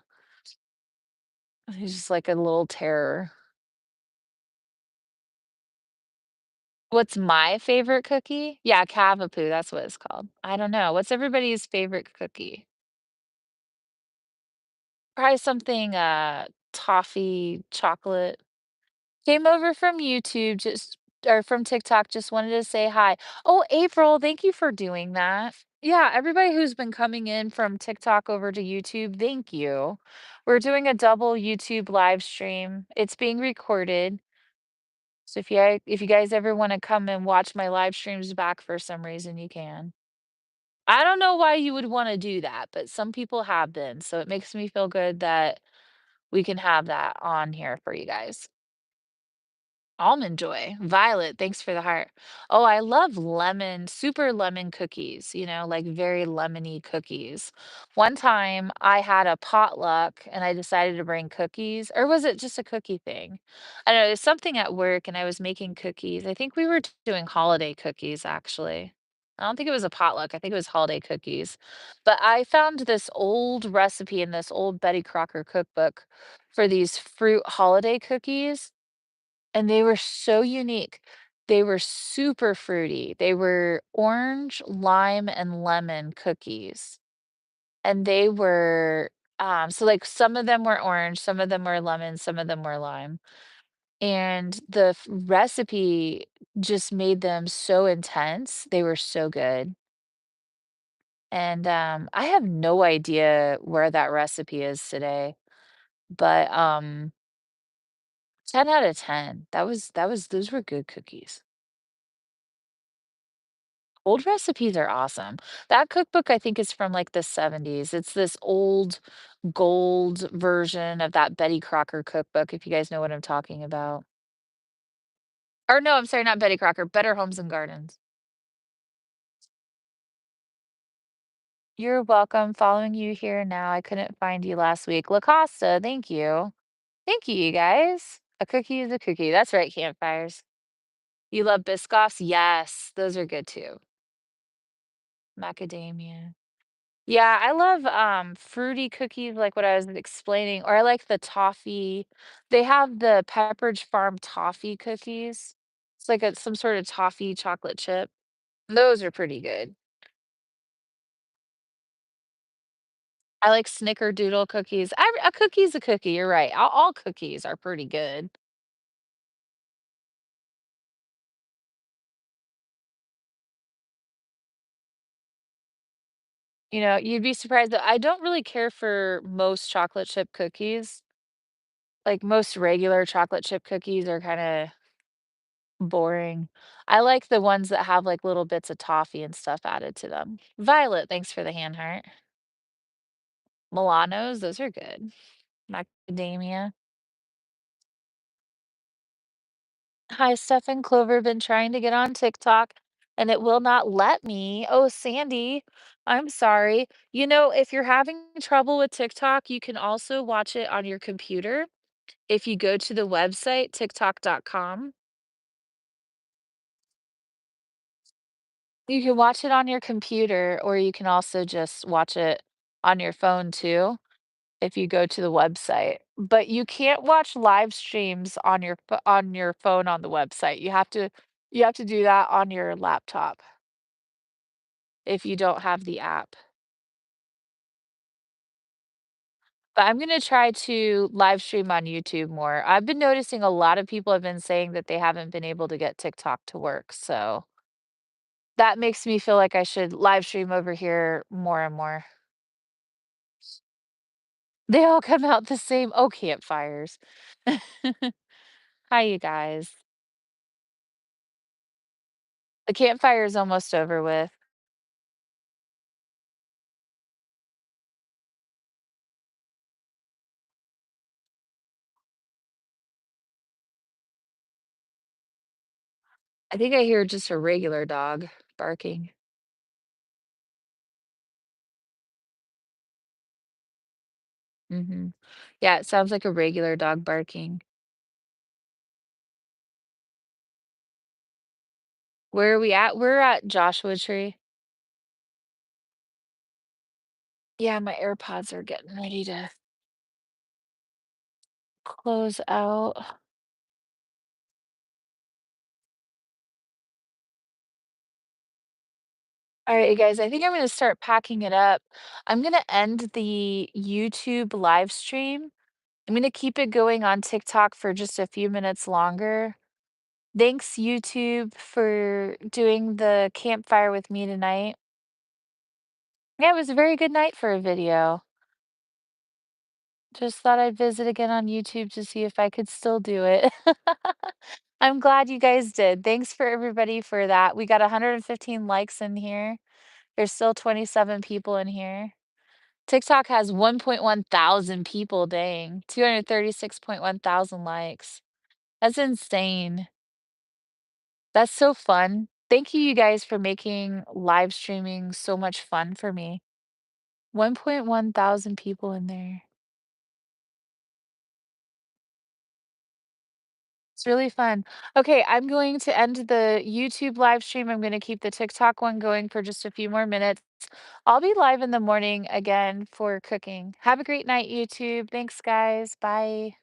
He's just like a little terror. What's my favorite cookie? Yeah, Cavapoo, that's what it's called. I don't know. What's everybody's favorite cookie? Probably something, toffee chocolate. Came over from YouTube, just or from TikTok, just wanted to say hi. Oh, April, thank you for doing that. Yeah, everybody who's been coming in from TikTok over to YouTube, thank you. We're doing a double YouTube live stream. It's being recorded. So if you guys ever want to come and watch my live streams back for some reason, you can. I don't know why you would want to do that, but some people have been. So it makes me feel good that we can have that on here for you guys. Almond Joy. Violet, thanks for the heart. Oh, I love lemon, super lemon cookies, like very lemony cookies. One time I had a potluck and I decided to bring cookies, or was it just a cookie thing? I don't know, there's something at work and I was making cookies. I think we were doing holiday cookies, actually. I don't think it was a potluck. I think it was holiday cookies. But I found this old recipe in this old Betty Crocker cookbook for these fruit holiday cookies. And they were so unique. They were super fruity. They were orange, lime, and lemon cookies. And they were, so like some of them were orange, some of them were lemon, some of them were lime. And the recipe just made them so intense. They were so good. And I have no idea where that recipe is today, but 10 out of 10. Those were good cookies. Old recipes are awesome. That cookbook, I think, is from, like, the '70s. It's this old gold version of that Betty Crocker cookbook, if you guys know what I'm talking about. Or no, I'm sorry, not Betty Crocker, Better Homes and Gardens. You're welcome. Following you here now. I couldn't find you last week. La Costa, thank you. Thank you, you guys. A cookie is a cookie. That's right, campfires. You love Biscoffs? Yes, those are good too. Macadamia. Yeah, I love fruity cookies like what I was explaining, or I like the toffee. They have the Pepperidge Farm toffee cookies. It's like some sort of toffee chocolate chip. Those are pretty good. I like snickerdoodle cookies. A cookie's a cookie, you're right. All cookies are pretty good. You know, you'd be surprised that I don't really care for most chocolate chip cookies. Like most regular chocolate chip cookies are kinda boring. I like the ones that have, like, little bits of toffee and stuff added to them. Violet, thanks for the hand heart. Milanos, those are good. Macadamia. Hi, Stefan Clover, been trying to get on TikTok and it will not let me. Oh, Sandy, I'm sorry. You know, if you're having trouble with TikTok, you can also watch it on your computer. If you go to the website, tiktok.com, you can watch it on your computer, or you can also just watch it on your phone too, if you go to the website. But you can't watch live streams on on your phone on the website. You have to do that on your laptop if you don't have the app. But I'm gonna try to live stream on YouTube more. I've been noticing a lot of people have been saying that they haven't been able to get TikTok to work, so that makes me feel like I should live stream over here more and more. They all come out the same. Oh, campfires. Hi, you guys. The campfire is almost over with. I think I hear just a regular dog barking. Mhm. Yeah, it sounds like a regular dog barking. Where are we at? We're at Joshua Tree. Yeah, my AirPods are getting ready to close out. All right, you guys, I think I'm gonna start packing it up. I'm gonna end the YouTube live stream. I'm gonna keep it going on TikTok for just a few minutes longer. Thanks, YouTube, for doing the campfire with me tonight. Yeah, it was a very good night for a video. Just thought I'd visit again on YouTube to see if I could still do it. I'm glad you guys did. Thanks for everybody for that. We got 115 likes in here. There's still 27 people in here. TikTok has 1.1 thousand people, dang. 236.1 thousand likes. That's insane. That's so fun. Thank you, you guys, for making live streaming so much fun for me. 1.1 thousand people in there. It's really fun. Okay, I'm going to end the YouTube live stream. I'm going to keep the TikTok one going for just a few more minutes. I'll be live in the morning again for cooking. Have a great night, YouTube. Thanks, guys. Bye.